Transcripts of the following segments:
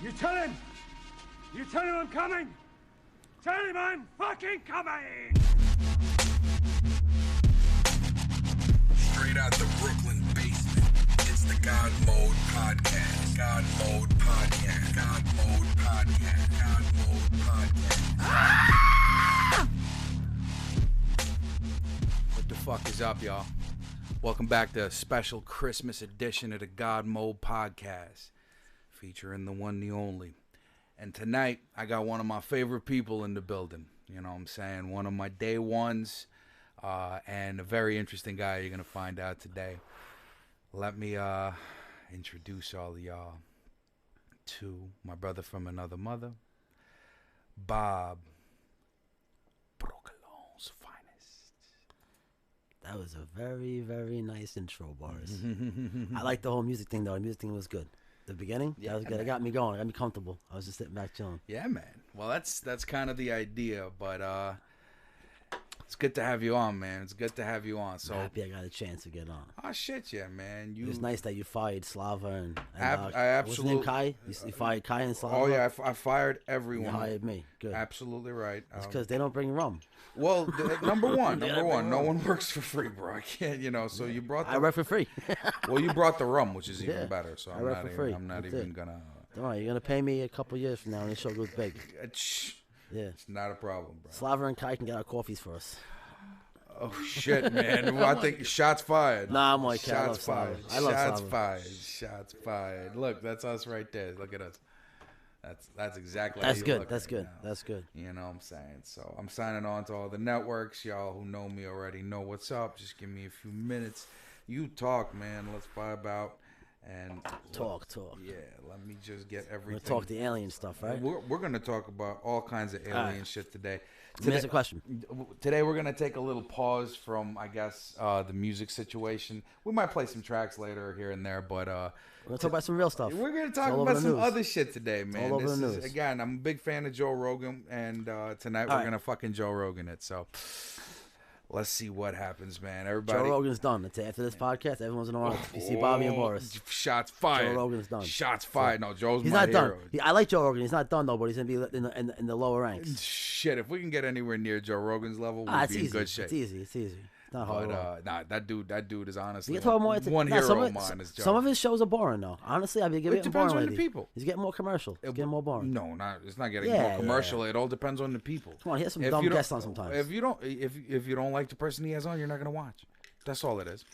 You tell him! You tell him I'm coming! Tell him I'm fucking coming! Straight out the Brooklyn basement, it's the GodMode Podcast. GodMode Podcast. GodMode Podcast. GodMode Podcast. Ah! What the fuck is up, y'all? Welcome back to a special Christmas edition of the GodMode Podcast, featuring the one, the only. And tonight, I got one of my favorite people in the building. You know what I'm saying? One of my day ones, and a very interesting guy you're going to find out today. Let me introduce all of y'all to my brother from another mother, Bob, Brooklyn's finest. That was a very, very nice intro, Boris. I like the whole music thing, though. The music thing was good. The beginning, that was good. Man. It got me going. It got me comfortable. I was just sitting back chilling. Yeah, man. Well, that's kind of the idea, but it's good to have you on, man. It's good to have you on. So I'm happy I got a chance to get on. Oh shit, yeah, man. It was nice that you fired Slava and I absolutely. what's his name, Kai? You fired Kai and Slava. Oh yeah, I fired everyone. You hired me. Good. Absolutely right. It's because they don't bring rum. Well, number one, no one works for free, bro. I can't, So you brought. I work for free. Well, you brought the rum, which is even Yeah, better. So I work for free. I'm not That's even it. gonna. Don't worry, you're gonna pay me a couple years from now when the show goes big. Yeah. It's not a problem, bro. Slava and Kai can get our coffees for us. Oh shit, man! Well, I think shots fired. Nah, I'm like, shots fired. I love shots Slava. fired. Shots fired. Look, that's us right there. Look at us. That's exactly. That's how you good. look That's right good. now. That's good. You know what I'm saying? So I'm signing on to all the networks. Y'all who know me already know what's up. Just give me a few minutes. You talk, man. Let's vibe out and Talk. Yeah, let me just get We're everything. gonna talk the alien stuff, right? We're gonna talk about all kinds of alien right. shit today. Let me ask a question. Today we're gonna take a little pause from, I guess, the music situation. We might play some tracks later here and there, but We're gonna talk about some real stuff. we're gonna It's talk all over about the some news. other shit today, man. all over This the is, news. again, I'm a big fan of Joe Rogan, and tonight we're All right. gonna fucking Joe Rogan it. So let's see what happens, man. Everybody. Joe Rogan's done. That's it. After this podcast, everyone's gonna want to see Bobby and Boris. Shots fired. Joe Rogan's done. Shots fired. No, Joe's He's my not hero. done. I like Joe Rogan. He's not done though, but he's gonna be in the lower ranks. Shit, if we can get anywhere near Joe Rogan's level, we'll It's be in easy. good shape. It's easy. It's easy. It's not hard. But at all. nah, that dude is honestly You can talk more into one nah, hero some of of, mine. Is Joe. some of his shows are boring though. Honestly, I've been getting depends boring on the lately. people. He's getting more commercial. It's getting more boring. No, it's not getting Yeah, more commercial. It all depends on the people. Come on, he has some If dumb you don't- guests on sometimes. If you don't like the person he has on, you're not gonna watch. That's all it is.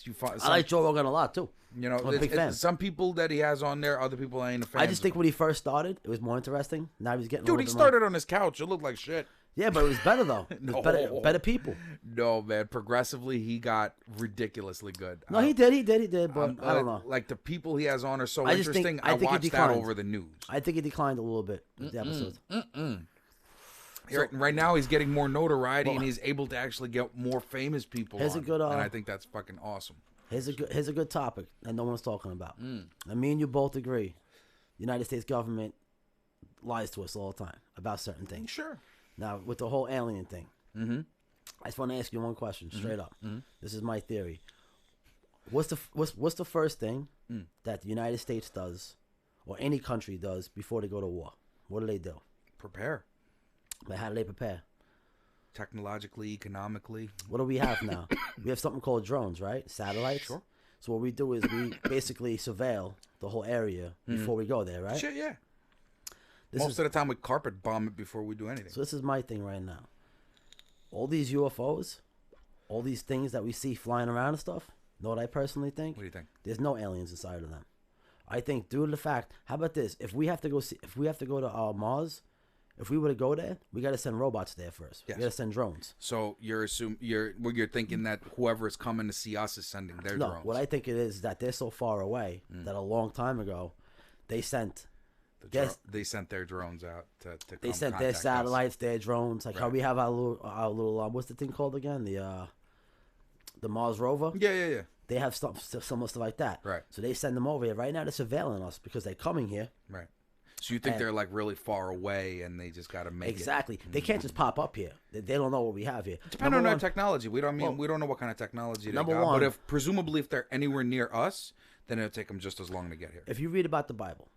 You find, I like Joe Rogan a lot too. You know, I'm a big fan. some people that he has on there, other people ain't a fan. I just think when he first started, it was more interesting. Now he's getting a dude, little he bit started on his couch. It looked like shit. Yeah, but it was better though. It was No. better people. No, man. Progressively, he got ridiculously good. No, he did. But I don't know. Like the people he has on are so I just think- interesting. I think he watched that declined. over the news. I think he declined a little bit with the episodes. Right now, he's getting more notoriety, and he's able to actually get more famous people Here's on. a good, and I think that's fucking awesome. Here's a good topic that no one's talking about. And me and you both agree. The United States government lies to us all the time about certain things. Sure. Now, with the whole alien thing, I just want to ask you one question, straight up. This is my theory. What's the first thing that the United States does, or any country does, before they go to war? What do they do? Prepare. Like, how do they prepare? Technologically, economically. What do we have now? We have something called drones, right? Satellites. Sure. So what we do is we basically surveil the whole area before we go there, right? Shit, yeah. This Most is, of the time, we carpet bomb it before we do anything. so this is my thing right now. All these UFOs, all these things that we see flying around and stuff, know what I personally think? What do you think? There's no aliens inside of them. I think due to the fact, how about this? If we have to go to Mars, if we were to go there, we got to send robots there first. Yes. We got to send drones. So you're thinking that whoever is coming to see us is sending their No, drones. what I think it is that they're so far away that a long time ago, they sent. They sent their drones out to They come sent their contact us. satellites, their drones, like how Right. we have our little what's the thing called again? The Mars rover. Yeah. They have some stuff like that. Right. So they send them over here. Right now they're surveilling us because they're coming here. Right. So you think And- they're like really far away and they just got to make Exactly. They can't just pop up here. They don't know what we have here. Depending on Number their one- technology, we don't know what kind of technology they Number got. one- But presumably if they're anywhere near us, then it'll take them just as long to get here. If you read about the Bible,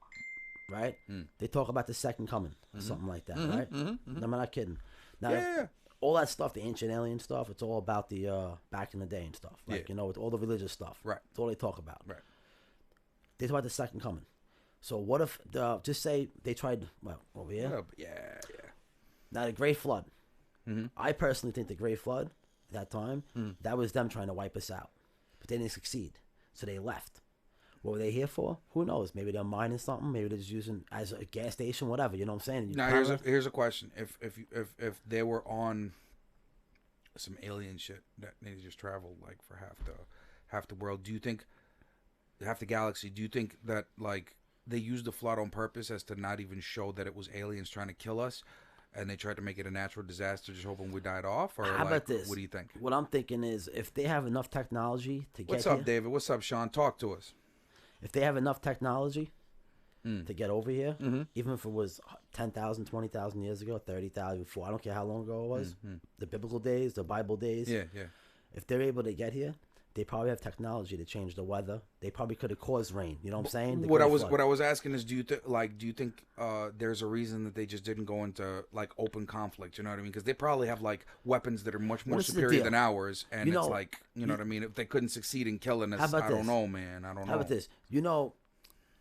right? They talk about the second coming or something like that, right? I'm not kidding. Now, Yeah. all that stuff, the ancient alien stuff, it's all about the back in the day and stuff. Like, with all the religious stuff. Right. That's all they talk about. Right. They talk about the second coming. So what if, just say they tried, over here? Yeah. Now, the Great Flood. I personally think the Great Flood, at that time, that was them trying to wipe us out. But they didn't succeed. So they left. What were they here for? Who knows? Maybe they're mining something. Maybe they're just using as a gas station, whatever. You know what I'm saying? Now here's a question: if they were on some alien shit that they just traveled like for half the world, do you think half the galaxy? Do you think that like they used the flood on purpose as to not even show that it was aliens trying to kill us, and they tried to make it a natural disaster, just hoping we died off? Or how about this? What do you think? What I'm thinking is if they have enough technology to get What's up, David? What's up, Sean? Talk to us. If they have enough technology to get over here, even if it was 10,000, 20,000 years ago, 30,000, before, I don't care how long ago it was, the biblical days, the Bible days. Yeah. If they're able to get here, they probably have technology to change the weather. They probably could have caused rain. You know what I'm saying? What I was asking is, do you think there's a reason that they just didn't go into like open conflict? You know what I mean? Because they probably have like weapons that are much more superior than ours, and it's like, you know what I mean? If they couldn't succeed in killing us, I don't know, man. I don't know. How about this?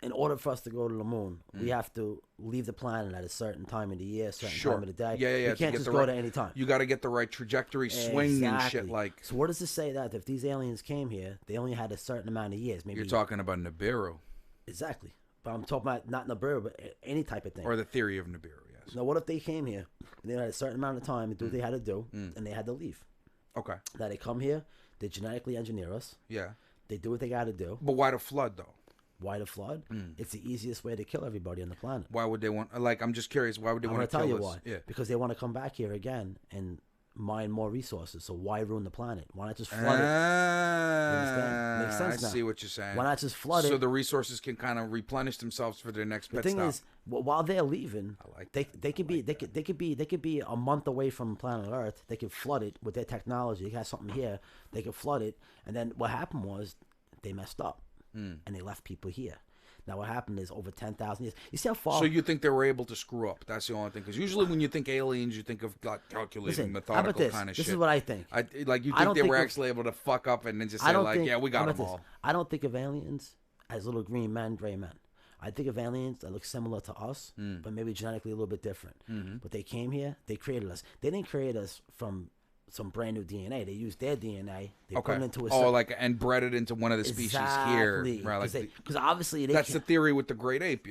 In order for us to go to the moon, we have to leave the planet at a certain time of the year, certain time of the day. Yeah. We can't just go to any time. You got to get the right trajectory, swing and shit. Like, so what does it say that if these aliens came here, they only had a certain amount of years? Maybe you're talking about Nibiru. Exactly. But I'm talking about not Nibiru, but any type of thing. Or the theory of Nibiru, yes. Now, what if they came here and they had a certain amount of time to do what they had to do, and they had to leave? Okay. Now, they come here, they genetically engineer us. Yeah. They do what they got to do. But why the flood, though? Why the flood? It's the easiest way to kill everybody on the planet. Why would they want? Like, I'm just curious. Why would they want to kill us? I'm going to tell you why. Yeah. Because they want to come back here again and mine more resources. So why ruin the planet? Why not just flood it? Makes sense now. I see what you're saying. Why not just flood it? So the resources can kind of replenish themselves for their next pit stop. The thing is, while they're leaving, like they could be a month away from planet Earth. They could flood it with their technology. They got something here. They could flood it, and then what happened was they messed up and they left people here. Now, what happened is over 10,000 years. You see how far... So you think they were able to screw up? That's the only thing. Because usually when you think aliens, you think of like calculating, methodical kind of shit. This is what I think. You think they were actually able to fuck up and then just say like, yeah, we got them all. I don't think of aliens as little green men, gray men. I think of aliens that look similar to us, but maybe genetically a little bit different. But they came here, they created us. They didn't create us from some brand new DNA. They used their DNA. They put it into a and bred it into one of the species here. Right, because obviously that's the theory with the great ape.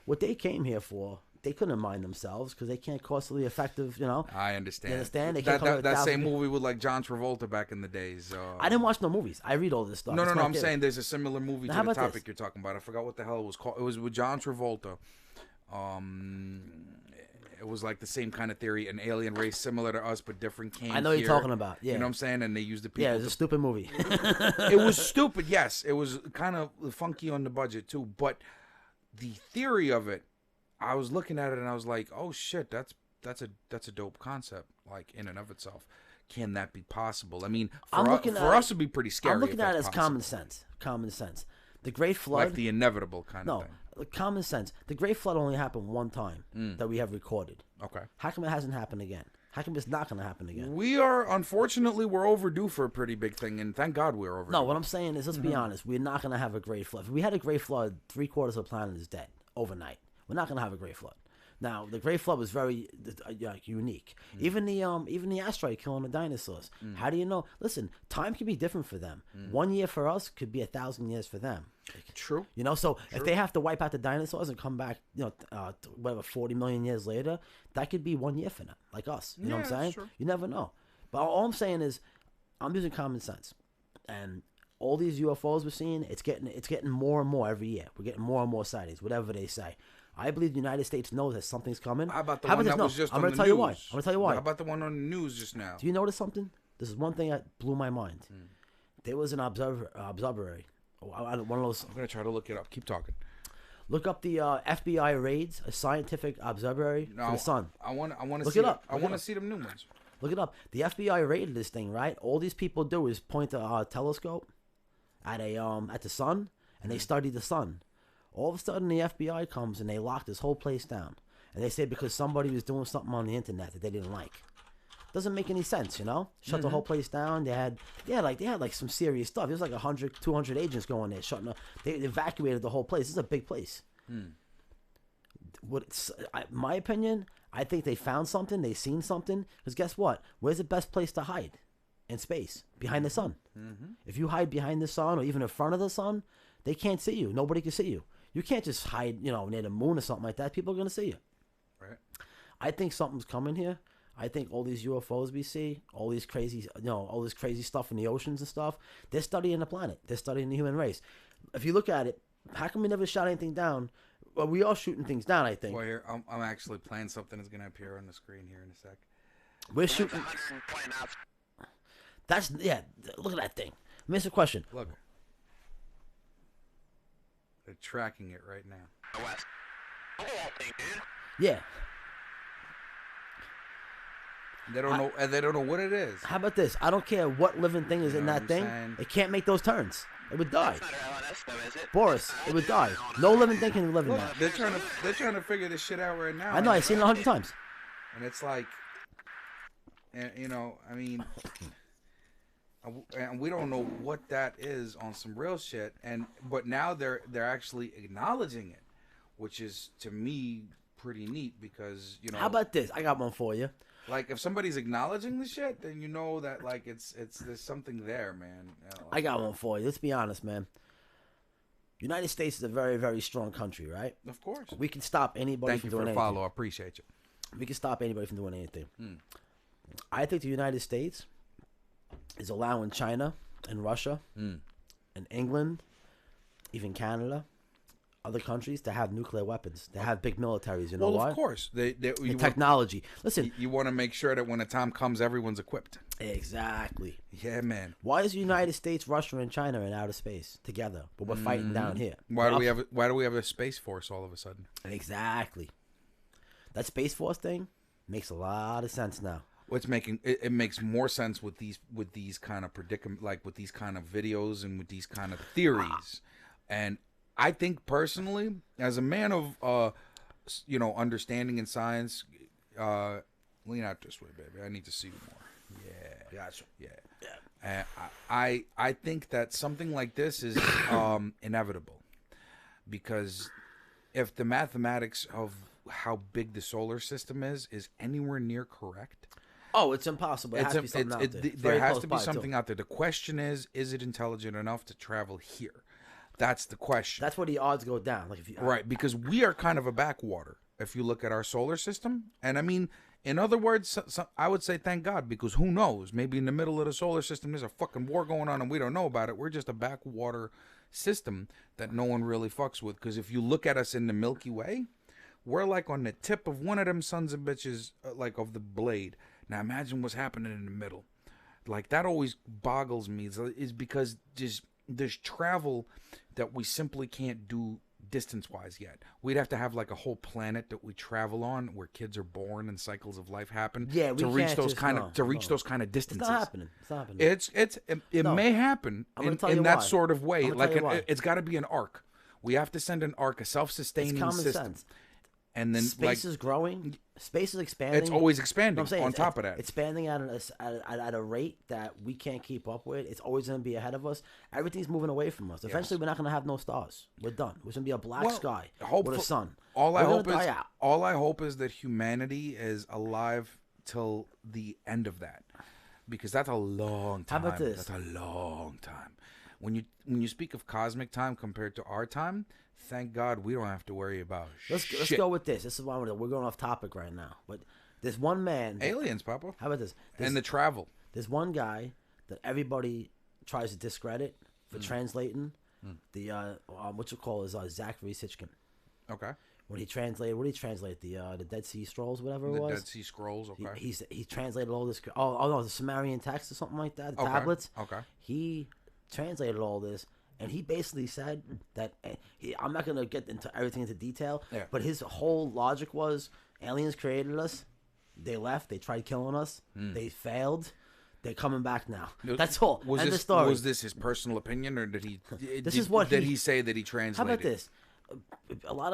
What they came here for. They couldn't mind themselves because they can't costly effective. I understand. You understand? That same movie with like John Travolta back in the days. I didn't watch no movies. I read all this stuff. No. I'm saying there's a similar movie to the topic you're talking about. I forgot what the hell it was called. It was with John Travolta. It was like the same kind of theory, an alien race similar to us but different came I know here. You're talking about. Yeah. You know what I'm saying? And they used the people. Yeah, it was a stupid movie. It was stupid, yes. It was kind of funky on the budget too. But the theory of it, I was looking at it and I was like, oh shit, that's a dope concept, like in and of itself. Can that be possible? I mean, for us, it'd be pretty scary. I'm looking at it as common sense. Common sense. The Great Flood. Like the inevitable kind of thing. No, common sense. The Great Flood only happened one time that we have recorded. Okay. How come it hasn't happened again? How come it's not going to happen again? Unfortunately, we're overdue for a pretty big thing, and thank God we're overdue. No, what I'm saying is, let's be honest. We're not going to have a Great Flood. If we had a Great Flood, 3/4 of the planet is dead overnight. We're not going to have a Great Flood. Now, the Great Flood was very unique. Even the asteroid killing the dinosaurs. How do you know? Listen, time can be different for them. 1 year for us could be 1,000 years for them. True. So if they have to wipe out the dinosaurs and come back, 40 million years later, that could be 1 year for them, like us. You know what I'm saying? Sure. You never know. But all I'm saying is, I'm using common sense, and all these UFOs we're seeing, it's getting more and more every year. We're getting more and more sightings, whatever they say. I believe the United States knows that something's coming. How about the one that was just on the news? I'm going to tell you why. How about the one on the news just now? Do you notice something? This is one thing that blew my mind. There was an observatory. One of those. I'm going to try to look it up. Keep talking. Look up the FBI raids, a scientific observatory for the sun. I want to look see it up. I want to see them new ones. Look it up. The FBI raided this thing, right? All these people do is point a telescope at the sun, and they study the sun. All of a sudden, the FBI comes and they lock this whole place down. And they say because somebody was doing something on the internet that they didn't like. Doesn't make any sense, you know? Shut the whole place down. They had some serious stuff. There was like 100, 200 agents going there shutting up. They evacuated the whole place. This is a big place. My opinion, I think they found something. They seen something. Because guess what? Where's the best place to hide? In space. Behind the sun. If you hide behind the sun or even in front of the sun, they can't see you. Nobody can see you. You can't just hide, near the moon or something like that. People are going to see you. Right. I think something's coming here. I think all these UFOs we see, all these crazy, all this crazy stuff in the oceans and stuff, they're studying the planet. They're studying the human race. If you look at it, how come we never shot anything down? Well, we are shooting things down, I think. Well, here, I'm actually playing something that's going to appear on the screen here in a sec. We're shooting. Look at that thing. Let me ask you a question. Look. They're tracking it right now. Yeah. They don't know. They don't know what it is. How about this? I don't care what living thing is in that thing. It can't make those turns. It would die. Boris, it would die. No living thing can live in that. They're trying to figure this shit out right now. I know. I've seen it 100 times. And it's like, I mean, and we don't know what that is on some real shit. But now they're actually acknowledging it, which is to me pretty neat because How about this? I got one for you. Like if somebody's acknowledging the shit, then you know that like it's there's something there, man. I got one for you. Let's be honest, man. United States is a very, very strong country, right? Of course. We can stop anybody from doing anything. Thank you for the follow. I appreciate you. We can stop anybody from doing anything. I think the United States is allowing China and Russia and England, even Canada, other countries to have nuclear weapons, to have big militaries. You know why? Well, of course. The technology. Listen. You want to make sure that when the time comes, everyone's equipped. Exactly. Yeah, man. Why is the United States, Russia, and China in outer space together, but we're fighting down here? Why do we have a space force all of a sudden? Exactly. That Space Force thing makes a lot of sense now. What's making it makes more sense with these kind of predicament, like with these kind of videos and with these kind of theories. And I think personally, as a man of understanding in science, lean out this way, baby. I need to see you more. Yeah, gotcha. Yeah. And I think that something like this is inevitable, because if the mathematics of how big the solar system is anywhere near correct. Oh, it's impossible. There has to be something out there. There has to be something out there. The question is it intelligent enough to travel here? That's the question. That's where the odds go down. Like right, because we are kind of a backwater if you look at our solar system. And I mean, in other words, I would say thank God, because who knows? Maybe in the middle of the solar system, there's a fucking war going on and we don't know about it. We're just a backwater system that no one really fucks with. Because if you look at us in the Milky Way, we're like on the tip of one of them sons of bitches, like of the blade. Now imagine what's happening in the middle. Like that always boggles me. Is because there's travel that we simply can't do distance-wise yet. We'd have to have like a whole planet that we travel on, where kids are born and cycles of life happen. Yeah, we to reach can't those just, kind no, of to reach no. those kind of distances. It's not happening. It's not happening. It may happen in that sort of way. Like it's got to be an arc. We have to send an arc, a self-sustaining it's common system. Sense. And then space is growing. Space is expanding. It's always expanding. I'm saying on top of that, expanding at a rate that we can't keep up with. It's always going to be ahead of us. Everything's moving away from us. Eventually, we're not going to have no stars. We're done. We're going to be a black sky with a sun. All I hope is that humanity is alive till the end of that, because that's a long time. How about this? That's a long time. When you speak of cosmic time compared to our time, thank God we don't have to worry about Let's go with this. This is why we're going off topic right now. But there's one man. Aliens, Papa. How about this? And the travel. There's one guy that everybody tries to discredit for translating the what you call is Zachary Sitchin. Okay. What did he translate? The Dead Sea Scrolls, whatever it was. The Dead Sea Scrolls. Okay. He translated all this. Oh no, the Sumerian text or something like that. The tablets. Okay. He translated all this. And he basically said that I'm not going to get into everything into detail, but his whole logic was aliens created us. They left. They tried killing us. They failed. They're coming back now. That's all. Was the story. Was this his personal opinion, or did he? Did he say that he translated? How about this? a lot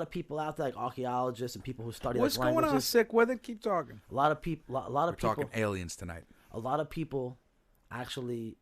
of people out there, like archaeologists and people who study What's like going languages. on, Sick with it? Keep talking. A lot of people. We're talking aliens tonight. A lot of people actually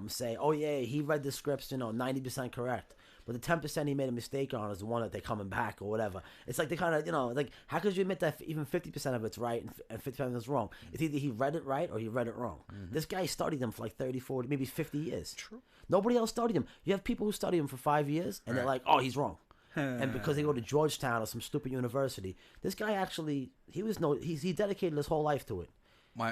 say, "Oh yeah, he read the scripts, 90% correct." But the 10% he made a mistake on is the one that they're coming back or whatever. It's like they kind of, like, how could you admit that even 50% of it's right and 50% of it's wrong? It's either he read it right or he read it wrong. This guy studied them for like 30, 40, maybe 50 years. True. Nobody else studied him. You have people who study him for 5 years and they're like, oh, he's wrong. And because they go to Georgetown or some stupid university, this guy actually, he dedicated his whole life to it.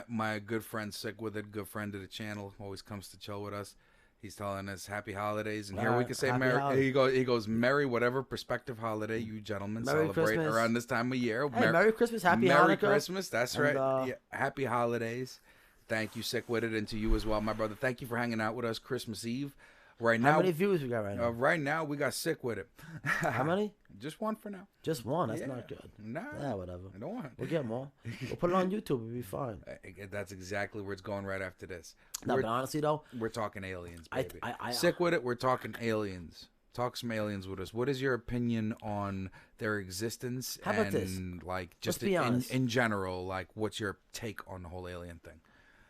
My good friend, Sick with it, good friend of the channel, always comes to chill with us. He's telling us happy holidays, and here we can say Merry. He goes Merry whatever prospective holiday you gentlemen Merry celebrate Christmas. around this time of year. Hey, Merry Christmas, Happy Merry Hanukkah. Christmas, that's And, right. Yeah, happy holidays. Thank you, Sick with it, and to you as well, my brother. Thank you for hanging out with us Christmas Eve. Right now, How many viewers we got right now? right now we got Sick with it. How many? Just one for now. Just one. That's Yeah. not good. Nah, Yeah, whatever. I don't want. We'll get more. We'll put it on YouTube. It'll be fine. That's exactly where it's going right after this. No, We're- but honestly though, We're talking aliens, I- baby. I- Sick with it. We're talking aliens. Talk some aliens with us. What is your opinion on their existence? How about and, this? like, just Let's be honest. in general, like, what's your take on the whole alien thing?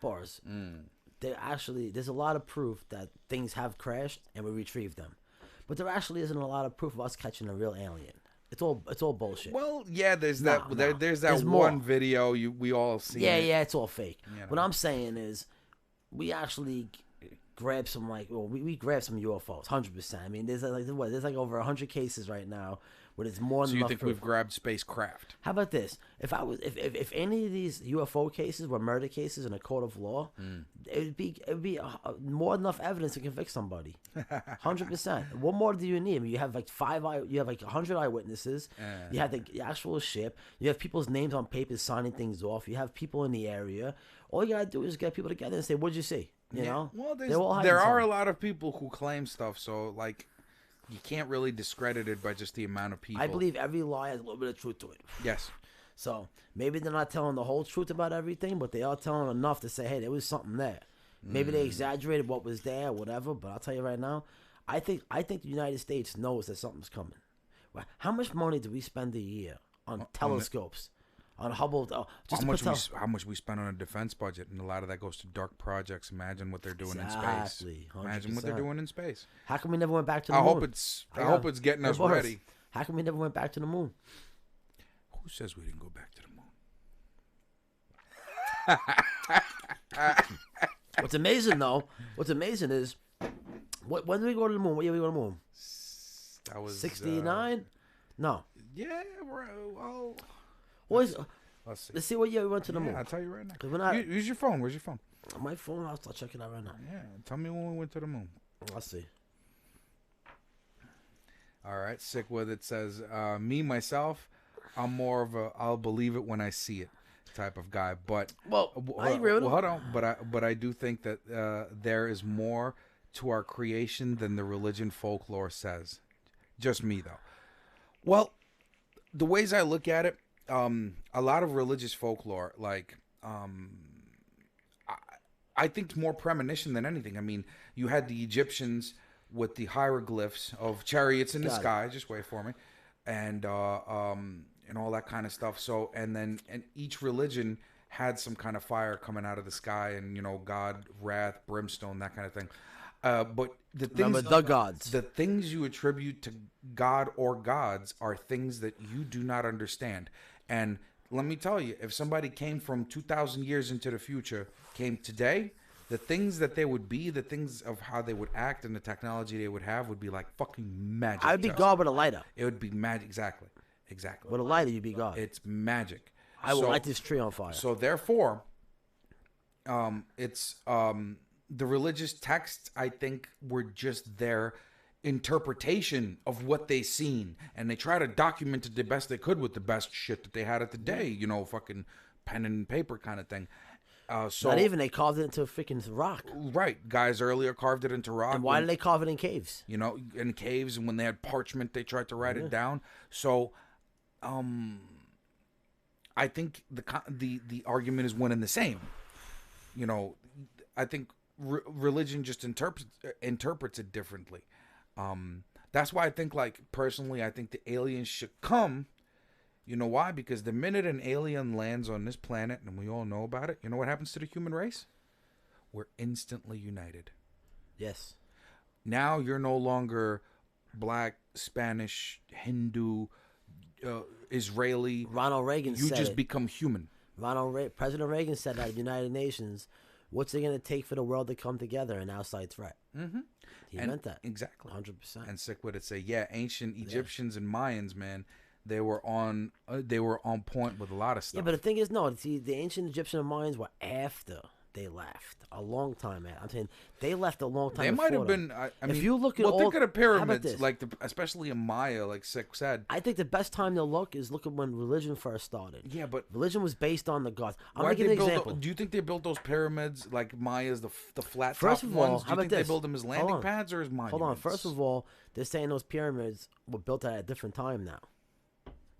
bars. There's a lot of proof that things have crashed and we retrieved them, but there actually isn't a lot of proof of us catching a real alien. It's all bullshit. Well, yeah, there's No, that. no. There's that There's one more. video we all seen. Yeah, it. yeah, it's all fake. You know. What I'm saying is, we actually grabbed some we grabbed some UFOs, 100%. I mean, there's like over 100 cases right now where there's more So than you enough think proof. we've grabbed spacecraft? How about this? If any of these UFO cases were murder cases in a court of law, it would be more than enough evidence to convict somebody. 100%. What more do you need? I mean, you have like 100 eyewitnesses. You have the actual ship. You have people's names on papers signing things off. You have people in the area. All you gotta do is get people together and say, "What did you see?" You know. Well, They're all hiding there are a something. lot of people who claim stuff, so like you can't really discredit it by just the amount of people. I believe every lie has a little bit of truth to it. Yes. So maybe they're not telling the whole truth about everything, but they are telling enough to say, hey, there was something there. Maybe they exaggerated what was there, whatever. But I'll tell you right now, I think the United States knows that something's coming. Right? How much money do we spend a year on telescopes, on Hubble? How much we spend on a defense budget, and a lot of that goes to dark projects. Imagine what they're doing in space. Exactly, Imagine what they're 100%. doing in space. How come we never went back to the I moon? hope it's getting us Boris, ready. How come we never went back to the moon? Who says we didn't go back to the moon? What's amazing is, when did we go to the moon? What year did we go to the moon? That was 69? No. Yeah, well, Let's let's see. see what year we went to the Yeah, moon. I'll tell you right now. 'Cause we're not- Use your phone. Where's your phone? My phone, I'll check it out right now. Yeah, tell me when we went to the moon. I'll see. All right, Sick with it says, me, myself, I'm more of a I'll believe it when I see it type of guy. But I agree with him. hold on. But I do think that there is more to our creation than the religion folklore says. Just me, though. Well, the ways I look at it, a lot of religious folklore, like, I think it's more premonition than anything. I mean, you had the Egyptians with the hieroglyphs of chariots in the sky. Just wait for me, and all that kind of stuff. So, and each religion had some kind of fire coming out of the sky, and God, wrath, brimstone, that kind of thing. But the things, Remember the gods. the things you attribute to God or gods are things that you do not understand. And let me tell you, if somebody came from 2,000 years into the future, came today, the things that they would be, the things of how they would act and the technology they would have would be like fucking magic. I'd be to us. God with a lighter. It would be magic. Exactly. With a lighter, you'd be God. It's magic. I will light this tree on fire. So therefore, it's the religious texts, I think, were just their interpretation of what they seen, and they try to document it the best they could with the best shit that they had at the day, fucking pen and paper kind of thing. So Not even, they carved it into a freaking rock. right, guys earlier carved it into rock. And why did they carve it in caves? In caves, and when they had parchment, they tried to write it down. So, I think the argument is one and the same. I think religion just interprets it differently. That's why I think, like, personally, I think the aliens should come. You know why? Because the minute an alien lands on this planet, and we all know about it, you know what happens to the human race? We're instantly united. Yes. Now you're no longer black, Spanish, Hindu, Israeli. Ronald Reagan You said just it. become human. President Reagan said at the United Nations, what's it going to take for the world to come together an outside threat? Mm-hmm. He meant that. Exactly. 100%. And Sick would say, yeah, ancient Egyptians and Mayans, man, they were on point with a lot of stuff. Yeah, but the thing is, no, see, the ancient Egyptian and Mayans were after they left. A long time, man. I'm saying they left a long time. They might have them. been. I mean, if you look at well, all, think of the how about pyramids, this? like especially in Maya, like Sick said. I think the best time to look is look at when religion first started. Yeah, but religion was based on the gods. I'm why gonna give you they an build? example. Do you think they built those pyramids like Maya's the flat First top of all, ones? Do how you think about they this? built them as Hold landing on. pads or as monuments? Hold on. First of all, they're saying those pyramids were built at a different time now.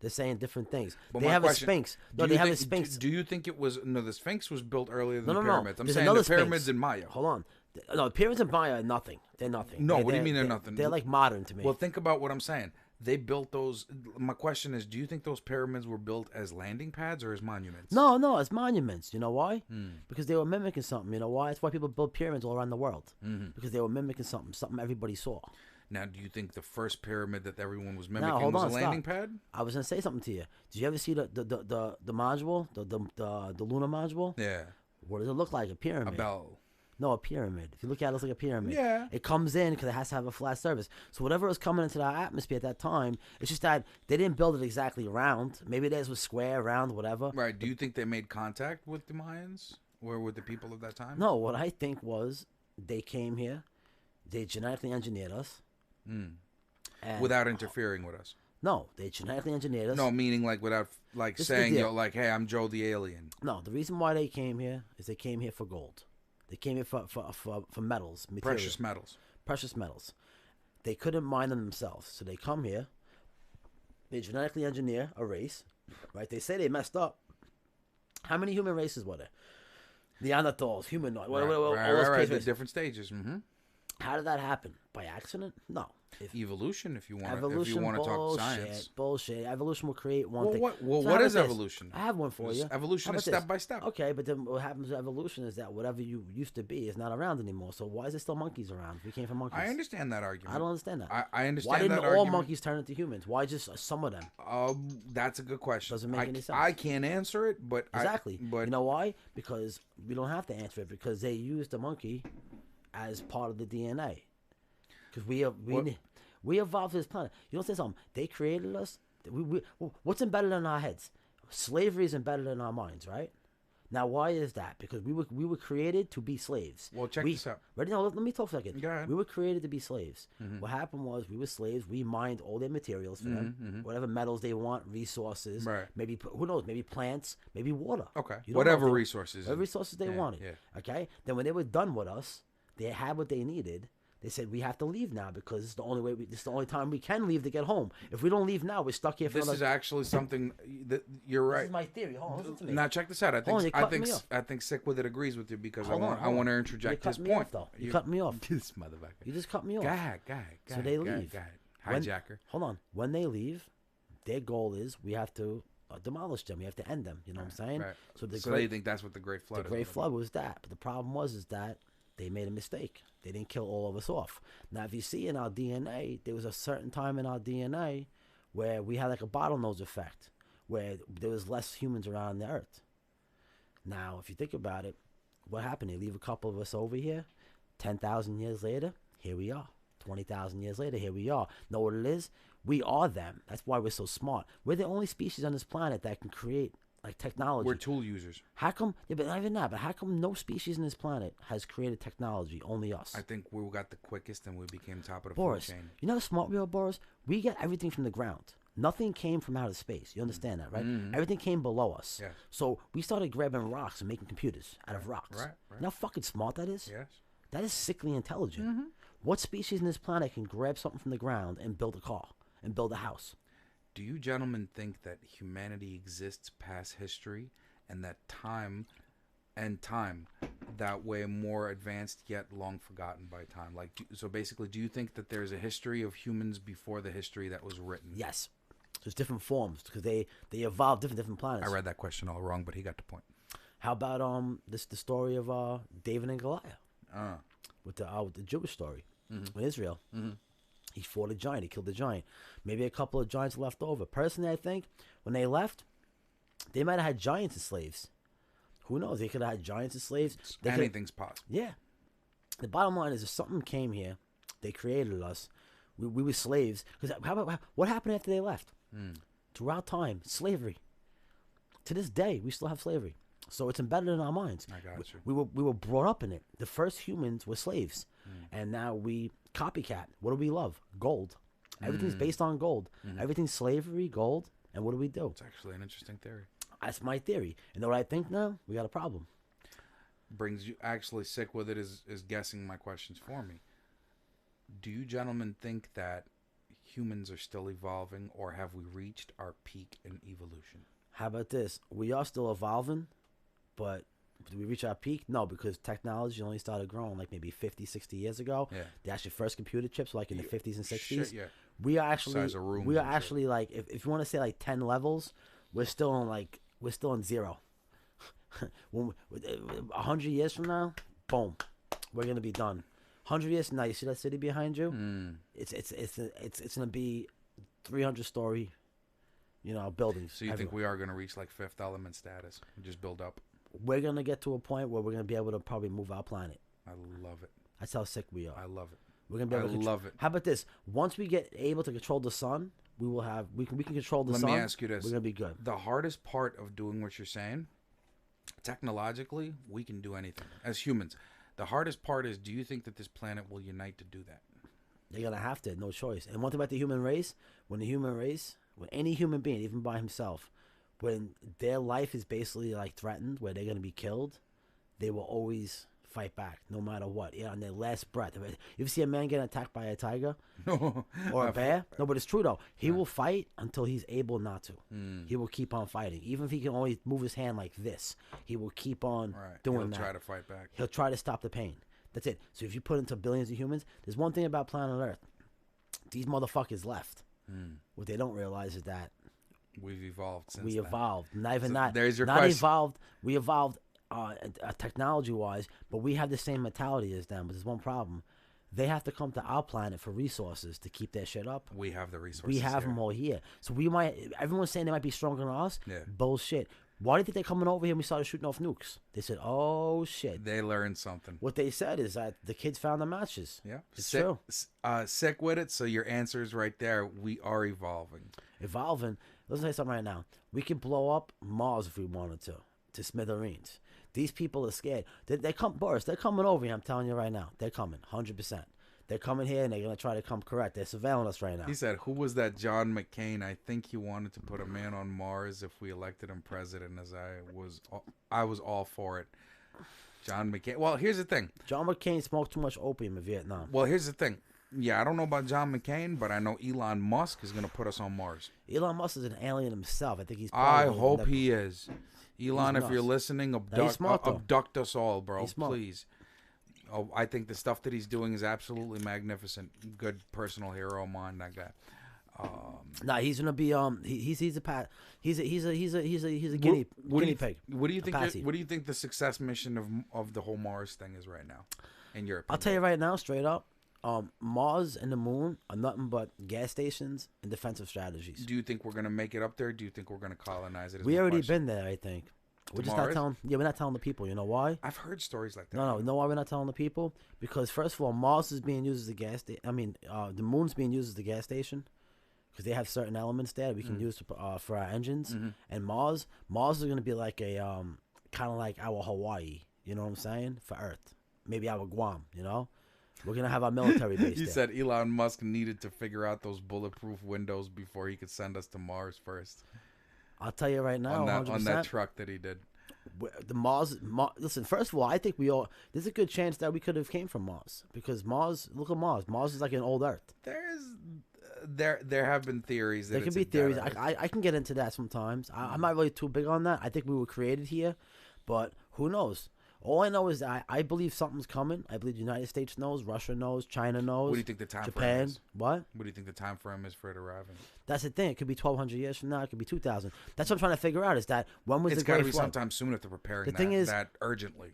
They're saying different things. But they my have question, a sphinx. do No, they you have a think- sphinx. Do you think it was the Sphinx was built earlier than No, the no, pyramids? no. I'm There's saying another the pyramids Sphinx. in Maya. Hold on. No, the pyramids in Maya are nothing. They're nothing. No, what do you mean they're nothing? They're like modern to me. Well, think about what I'm saying. They built those. My question is, do you think those pyramids were built as landing pads or as monuments? No, it's monuments. You know why? Hmm. Because they were mimicking something. You know why? That's why people build pyramids all around the world. Mm-hmm. Because they were mimicking something everybody saw. Now, do you think the first pyramid that everyone was Now, mimicking hold was on, a landing stop. pad? I was gonna say something to you. Did you ever see the module, the lunar module? Yeah, What does it look like? A pyramid? about No, a pyramid. If you look at it, it looks like a pyramid. Yeah. It comes in because it has to have a flat surface. So whatever was coming into our atmosphere at that time, it's just that they didn't build it exactly round. Maybe theirs was square, round, whatever. right. Do you think they made contact with the Mayans or with the people of that time? No, what I think was they came here, they genetically engineered us. And Without interfering with us. No, they genetically engineered us. No, meaning like without like This is the saying, deal. yo, like, hey, I'm Joe the alien. No, the reason why they came here is they came here for gold. They came here for metals, material. Precious metals. Precious metals. They couldn't mine them themselves, so they come here. They genetically engineer a race, right? They say they messed up. How many human races were there? Neanderthals, humanoid, all those Right. The races. different stages. Mm-hmm. How did that happen? By accident? No. Evolution, if you want Evolution, to talk bullshit, science. bullshit. Evolution will create one thing. What So what how is about this? evolution? I have one for you. Evolution How is about this? step by step. Okay, but then what happens with evolution is that whatever you used to be is not around anymore. So why is there still monkeys around? We came from monkeys. I understand that argument. I don't understand that. I understand Why didn't that all argument. monkeys turn into humans? Why just some of them? That's a good question. Doesn't make any sense. I can't answer it, but Exactly. but you know why? Because we don't have to answer it because they used the monkey as part of the DNA. Because we evolved this planet. You don't say something. They created us. What's embedded in our heads? Slavery is embedded in our minds, right? Now, why is that? Because we were created to be slaves. Well, check this out. Ready? No, let me talk for a second. Go ahead. We were created to be slaves. What happened was we were slaves. We mined all their materials for them, whatever metals they want, resources. Right. Maybe who knows? Maybe plants. Maybe water. Okay. You don't know Whatever if they- resources. Whatever resources they Yeah, wanted. yeah. Okay. Then when they were done with us, they had what they needed. They said we have to leave now because it's the only way. This is the only time we can leave to get home. If we don't leave now, we're stuck here for This another. is actually something that you're This right. is my theory. Hold on, listen to me. Now check this out. I Hold on, think you're cutting me off. I think Sick with it agrees with you because Hold on, I want to You're interject his cutting me point. off, though. You cut me off. This motherfucker. You just cut me off. Go ahead. So they leave. Go ahead. When- Hijacker. Hold on. When they leave, their goal is we have to demolish them. We have to end them. You know what I'm saying? Right. So the So great, they think that's what the Great Flood the is. Great Flood was that. But the problem was is that they made a mistake. They didn't kill all of us off. Now, if you see in our DNA, there was a certain time in our DNA where we had like a bottlenose effect, where there was less humans around the earth. Now, if you think about it, what happened? They leave a couple of us over here. 10,000 years later, here we are. 20,000 years later, here we are. Know what it is? We are them. That's why we're so smart. We're the only species on this planet that can create like technology. We're tool users. How come? Yeah, but not even that. But how come no species on this planet has created technology? Only us. I think we got the quickest and we became top of the Boris, food chain. you know how smart we are, Boris? We get everything from the ground. Nothing came from outer space. You understand that, right? Everything came below us. Yes. So we started grabbing rocks and making computers out of rocks. Right. You know how fucking smart that is? Yes. That is sickly intelligent. What species on this planet can grab something from the ground and build a car and build a house? Do you gentlemen think that humanity exists past history and that time and time that way more advanced yet long forgotten by time? Like, so basically, do you think that there's a history of humans before the history that was written? Yes. There's different forms because they evolved different planets. I read that question all wrong, but he got the point. How about the story of David and Goliath with the Jewish story in Israel? He fought a giant. He killed a giant. Maybe a couple of giants left over. Personally, I think when they left, they might have had giants as slaves. Who knows? They could have had giants as slaves. Anything's possible. Yeah. The bottom line is, if something came here, they created us. We were slaves. Because what happened after they left? Throughout time, slavery. To this day, we still have slavery. So it's embedded in our minds. I got you. We were brought up in it. The first humans were slaves. And now we copycat. What do we love? Gold. Everything's based on gold. Everything's slavery, gold. And what do we do? It's actually an interesting theory. That's my theory. And know what I think now? We got a problem. Brings you actually sick with it is guessing my questions for me. Do you gentlemen think that humans are still evolving, or have we reached our peak in evolution? How about this? We are still evolving, but did we reach our peak? No, because technology only started growing like maybe 50, 60 years ago. Yeah. The actual first computer chips were like in the 50s and 60s. Shit, yeah. We are actually Size of rooms we are and shit. actually like if you want to say like 10 levels, we're still on zero. 100 years from now, boom, we're gonna be done. 100 years from now, you see that city behind you? It's gonna be 300-story, buildings. So you think everywhere. we are going to reach like Fifth Element status and just build up? We're gonna get to a point where we're gonna be able to probably move our planet. I love it. That's how sick we are. I love it. We're gonna be able to love it. How about this? Once we get able to control the sun, we can control the sun. Let me ask you this. We're gonna be good. The hardest part of doing what you're saying, technologically, we can do anything as humans. The hardest part is, do you think that this planet will unite to do that? They're gonna have to, no choice. And one thing about the human race, when any human being, even by himself, when their life is basically like threatened, where they're gonna be killed, they will always fight back, no matter what. On their last breath. You ever see a man get attacked by a tiger or a bear? No, but it's true though. He will fight until he's able not to. He will keep on fighting, even if he can only move his hand like this. He will keep on doing that. He'll try to fight back. He'll try to stop the pain. That's it. So if you put into billions of humans, there's one thing about planet Earth. These motherfuckers left. What they don't realize is that we've evolved since we then. evolved. There's your not question. evolved. We evolved technology-wise, but we have the same mentality as them. But there's one problem. They have to come to our planet for resources to keep their shit up. We have the resources. We have here. them all here. So everyone's saying they might be stronger than us. Yeah. Bullshit. Why do you think they're coming over here and we started shooting off nukes? They said, oh, shit. They learned something. What they said is that the kids found the matches. Yeah. It's true. Sick with it. So your answer is right there. We are evolving. Evolving. Let's say something right now. We could blow up Mars if we wanted to smithereens. These people are scared. They come, Boris, they're coming over here. I'm telling you right now. They're coming, 100%. They're coming here and they're going to try to come correct. They're surveilling us right now. He said, who was that John McCain? I think he wanted to put a man on Mars if we elected him president, as I was all for it. John McCain. Well, here's the thing. John McCain smoked too much opium in Vietnam. Well, here's the thing. Yeah, I don't know about John McCain, but I know Elon Musk is going to put us on Mars. Elon Musk is an alien himself. I think he's I hope he is. Elon, if you're listening, he's smart, abduct us all, bro. He's smart. Please. Oh, I think the stuff that he's doing is absolutely magnificent. Good personal hero of mine, that guy. Nah, he's gonna be he's a guinea pig. What do you think? What do you think the success mission of the whole Mars thing is right now? In your opinion? I'll tell you right now, straight up, Mars and the moon are nothing but gas stations and defensive strategies. Do you think we're gonna make it up there? Do you think we're gonna colonize it? We already been there, I think. We're just Mars? not telling. Yeah, we're not telling the people. You know why? I've heard stories like that. No. You know why we're not telling the people? Because first of all, Mars is being used as a gas station. I mean, the moon's being used as the gas station because they have certain elements there that we can use for our engines. And Mars is going to be like a kind of like our Hawaii. You know what I'm saying? For Earth, maybe our Guam. You know, we're gonna have our military base. You there. said Elon Musk needed to figure out those bulletproof windows before he could send us to Mars first. I'll tell you right now, on that truck that he did. The Mars. Listen, first of all, I think there's a good chance that we could have came from Mars because Mars. Look at Mars. Mars is like an old Earth. There have been theories. That there can be theories. I can get into that sometimes. I'm not really too big on that. I think we were created here, but Who knows? All I know is that I believe something's coming. I believe the United States knows, Russia knows, China knows. What do you think the time frame Japan? is? What? What do you think the time frame is for it arriving? That's the thing. It could be 1,200 years from now. It could be 2,000. That's what I'm trying to figure out. Is that when was It's the got to Great be Flood? sometime soon if they're preparing The thing is- that urgently.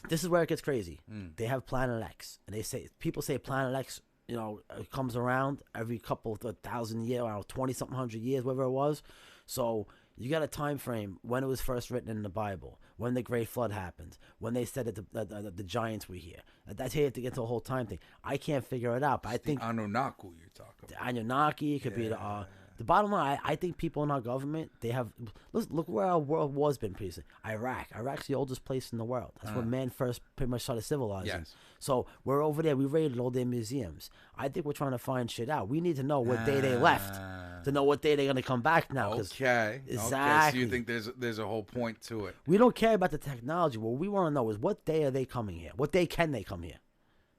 This is where it gets crazy. They have Planet X, and people say Planet X, it comes around every couple of 1,000 years, or 20-something hundred years, whatever it was. So you got a time frame when it was first written in the Bible, when the Great Flood happened, when they said that the giants were here. That's how you have to get to the whole time thing. I can't figure it out, but I think Anunnaki you're talking the about. Anunnaki could be the bottom line. I think people in our government, they have look where our world war's been previously. Iraq's the oldest place in the world. That's where man first pretty much started civilizing. Yes. So we're over there. We raided all their museums. I think we're trying to find shit out. We need to know what day they left to know what day they're gonna come back now. Okay. Exactly. So you think there's a whole point to it? We don't care about the technology. What we want to know is what day are they coming here? What day can they come here?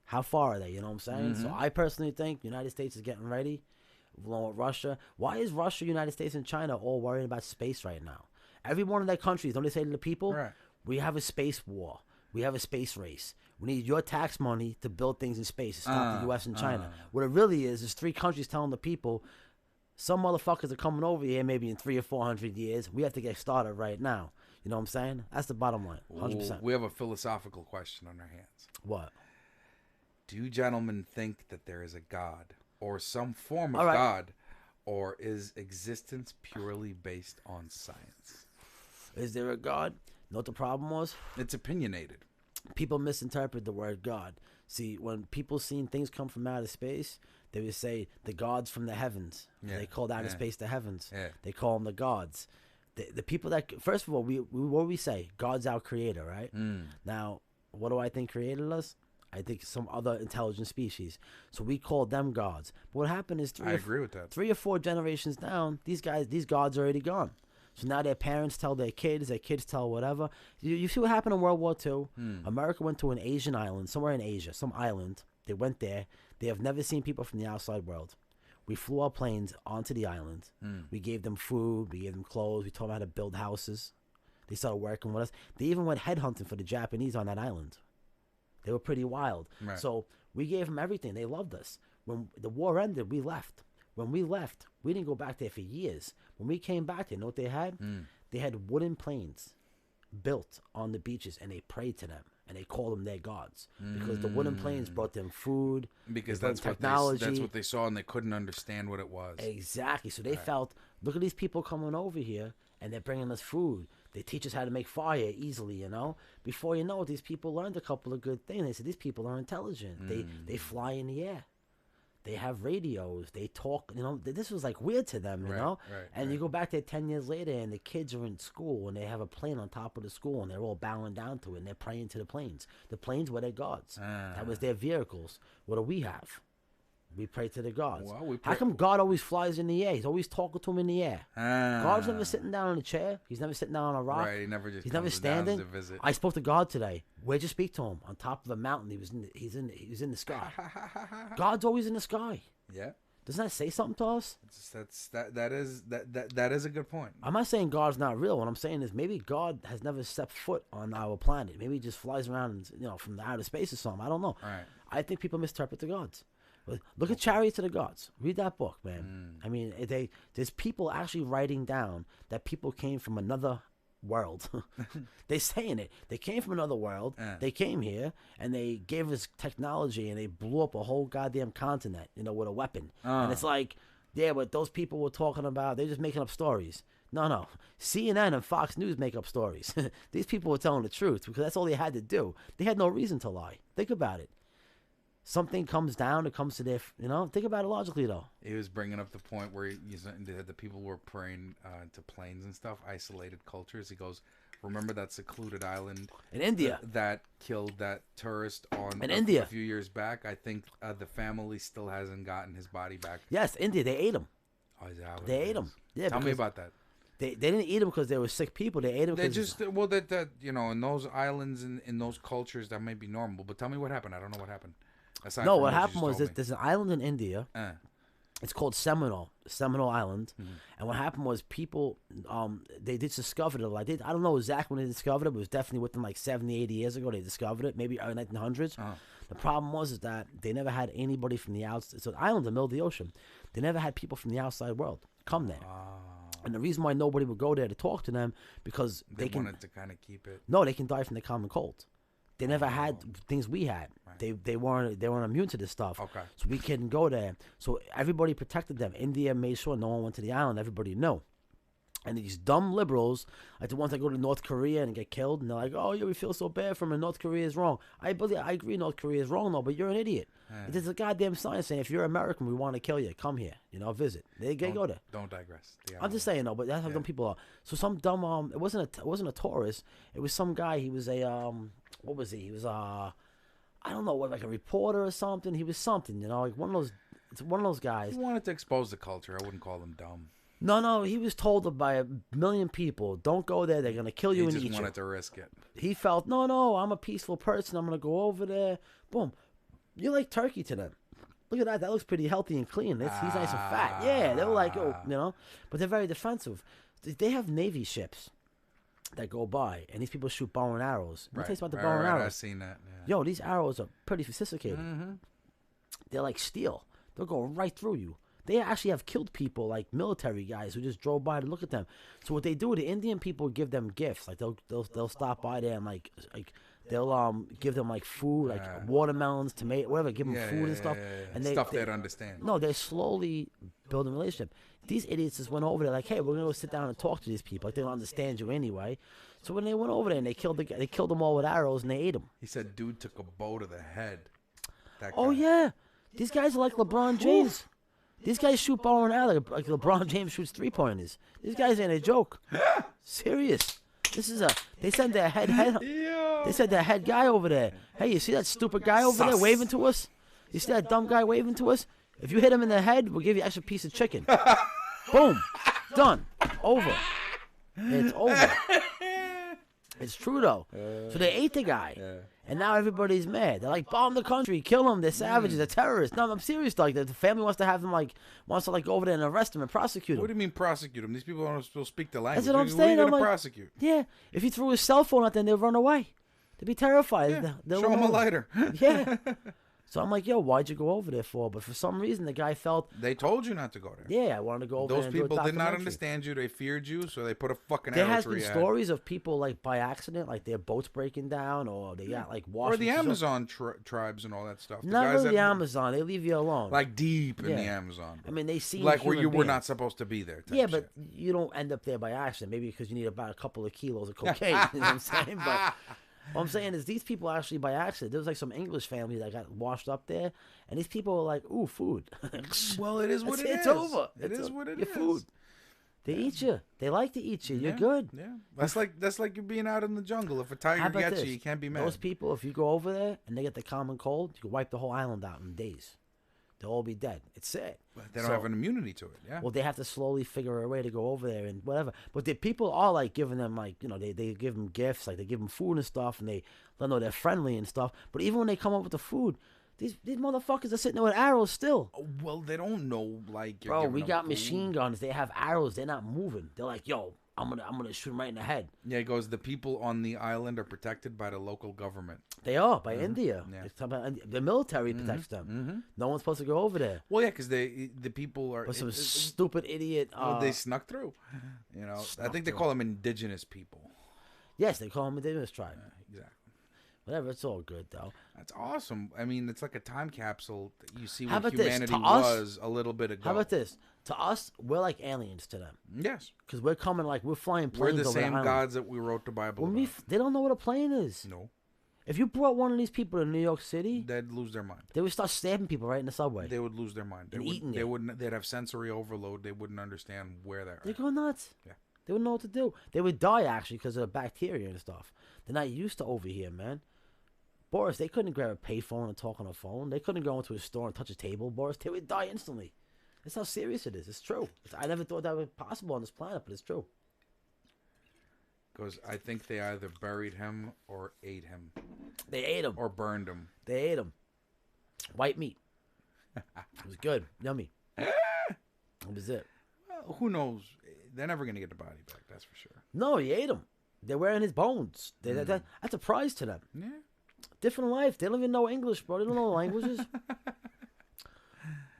How far are they? You know what I'm saying? So I personally think United States is getting ready. Along with Russia. Why is Russia, United States, and China all worrying about space right now? Every one of their countries, don't they say to the people, Right. we have a space war. We have a space race. We need your tax money to build things in space to stop the U.S. and China. What it really is 3 countries telling the people, some motherfuckers are coming over here maybe in 300 or 400 years. We have to get started right now. You know what I'm saying? That's the bottom line, 100%. We have a philosophical question on our hands. What? Do you gentlemen think that there is a God or some form of All right. God, or is existence purely based on science? Is there a God? You know what the problem was? It's opinionated. People misinterpret the word God. See, when people seen things come from outer space, they would say the gods from the heavens. Yeah, They called outer yeah. space the heavens. Yeah. They call them the gods. The people that, first of all, what do we say? God's our creator, right? Now, what do I think created us? I think some other intelligent species. So we call them gods. But what happened is I agree with that. 3 or 4 generations down, these gods are already gone. So now their parents tell their kids tell whatever. You see what happened in World War II? America went to an Asian island, somewhere in Asia, some island. They went there. They have never seen people from the outside world. We flew our planes onto the island. We gave them food. We gave them clothes. We told them how to build houses. They started working with us. They even went headhunting for the Japanese on that island. They were pretty wild. Right. So we gave them everything. They loved us. When the war ended, we left. When we left, we didn't go back there for years. When we came back there, you know what they had? They had wooden planes built on the beaches, and they prayed to them, and they called them their gods. Because the wooden planes brought them food, Because they brought that's technology. that's what they saw, and they couldn't understand what it was. Exactly. So they felt, look at these people coming over here, and they're bringing us food. They teach us how to make fire easily, you know. Before you know it, these people learned a couple of good things. They said, these people are intelligent. They fly in the air. They have radios. They talk, you know. This was like weird to them, you know. right, and right. you go back there 10 years later, and the kids are in school, and they have a plane on top of the school, and they're all bowing down to it, and they're praying to the planes. The planes were their gods. That was their vehicles. What do we have? We pray to the gods. Well, we How pray- come God always flies in the air? He's always talking to him in the air. God's Ah. never sitting down in a chair. He's never sitting down on a rock. Right, he never just He's never comes down standing. to visit. I spoke to God today. Where'd you speak to him? On top of a mountain. He was in the sky. God's always in the sky. Yeah, Doesn't that say something to us? that is a good point. I'm not saying God's not real. What I'm saying is maybe God has never stepped foot on our planet. Maybe he just flies around, from the outer space or something. I don't know. Right. I think people misinterpret the gods. Look at Chariots of the Gods. Read that book, man. I mean, there's people actually writing down that people came from another world. They're saying it. They came from another world. They came here and they gave us technology and they blew up a whole goddamn continent, with a weapon. And it's like, yeah, but those people were talking about, they're just making up stories. No. CNN and Fox News make up stories. These people were telling the truth because that's all they had to do. They had no reason to lie. Think about it. Something comes down, it comes to their, think about it logically, though. He was bringing up the point where the people were praying to planes and stuff, isolated cultures. He goes, remember that secluded island In India. that killed that tourist In India. a few years back? I think the family still hasn't gotten his body back. Yes, India, they ate him. Oh, is that how it They is? ate him. Yeah, Tell me because about that. They didn't eat him because they were sick people. They ate him They because... just that in those islands in those cultures that may be normal. But tell me what happened. I don't know what happened. Aside No, from what you happened just was told me. there's an island in India, It's called Seminole Island. And what happened was people, they did discover it. Like I don't know exactly when they discovered it, but it was definitely within like 70, 80 years ago they discovered it, maybe early 1900s. The problem was is that they never had anybody from the outside. So the island's in the middle of the ocean. They never had people from the outside world come there. And the reason why nobody would go there to talk to them, because they wanted to kind of keep it. No, they can die from the common cold. They never had things we had. Right. They weren't immune to this stuff. Okay. So we couldn't go there. So everybody protected them. India made sure no one went to the island. Everybody knew. And these dumb liberals, like the ones that go to North Korea and get killed, and they're like, "Oh yeah, we feel so bad for them. And North Korea is wrong." I agree, North Korea is wrong, though. But you're an idiot. There's a goddamn sign saying, "If you're American, we want to kill you. Come here. Visit." They go there. Don't digress. I'm just saying, though. But that's how dumb people are. So some dumb it wasn't a tourist. It was some guy. He was a what was he? He was I don't know what, like a reporter or something. He was something, like one of those. It's one of those guys. He wanted to expose the culture. I wouldn't call him dumb. No, he was told by a million people, don't go there, they're going to kill you and eat you. He just wanted to risk it. He felt, no, I'm a peaceful person, I'm going to go over there. Boom. You're like turkey to them. Look at that looks pretty healthy and clean. He's nice and fat. Yeah, they were like, but they're very defensive. They have Navy ships that go by, and these people shoot bow and arrows. What takes about the bow and arrows? I've seen that. Yeah. Yo, these arrows are pretty sophisticated. They're like steel. They'll go right through you. They actually have killed people, like military guys who just drove by to look at them. So what they do, the Indian people give them gifts. Like they'll stop by there and like they'll give them like food, like watermelons, tomato, whatever. Give them food and stuff. And stuff they'd understand. No, they're slowly building a relationship. These idiots just went over there like, hey, we're gonna go sit down and talk to these people. Like they don't understand you anyway. So when they went over there and they killed them all with arrows and they ate them. He said, dude took a bow to the head. Oh yeah, these guys are like LeBron James. These guys shoot bow and arrow like LeBron James shoots 3-pointers. These guys ain't a joke. Serious. They sent their head. They sent their head guy over there. Hey, you see that stupid guy over there waving to us? You see that dumb guy waving to us? If you hit him in the head, we'll give you an extra piece of chicken. Boom. Done. Over. It's over. It's true, though. So they ate the guy. And now everybody's mad. They're like, bomb the country, kill them. They're savages, they're terrorists. No, I'm serious. Like the family wants to have them, wants to go over there and arrest them and prosecute them. What do you mean prosecute them? These people don't still speak the language. That's what I'm saying. What are you going to prosecute? Yeah, if he threw his cell phone out there, they'll run away. They'd be terrified. Yeah. Show them a lighter. Yeah. So I'm like, yo, why'd you go over there for? But for some reason, the guy felt... They told you not to go there. Yeah, I wanted to go over there and do a Those people did not documentary. understand you. They feared you, so they put a fucking There arrow has through been your stories of people, by accident, their boats breaking down, or they got, washed. Or the Amazon tribes and all that stuff. Not really the Amazon. They leave you alone. Deep in the Amazon. I mean, they seem like where you were beings. not supposed to be there. Yeah, but you don't end up there by accident. Maybe because you need about a couple of kilos of cocaine. You know what I'm saying? But what I'm saying is these people actually by accident. There was some English family that got washed up there, and these people were like, "Ooh, food." Well, it is what it is. It's over. It is what it your is. Food. They eat you. They like to eat you. You're good. Yeah, that's like you being out in the jungle. If a tiger gets you, you can't be mad. Those people, if you go over there and they get the common cold, you can wipe the whole island out in days. They'll all be dead. It's sad. But they don't have an immunity to it. Yeah. Well, they have to slowly figure a way to go over there and whatever. But the people are giving them they give them gifts, they give them food and stuff, and they let them know they're friendly and stuff. But even when they come up with the food, these motherfuckers are sitting there with arrows still. Well, they don't know you're Bro, we got food. machine guns. They have arrows. They're not moving. They're like, yo, I'm gonna shoot them right in the head. Yeah, it goes. The people on the island are protected by the local government. They are by India. Yeah. The military protects them. No one's supposed to go over there. Well, yeah, because the people are. But some stupid idiot. They snuck through. I think they call them indigenous people. Yes, they call them indigenous tribe. Exactly. Whatever, it's all good though. That's awesome. I mean, it's like a time capsule. That you see How what about this? humanity To us- was a little bit ago. How about this? To us, we're like aliens to them. Yes. Because we're coming we're flying We're planes the over same the island. gods that we wrote the Bible about. They don't know what a plane is. No. If you brought one of these people to New York City, They'd lose their mind. they would start stabbing people right in the subway. They would lose their mind. And eating They you. wouldn't. They'd have sensory overload. They wouldn't understand where they're They at. go nuts. Yeah. They wouldn't know what to do. They would die actually because of the bacteria and stuff. They're not used to over here, man. Boris, they couldn't grab a payphone and talk on a phone. They couldn't go into a store and touch a table, Boris. They would die instantly. That's how serious it is. It's true. I never thought that was possible on this planet, but it's true. Because I think they either buried him or ate him. They ate him. Or burned him. They ate him. White meat. It was good. Yummy. That was it. Well, who knows? They're never gonna get the body back. That's for sure. No, he ate him. They're wearing his bones. That's a prize to them. Yeah. Different life. They don't even know English, bro. They don't know languages.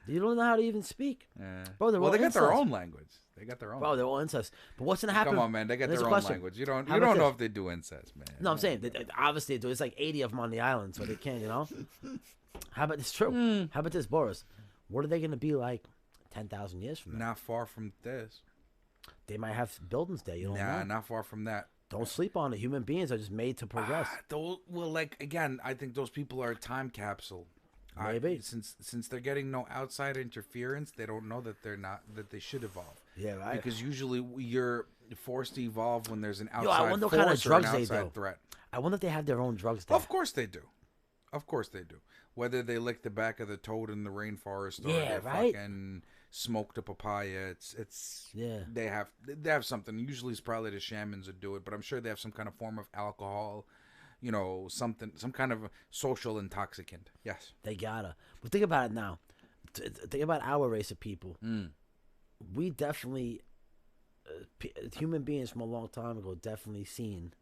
You don't know how to even speak. Yeah. Bro, they got their own language. They got their own. Bro, they're all incest. But what's gonna happen? Come on, man. They got their own language. You don't know if they do incest, man. No, I'm saying obviously they do. It's like 80 of them on the island, so they can't. You know. How about this? True. How about this, Boris? What are they gonna be like 10,000 years from now? Not far from this. They might have buildings there. You don't know. Not far from that. Don't sleep on it. Human beings are just made to progress. Again, I think those people are a time capsule. Maybe since they're getting no outside interference, they don't know that they should evolve. Yeah, right. Because usually you're forced to evolve when there's an outside I wonder what force kind of drugs or an they outside do. threat. I wonder if they have their own drugs there. Of course they do. Whether they lick the back of the toad in the rainforest or they fucking smoke the papaya, they have something. Usually it's probably the shamans that do it, but I'm sure they have some kind of form of alcohol. Some kind of a social intoxicant. Yes. They gotta. But think about it now. Think about our race of people. We definitely, human beings from a long time ago, definitely seen,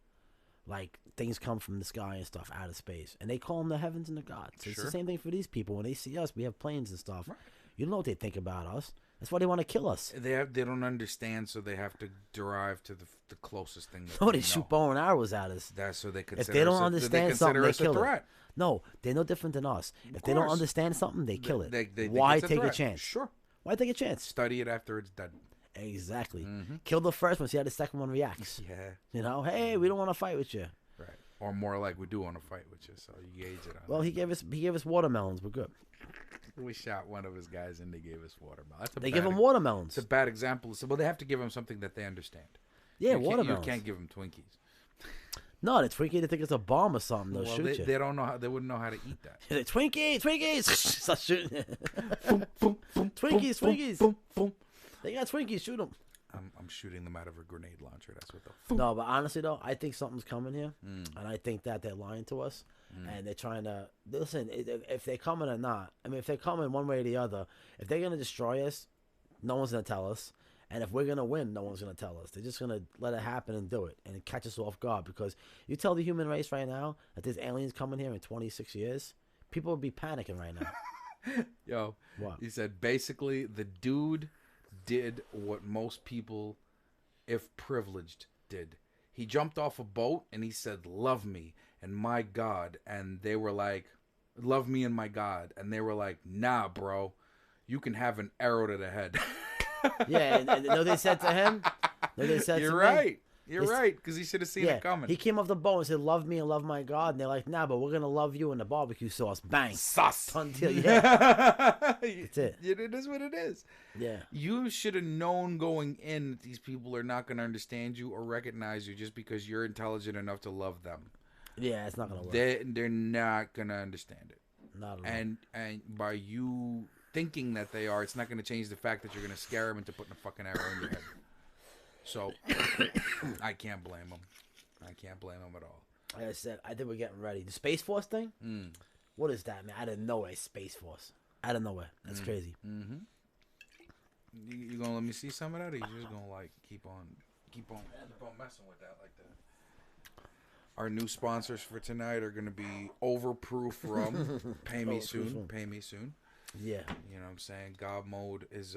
like, things come from the sky and stuff out of space. And they call them the heavens and the gods. It's the same thing for these people. When they see us, we have planes and stuff. Right. You don't know what they think about us. That's why they want to kill us. They don't understand, so they have to derive to the closest thing. They shoot bow and arrows at us. That's so they consider. If they don't understand something, they kill it. No, they're no different than us. If they don't understand something, they kill it. Why take a chance? Sure. Why take a chance? Study it after it's done. Exactly. Kill the first one. See how the second one reacts. Yeah. Hey, we don't want to fight with you. Right. Or more like, we do want to fight with you, so you gauge it on. Well, he gave us watermelons. We're good. We shot one of his guys and they gave us watermelons. They give him watermelons. It's a bad example. So, they have to give him something that they understand. Yeah, watermelons. You can't give them Twinkies. No, the Twinkie, they think it's a bomb or something. They'll shoot you. They don't know how. They wouldn't know how to eat that. Twinkies! Start shooting. Twinkies. Boom, boom. They got Twinkies. Shoot them. I'm shooting them out of a grenade launcher. That's what No, but honestly though, I think something's coming here, and I think that they're lying to us, and they're trying to listen. If they're coming or not, I mean, if they're coming one way or the other, if they're gonna destroy us, no one's gonna tell us, and if we're gonna win, no one's gonna tell us. They're just gonna let it happen and do it and catch us off guard. Because you tell the human race right now that there's aliens coming here in 26 years, people would be panicking right now. Yo, what? He said basically the dude did what most people, if privileged, did. He jumped off a boat and he said, "Love me and my God," and they were like, "Love me and my God," and they were like, "Nah, bro, you can have an arrow to the head." Yeah, and no, they said to him. No, they said You're to right. me, You're right, because he should have seen it coming. He came off the boat and said, "Love me and love my God," and they're like, "Nah, but we're gonna love you in the barbecue sauce." Bang, sauce. Until that's it. It is what it is. Yeah. You should have known going in that these people are not gonna understand you or recognize you just because you're intelligent enough to love them. Yeah, it's not gonna work. They're not gonna understand it. Not at all. And by you thinking that they are, it's not gonna change the fact that you're gonna scare them into putting a fucking arrow in your head. So, I can't blame them. I can't blame them at all. Like I said, I think we're getting ready. The Space Force thing? What is that, man? Out of nowhere, Space Force. Out of nowhere. That's crazy. Mm-hmm. You gonna let me see some of that, or you just gonna like keep on messing with that like that? Our new sponsors for tonight are gonna be Overproof Rum. Pay me soon. Pay me soon. Yeah. You know what I'm saying? GodMode is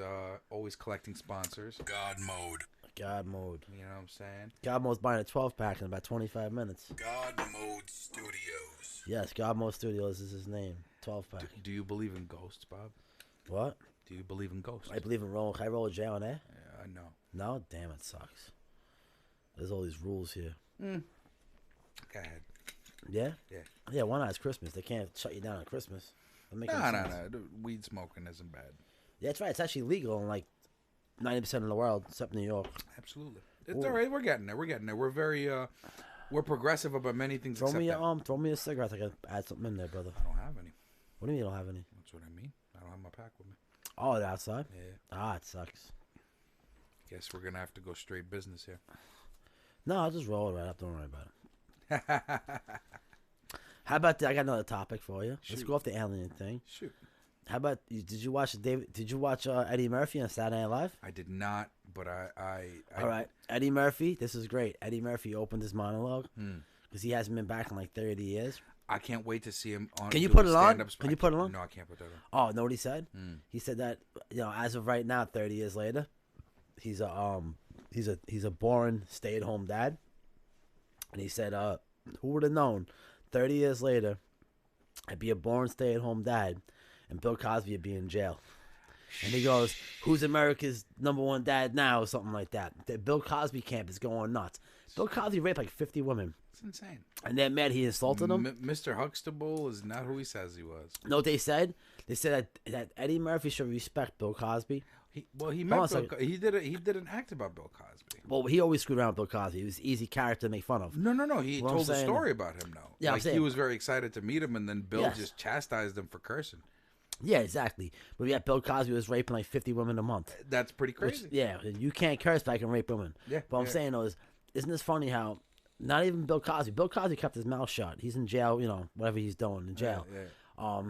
always collecting sponsors. GodMode. GodMode. You know what I'm saying? GodMode's buying a 12-pack in about 25 minutes. GodMode Studios. Yes, GodMode Studios is his name. 12-pack. Do you believe in ghosts, Bob? What? Do you believe in ghosts? I believe in rolling. Can I roll a J on there? Yeah, I know. No? Damn, it sucks. There's all these rules here. Go ahead. Yeah? Yeah. Yeah, why not? It's Christmas. They can't shut you down on Christmas. No. Weed smoking isn't bad. Yeah, that's right. It's actually legal in like 90% of the world, except New York. Absolutely. It's all right. We're getting there. We're very, we're progressive about many things. Throw me a cigarette. I can add something in there, brother. I don't have any. What do you mean you don't have any? That's what I mean. I don't have my pack with me. Oh, they're outside? Yeah. Ah, it sucks. Guess we're gonna have to go straight business here. No, I'll just roll it right up. Don't worry about it. How about that? I got another topic for you. Shoot. Let's go off the alien thing. Shoot. How about did you watch Eddie Murphy on Saturday Night Live? I did not, but I All right, Eddie Murphy. This is great. Eddie Murphy opened his monologue because he hasn't been back in like 30 years. I can't wait to see him on. Can you put it on? Can you put it on? No, I can't put that on. Oh, know what he said? He said that as of right now, 30 years later, he's a boring stay-at-home dad, and he said, who would have known? 30 years later, I'd be a boring stay-at-home dad, and Bill Cosby would be in jail. And he goes, "Who's America's #1 dad now?" or something like that. The Bill Cosby camp is going nuts. Bill Cosby raped like 50 women. It's insane. And they're mad he insulted them. Mr. Huxtable is not who he says he was. No, they said? They said that Eddie Murphy should respect Bill Cosby. He did an act about Bill Cosby. Well, he always screwed around with Bill Cosby. He was an easy character to make fun of. No. He What I'm told a saying- story about him, though. Yeah, I'm like, saying- he was very excited to meet him, and then Bill Yes. just chastised him for cursing. Yeah, exactly. But yeah, Bill Cosby was raping like 50 women a month. That's pretty Which, crazy. yeah, you can't curse, but I can rape women. Yeah, But I'm yeah. saying, though, isn't this funny how not even Bill Cosby. Bill Cosby kept his mouth shut. He's in jail, whatever he's doing in jail. Yeah.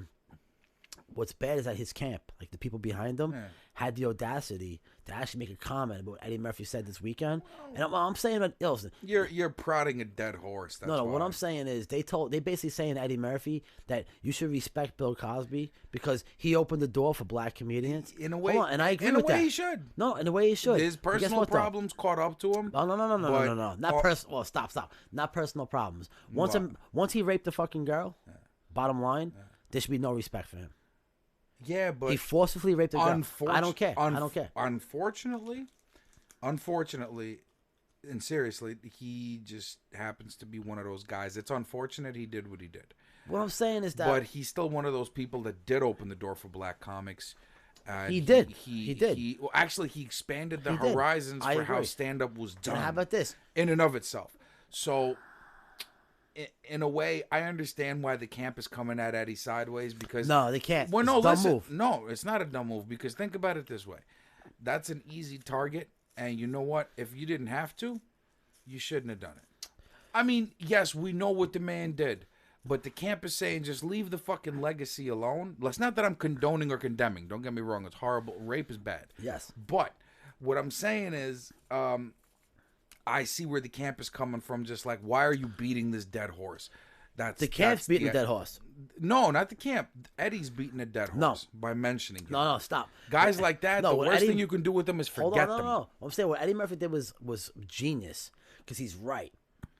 What's bad is that his camp, like the people behind him, Yeah. had the audacity to actually make a comment about what Eddie Murphy said this weekend. And I'm saying that, listen, You're prodding a dead horse. That's no. What why. I'm saying is they basically saying to Eddie Murphy that you should respect Bill Cosby because he opened the door for black comedians. In a way, Hold on, and I agree in with a way, that. he should. No, in a way he should. His But guess personal what, though? problems caught up to him. Oh, no. but- Not personal. Well, stop. Not personal problems. Once he raped a fucking girl, bottom line, there should be no respect for him. Yeah, but He forcibly raped a girl. I don't care. I don't care. Unfortunately, and seriously, he just happens to be one of those guys. It's unfortunate he did what he did. What I'm saying is that But he's still one of those people that did open the door for black comics. He did. Well, actually, he expanded the He did. horizons I for how agree. stand-up was done. And how about this? In and of itself. So, in a way, I understand why the camp is coming at Eddie sideways because No, they can't. Well, It's no, a dumb listen, move. no, it's not a dumb move because think about it this way: that's an easy target, and you know what? If you didn't have to, you shouldn't have done it. I mean, yes, we know what the man did, but the camp is saying just leave the fucking legacy alone. It's not that I'm condoning or condemning. Don't get me wrong; it's horrible. Rape is bad. Yes. But what I'm saying is, I see where the camp is coming from. Just like, why are you beating this dead horse? The camp's beating a dead horse. No, not the camp. Eddie's beating a dead No. horse by mentioning him. No, stop. Guys like that, No, the what worst Eddie- thing you can do with them is Hold forget on, them. no. I'm saying what Eddie Murphy did was genius because he's right.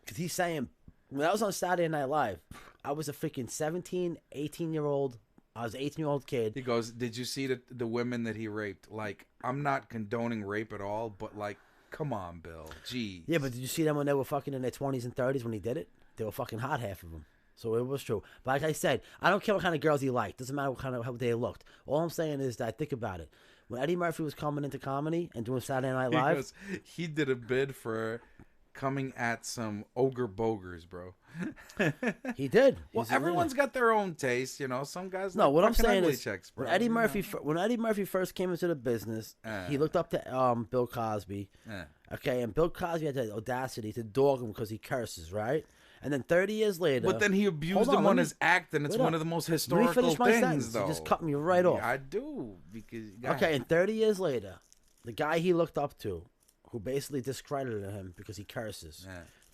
Because he's saying, when I was on Saturday Night Live, I was a freaking 17, 18-year-old. I was an 18-year-old kid. He goes, did you see the women that he raped? Like, I'm not condoning rape at all, but like, come on, Bill. Jeez. Yeah, but did you see them when they were fucking in their 20s and 30s when he did it? They were fucking hot, half of them. So it was true. But like I said, I don't care what kind of girls he liked. Doesn't matter what kind of how they looked. All I'm saying is that think about it. When Eddie Murphy was coming into comedy and doing Saturday Night He Live, goes, he did a bid for coming at some ogre bogers, bro. he did. Well, He's a everyone's got their own taste, you know. Some guys No, like what I'm fucking saying ugly is chicks, bro. when Eddie you know? Murphy first came into the business, he looked up to Bill Cosby. Okay, and Bill Cosby had the audacity to dog him because he curses, right? And then 30 years later, But then he abused Hold him let on me- his act, and it's wait one up. of the most Let me historical finish my things, sentence. though. You just cut me right off. Yeah, I do because Okay, and 30 years later, the guy he looked up to, who basically discredited him because he curses,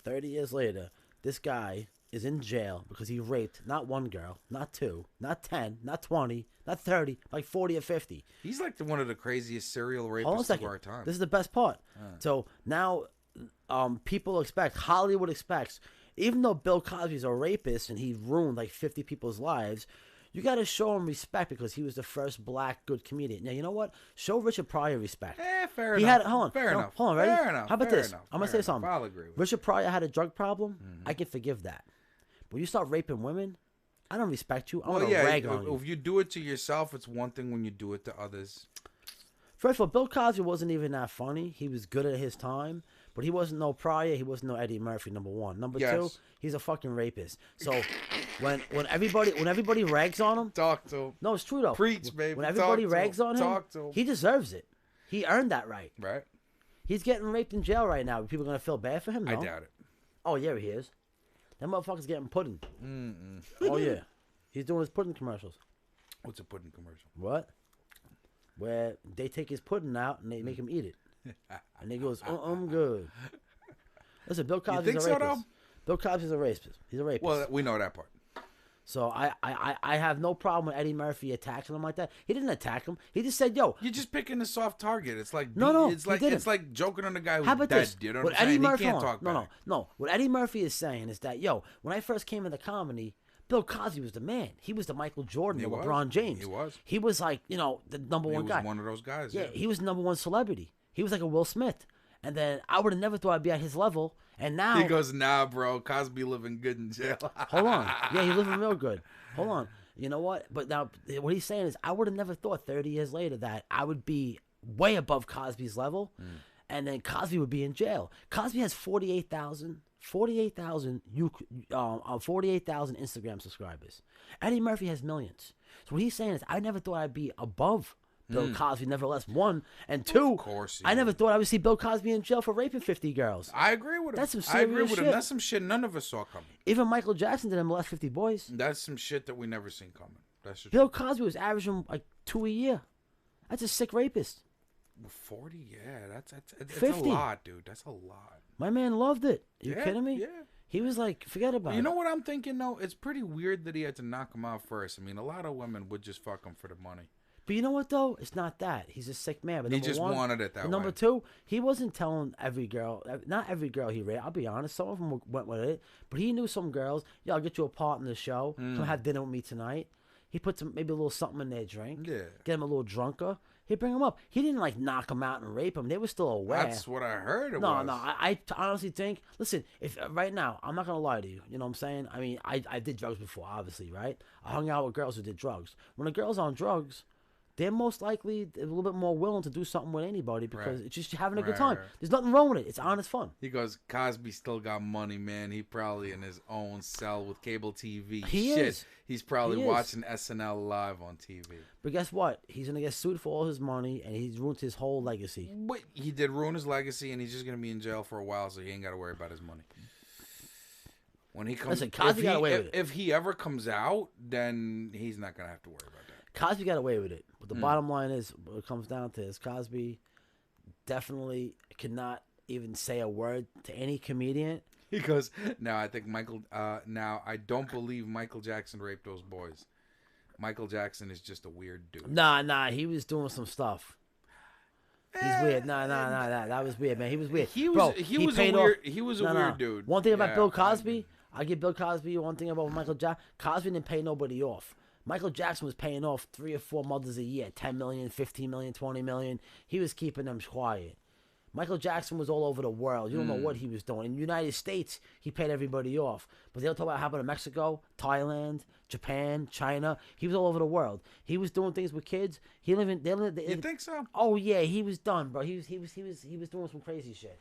30 years later, this guy is in jail because he raped not one girl, not two, not 10, not 20, not 30, like 40 or 50. he's like one of the craziest serial Hold on a rapists of second. our time. This is the best part. So now people expect, Hollywood expects, even though Bill Cosby's a rapist and he ruined like 50 people's lives, you got to show him respect because he was the first black good comedian. Now, you know what? Show Richard Pryor respect. Fair He enough. had hold on. Fair no, enough. Hold on, ready? Fair enough. How about fair this? enough, I'm gonna fair say something. enough. I'll agree with Richard Pryor had a drug problem. I can forgive that. But when you start raping women, I don't respect you. I'm Well, gonna yeah, rag on you. if you do it to yourself, it's one thing. When you do it to others, First of all, Bill Cosby wasn't even that funny. He was good at his time, but he wasn't no Pryor. He wasn't no Eddie Murphy. Number one. Number two, Yes. he's a fucking rapist. So when everybody rags on him, talk to him. no, it's true though. Preach, baby. When everybody Talk to rags him. on him, Talk to him. he deserves it. He earned that right. Right? He's getting raped in jail right now. People gonna feel bad for him? No? I doubt it. Oh yeah, he is. That motherfucker's getting pudding. Oh yeah, he's doing his pudding commercials. What's a pudding commercial? What? Where they take his pudding out and they make him eat it. And he goes, I'm good. Listen, Bill Cosby's a rapist. Though? Bill Cosby's a rapist. He's a rapist. Well, we know that part. So I have no problem with Eddie Murphy attacking him like that. He didn't attack him. He just said, "Yo, You're just picking a soft target. It's like No, it's like he didn't. it's like joking on the guy who's how about dead. this? You know What what I'm Eddie saying? Murphy, He can't talk back. no. What Eddie Murphy is saying is that, yo, when I first came into comedy, Bill Cosby was the man. He was the Michael Jordan, the LeBron James. He was. He was like, the number one guy. He was one of those guys. Yeah, he was the number one celebrity. He was like a Will Smith. And then I would have never thought I'd be at his level. And now He goes, nah, bro. Cosby living good in jail. hold on. Yeah, he's living real good. Hold on. You know what? But now what he's saying is I would have never thought 30 years later that I would be way above Cosby's level. And then Cosby would be in jail. Cosby has 48,000 Instagram subscribers. Eddie Murphy has millions. So what he's saying is I never thought I'd be above Bill Cosby, nevertheless, one. And two, Of course I never thought I would see Bill Cosby in jail for raping 50 girls. I agree with him. That's some I agree serious with him. shit. That's some shit none of us saw coming. Even Michael Jackson didn't molest 50 boys. That's some shit that we never seen coming. That's just Bill Cosby was averaging like 2 a year. That's a sick rapist. 40. Yeah, that's 50. a lot, dude. That's a lot. My man loved it. You Yeah, kidding me? yeah. He was like, forget about it. You know what I'm thinking though? It's pretty weird that he had to knock him out first. I mean, a lot of women would just fuck him for the money. But you know what, though? It's not that. He's a sick man. But He number just one, wanted it that and number way. two, he wasn't telling every girl, not every girl he raped. I'll be honest. Some of them went with it. But he knew some girls, yo, I'll get you a part in the show. Come have dinner with me tonight. He put maybe a little something in their drink. Yeah. Get him a little drunker. He'd bring him up. He didn't like knock him out and rape him. They were still aware. That's what I heard it No, was. no. I honestly think. Listen, if right now, I'm not gonna lie to you. You know what I'm saying? I mean, I did drugs before, obviously, right? I hung out with girls who did drugs. When a girl's on drugs, they're most likely a little bit more willing to do something with anybody because Right. it's just having a good Right, time. right. There's nothing wrong with it. It's honest fun. He goes, Cosby still got money, man. He probably in his own cell with cable TV. He Shit. is. He's probably He is. watching SNL live on TV. But guess what? He's gonna get sued for all his money, and he's ruined his whole legacy. But he did ruin his legacy, and he's just gonna be in jail for a while, so he ain't got to worry about his money. When he comes, Listen, Cosby got away with it. If he ever comes out, then he's not gonna have to worry about that. Cosby got away with it. But the bottom line is, what it comes down to is Cosby definitely cannot even say a word to any comedian. He goes, now I think now I don't believe Michael Jackson raped those boys. Michael Jackson is just a weird dude. Nah, he was doing some stuff. He's weird. Nah, that was weird, man. He was weird. He was Bro, he was a paid weird off- he was a Nah, weird dude. One thing about Yeah, Bill Cosby, I give Bill Cosby one thing about Michael Jackson. Cosby didn't pay nobody off. Michael Jackson was paying off 3 or 4 mothers a year, 10 million, 15 million, 20 million. He was keeping them quiet. Michael Jackson was all over the world. You don't know what he was doing. In the United States, he paid everybody off. But they'll talk about what happened in Mexico, Thailand, Japan, China. He was all over the world. He was doing things with kids. He lived in. You think so? Oh yeah, he was done, bro. He was doing some crazy shit.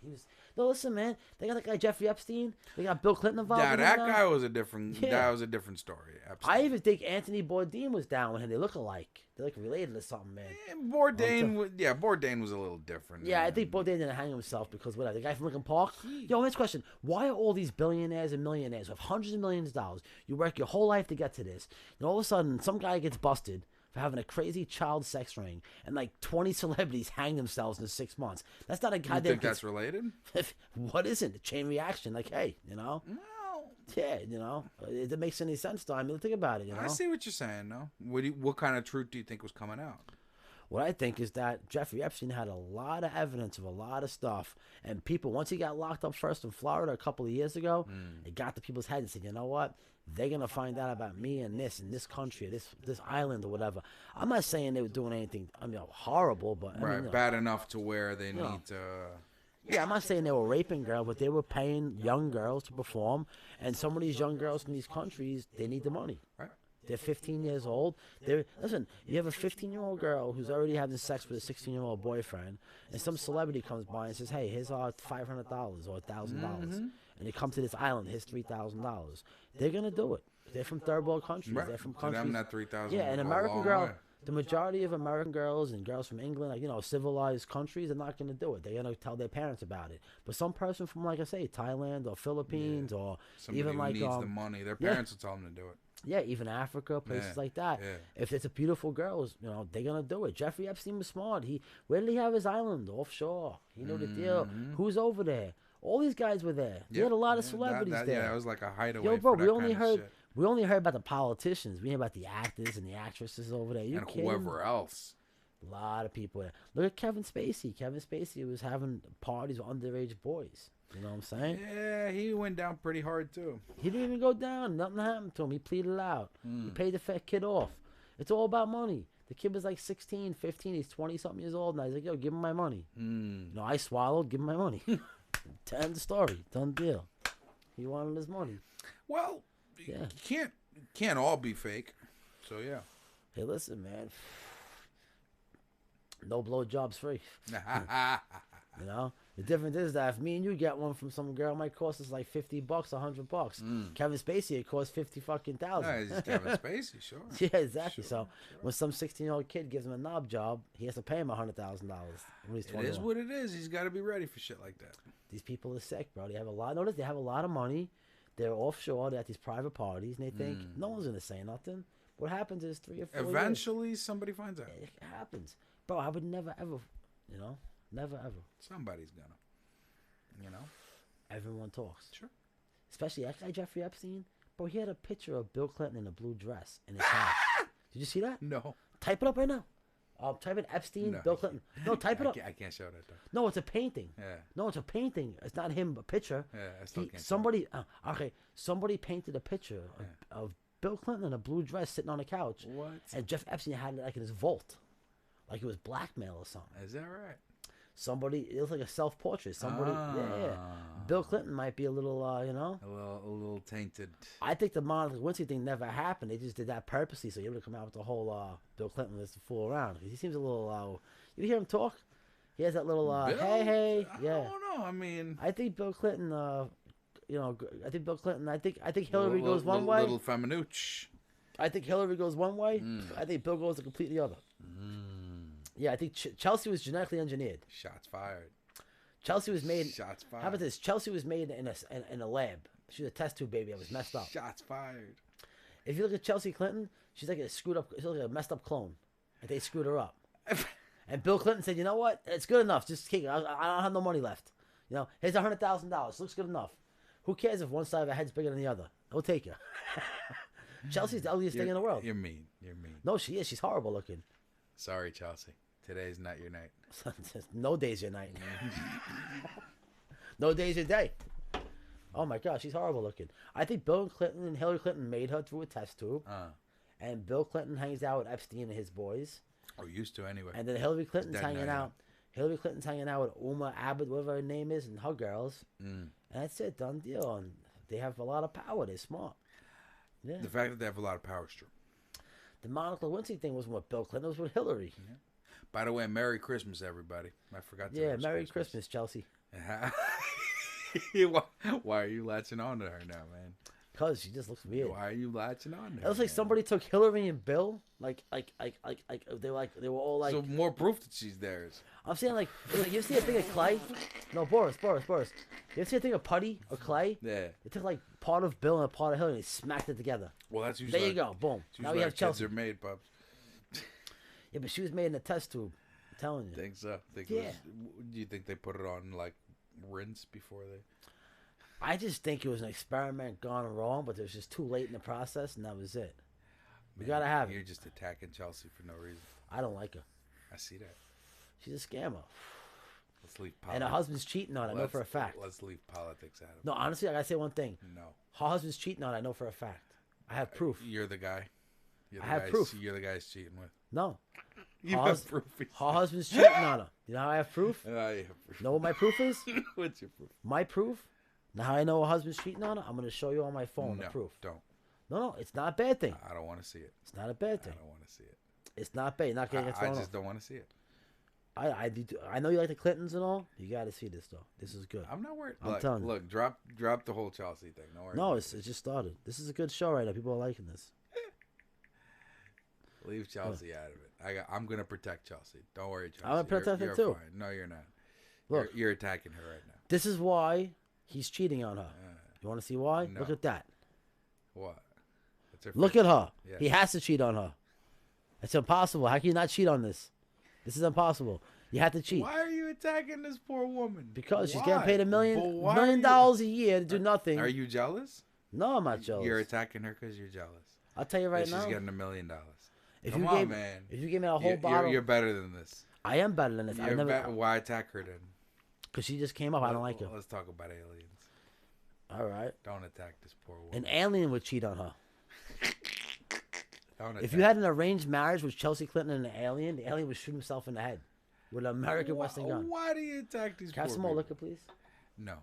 No, listen, man. They got that guy Jeffrey Epstein. They got Bill Clinton involved. Yeah, with him that now. guy was a different. Yeah. That was a different story. Absolutely. I even think Anthony Bourdain was down with him. They look alike. They're like related or something, man. Bourdain was a little different. Yeah, I think Bourdain didn't hang himself because whatever. The guy from Lincoln Park. Yo, next question. Why are all these billionaires and millionaires with hundreds of millions of dollars? You work your whole life to get to this. And all of a sudden, some guy gets busted for having a crazy child sex ring, and like 20 celebrities hang themselves in 6 months. That's not a guy You think that's related? What isn't? A chain reaction. Like, hey, No. Yeah, it makes any sense though. I mean, think about it, I see what you're saying, though. What kind of truth do you think was coming out? What I think is that Jeffrey Epstein had a lot of evidence of a lot of stuff, and people, once he got locked up first in Florida a couple of years ago, it got to people's heads and said, you know what? They're gonna find out about me and this country, or this island or whatever. I'm not saying they were doing anything, horrible, but I Right, mean, bad enough to where they need to. yeah, I'm not saying they were raping girls, but they were paying young girls to perform, and some of these young girls from these countries, they need the money. Right. They're 15 years old. Listen, you have a 15-year-old girl who's already having sex with a 16-year-old boyfriend, and some celebrity comes by and says, hey, here's our $500 or $1,000. And you come to this island, here's $3,000. They're going to do it. They're from third world countries. Right. They're from To them, countries. that 3,000 Yeah, an will go a American long girl. way. The majority of American girls and girls from England, like, you know, civilized countries, are not going to do it. They're going to tell their parents about it. But some person from, like I say, Thailand or Philippines or Somebody even who like needs the money, their parents will tell them to do it. yeah, even Africa, places like that. Yeah. If it's a beautiful girl, you know, they're gonna do it. Jeffrey Epstein was smart. Where did he have his island? Offshore. He knew the deal. Who's over there? All these guys were there. He had a lot of celebrities there. Yeah, it was like a hideaway. Yo, bro, for that kind of shit. we only heard about the politicians. We heard about the actors and the actresses over there. You And kidding? whoever else. A lot of people there. Look at Kevin Spacey. Kevin Spacey was having parties with underage boys. You know what I'm saying? Yeah, he went down pretty hard too. He didn't even go down. Nothing happened to him. He pleaded out. He paid the fat kid off. It's all about money. The kid was like 16, 15. He's 20-something years old now. He's like, yo, give him my money. You know, I swallowed. Give him my money. End the story. Done deal. He wanted his money. Well, Yeah. you can't all be fake. So yeah. Hey, listen, man. No blowjobs free. You know, the difference is that if me and you get one from some girl, it might cost us like $50, $100. Kevin Spacey, it costs 50 fucking thousand. Yeah, he's Kevin Spacey, sure. Yeah, exactly. Sure, So when some 16-year-old kid gives him a knob job, he has to pay him $100,000 when he's 21. It is what it is. He's got to be ready for shit like that. These people are sick, bro. They have a lot. Notice they have a lot of money. They're offshore. They're at these private parties, and they think no one's gonna say nothing. What happens is 3 or 4 years. Eventually, somebody finds out. It happens, bro. I would never ever, you know, never ever. Somebody's gonna. You know. Everyone talks. Sure. Especially that guy Jeffrey Epstein. Bro, he had a picture of Bill Clinton in a blue dress in his house. Did you see that? No. Type it up right now. Type in Epstein, No. Bill Clinton. No, type it up. I can't show that though. No, it's a painting. Yeah. No, it's a painting. It's not him, a picture. Yeah, I still can't. Somebody, somebody painted a picture of Bill Clinton in a blue dress sitting on a couch. What? And Jeff Epstein had it like in his vault, like it was blackmail or something. Is that right? Somebody, it was like a self-portrait. Somebody, yeah. Bill Clinton might be a little, you know. A little tainted. I think the Monica Lewinsky thing never happened. They just did that purposely, so you able to come out with the whole Bill Clinton was to fool around. He seems a little. You hear him talk? He has that little Bill? hey, I yeah. don't know. I mean, I think Bill Clinton. You know, I think Bill Clinton. I think Hillary goes one way. Little feminuch. I think Hillary goes one way. I think Bill goes the completely other. Yeah, I think Chelsea was genetically engineered. Shots fired. Chelsea was made. Shots fired. How about this? Chelsea was made in a lab. She was a test tube baby that was messed up. Shots fired. If you look at Chelsea Clinton, she's like a screwed up. She's like a messed up clone. And they screwed her up. And Bill Clinton said, "You know what? It's good enough. Just kick it. I don't have no money left. You know, here's $100,000. Looks good enough. Who cares if one side of her head's bigger than the other? I'll take her." Chelsea's the ugliest thing in the world. You're mean. You're mean. No, she is. She's horrible looking. Sorry, Chelsea. Today's not your night. No day's your night. No day's your day. Oh my God, she's horrible looking. I think Bill Clinton and Hillary Clinton made her through a test tube. And Bill Clinton hangs out with Epstein and his boys. Or used to anyway. And then Hillary Clinton's Dead hanging now, out. Hillary Clinton's hanging out with Uma Abbott, whatever her name is, and her girls. And that's it, done deal. And they have a lot of power. They're smart. Yeah. The fact that they have a lot of power is true. The Monica Lewinsky thing wasn't with Bill Clinton. It was with Hillary. Yeah. By the way, Merry Christmas, everybody. I forgot to. Yeah, Merry Christmas, Chelsea. Why are you latching on to her now, man? Because she just looks weird. Why are you latching on to her? It looks like somebody took Hillary and Bill, they were all like. So more proof that she's theirs. I'm saying like you see a thing of clay? No, Boris. You see a thing of putty or clay? Yeah. They took like part of Bill and a part of Hillary and they smacked it together. Well, that's usually. There you go, boom. Now we have Chelsea. Kids are made, pups. Yeah, but she was made in a test tube. I'm telling you. Think so? Do you think they put it on like rinse before they? I just think it was an experiment gone wrong, but it was just too late in the process, and that was it. We gotta have You're it. just attacking Chelsea for no reason. I don't like her. I see that. She's a scammer. Let's leave politics. And her husband's cheating on her, I know for a fact. Let's leave politics out of it. No, honestly, I gotta say one thing. No. Her husband's cheating on her, I know for a fact. I have proof. You're the guy. I have proof. You're the guy he's cheating with. No. You Her have proof. Her husband's cheating on her. You know how I have proof? I have proof. Know what my proof is? What's your proof? My proof? Now how I know her husband's cheating on her? I'm going to show you on my phone the proof. Don't. No, it's not a bad thing. I don't want to see it. It's not a bad thing. I don't want to see it. It's not bad. You're not getting it I thrown just off. don't want to see it. I know you like the Clintons and all. You got to see this, though. This is good. I'm not worried. I'm telling you. Look, drop the whole Chelsea thing. Don't worry. No, it just started. This is a good show right now. People are liking this. Leave Chelsea out of it. I'm gonna protect Chelsea. Don't worry, Chelsea. I'm gonna protect her you're too. Fine. No, you're not. Look. You're attacking her right now. This is why he's cheating on her. You want to see why? No. Look at that. What? It's her Look favorite. at her. Yeah. He has to cheat on her. It's impossible. How can you not cheat on this? This is impossible. You have to cheat. Why are you attacking this poor woman? Because she's Why? getting paid But $1 why million are a year to do nothing. Are you jealous? No, I'm not jealous. You're attacking her because you're jealous. I'll tell you right She's now. getting $1 million. If Come you on, gave, man. If you gave me a whole bottle, You're better than this. I am better than this. Why attack her then? Because she just came up. I don't like her. Let's talk about aliens. All right. Don't attack this poor woman. An alien would cheat on her. Don't If attack. you had an arranged marriage with Chelsea Clinton and an alien, the alien would shoot himself in the head with an American Western gun. Why do you attack these Can I poor have some more people? liquor, please? No.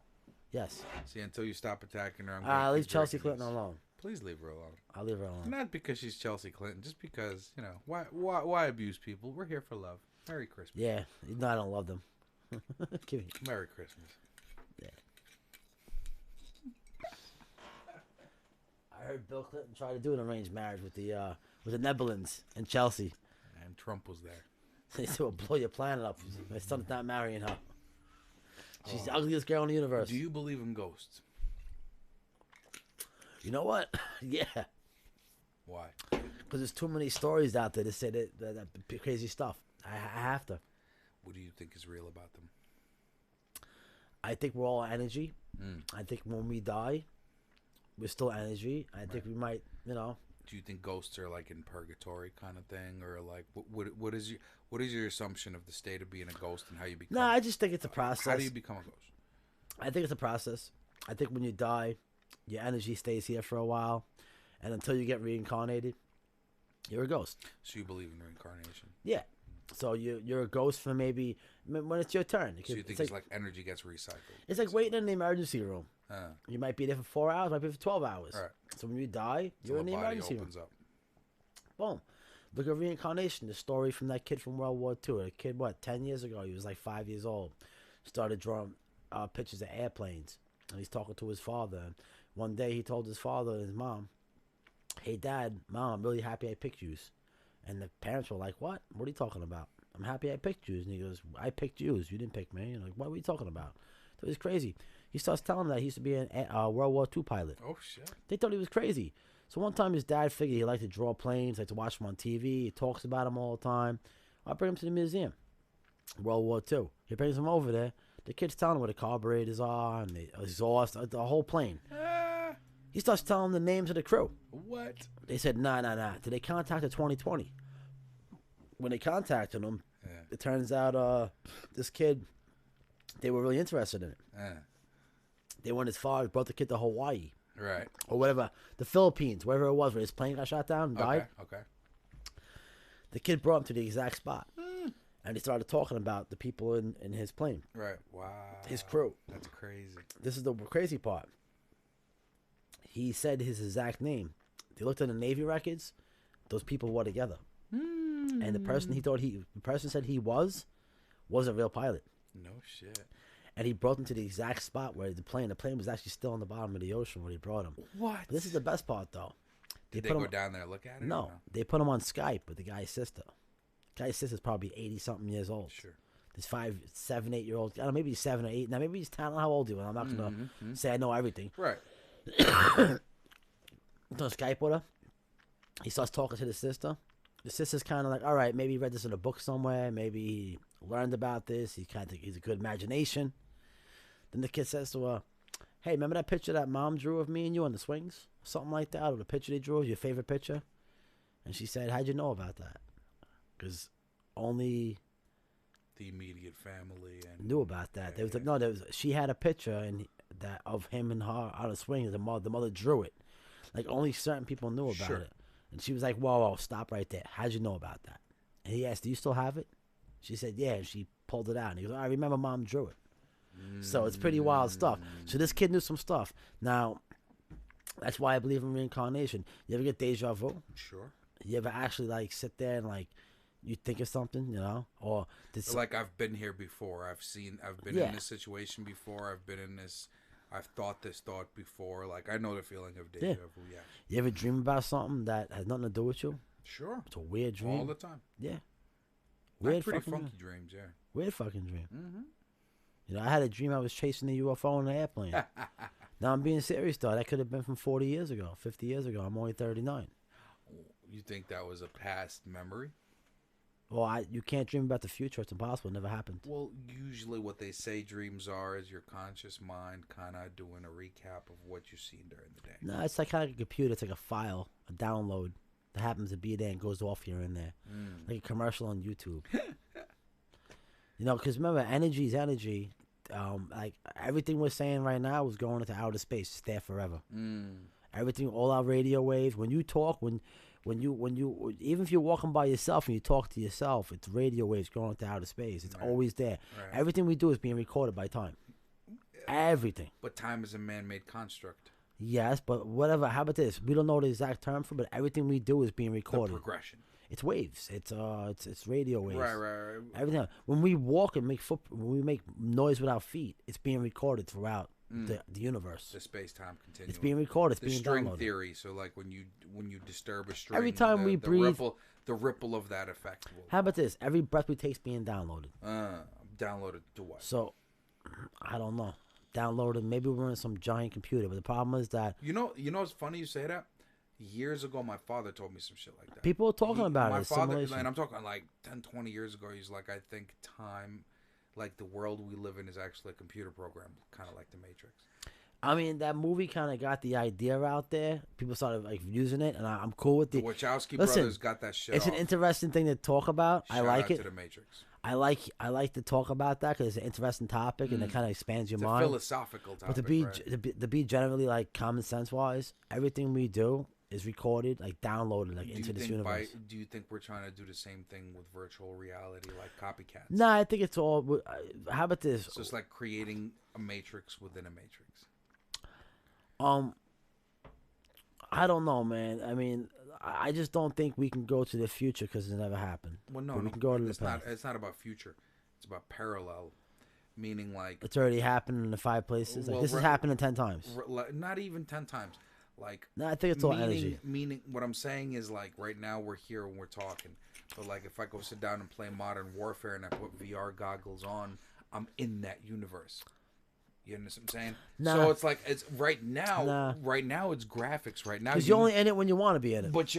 Yes. See, until you stop attacking her, I'm going to Leave Chelsea Clinton alone. Please leave her alone. I'll leave her alone. Not because she's Chelsea Clinton, just because, why abuse people? We're here for love. Merry Christmas. Yeah. No, I don't love them. Give me. Merry Christmas. Yeah. I heard Bill Clinton try to do an arranged marriage with the Netherlands and Chelsea. And Trump was there. They said, "We'll blow your planet up. My son's not marrying her. She's the ugliest girl in the universe." Do you believe in ghosts? You know what? Yeah. Why? Because there's too many stories out there that say that crazy stuff. I have to. What do you think is real about them? I think we're all energy. I think when we die, we're still energy. I think we might, Do you think ghosts are like in purgatory kind of thing, or like what is your assumption of the state of being a ghost and how you become? No, I just think it's a process. How do you become a ghost? I think it's a process. I think when you die, your energy stays here for a while, and until you get reincarnated, you're a ghost. So you believe in reincarnation? Yeah. So you're a ghost for maybe when it's your turn. So you think it's like energy gets recycled? It's like waiting in the emergency room. You might be there for 4 hours, might be for 12 hours. Right. So when you die, So you're in the body emergency room. opens up. Boom. Look at reincarnation. The story from that kid from World War II. A kid, 10 years ago? He was like 5 years old. Started drawing pictures of airplanes. And he's talking to his father. And one day he told his father and his mom, "Hey, Dad, Mom, I'm really happy I picked yous." And the parents were like, "What? What are you talking about? I'm happy I picked yous." And he goes, "I picked yous. You didn't pick me." And like, "What were you talking about?" So he's crazy. He starts telling them that he used to be a World War II pilot. Oh shit! They thought he was crazy. So one time his dad figured he liked to draw planes, liked to watch them on TV. He talks about them all the time. I bring him to the museum. World War II. He brings him over there. The kid's telling him where the carburetors are and the exhaust, the whole plane. He starts telling them the names of the crew. What? They said, nah. Did they contact the 2020? When they contacted him, it turns out this kid, they were really interested in it. They went as far as brought the kid to Hawaii. Right. Or whatever. The Philippines, wherever it was, where his plane got shot down and died. Okay. The kid brought him to the exact spot. And he started talking about the people in his plane. Right. Wow. His crew. That's crazy. This is the crazy part. He said his exact name. They looked at the Navy records. Those people were together. And the person said he was a real pilot. No shit. And he brought him to the exact spot where the plane was actually still on the bottom of the ocean when he brought him. What? But this is the best part, though. Did they put go him, down there and look at it? No, they put him on Skype with the guy's sister. The guy's sister's probably 80-something years old. Sure. This 5, 7, 8 year old. I don't know, maybe he's 7 or 8. Now maybe he's 10. I don't know how old he was. I'm not gonna say I know everything. Right. On Skype with her. He starts talking to the sister. The sister's kind of like, all right, maybe he read this in a book somewhere. Maybe he learned about this. He's a good imagination. Then the kid says to her, "Hey, remember that picture that Mom drew of me and you on the swings? Something like that, or the picture they drew, your favorite picture?" And she said, "How'd you know about that?" Because only The immediate family and knew about that. She had a picture of him and her on a swing. The mother drew it. Like only certain people knew about it. And she was like, whoa, stop right there. How'd you know about that? And he asked, "Do you still have it?" She said, "Yeah." And she pulled it out. And he goes, "I remember Mom drew it." So it's pretty wild stuff. So this kid knew some stuff. Now, that's why I believe in reincarnation. You ever get deja vu? Sure. You ever actually sit there and you think of something, or Like I've been here before. I've been in this situation before. I've thought this thought before. Like I know the feeling of deja vu. Yeah. You ever dream about something that has nothing to do with you? Sure. It's a weird dream. All the time. Yeah. Weird pretty fucking funky dream. dreams, yeah. Weird fucking dream. Mm-hmm. You know, I had a dream I was chasing a UFO in an airplane. Now I'm being serious though. That could have been from 40 years ago, 50 years ago. I'm only 39. You think that was a past memory? Well, you can't dream about the future. It's impossible. It never happened. Well, usually what they say dreams are is your conscious mind kind of doing a recap of what you've seen during the day. No, it's like kind of like a computer. It's like a file, a download that happens to be there and goes off here and there. Like a commercial on YouTube. You know, because remember, energy is energy. Like everything we're saying right now is going into outer space. It's there forever. Everything, all our radio waves. When you talk, when you, even if you're walking by yourself and you talk to yourself, it's radio waves going into outer space. It's always there. Right. Everything we do is being recorded by time. Everything. But time is a man-made construct. Yes, but whatever. How about this? We don't know the exact term for it, but everything we do is being recorded. The progression. It's waves. It's radio waves. Right. Everything. When we walk and when we make noise with our feet, it's being recorded throughout the universe. The space-time continuum. It's being recorded. It's being string downloaded. theory. So like when you disturb a string, every time we breathe, the ripple of that effect. How about this? Every breath we take is being downloaded. Downloaded to what? So I don't know. Downloaded. Maybe we're in some giant computer, but the problem is that you know it's funny you say that. Years ago, my father told me some shit like that. People are talking about it. My father, and I'm talking like 10, 20 years ago, he's like, I think time, like the world we live in, is actually a computer program, kind of like the Matrix. I mean, that movie kind of got the idea out there. People started like using it, and I'm cool with The Wachowski brothers got that shit. It's an interesting thing to talk about. Shout I like out it. To the Matrix. I like to talk about that because it's an interesting topic and it kind of expands your mind. It's a philosophical topic. But to be generally like common sense wise, everything we do is recorded, like downloaded, like into this universe. Do you think we're trying to do the same thing with virtual reality, like copycats? No, I think it's all. How about this? So it's like creating a matrix within a matrix. I don't know, man. I mean, I just don't think we can go to the future because it never happened. Well, no, we can go to the past. It's not about future. It's about parallel, meaning like it's already happened in the 5 places. Like, this has happened 10 times. Not even 10 times. Like, no, I think it's all energy. Meaning, what I'm saying is like right now we're here and we're talking, but like if I go sit down and play Modern Warfare and I put VR goggles on, I'm in that universe. You understand what I'm saying? Nah. So it's like it's right now. Nah. Right now it's graphics. Right now because you're only in it when you want to be in it. But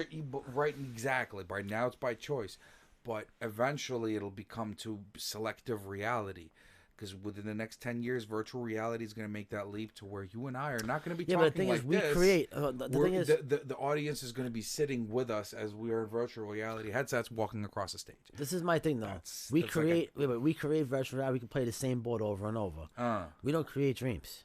right, exactly. Right now it's by choice, but eventually it'll become to selective reality. Because within the next 10 years, virtual reality is going to make that leap to where you and I are not going to be talking but the thing like is, we this. create. The thing is, the audience is going to be sitting with us as we are in virtual reality headsets walking across the stage. This is my thing, though. We create virtual reality. We can play the same board over and over. We don't create dreams.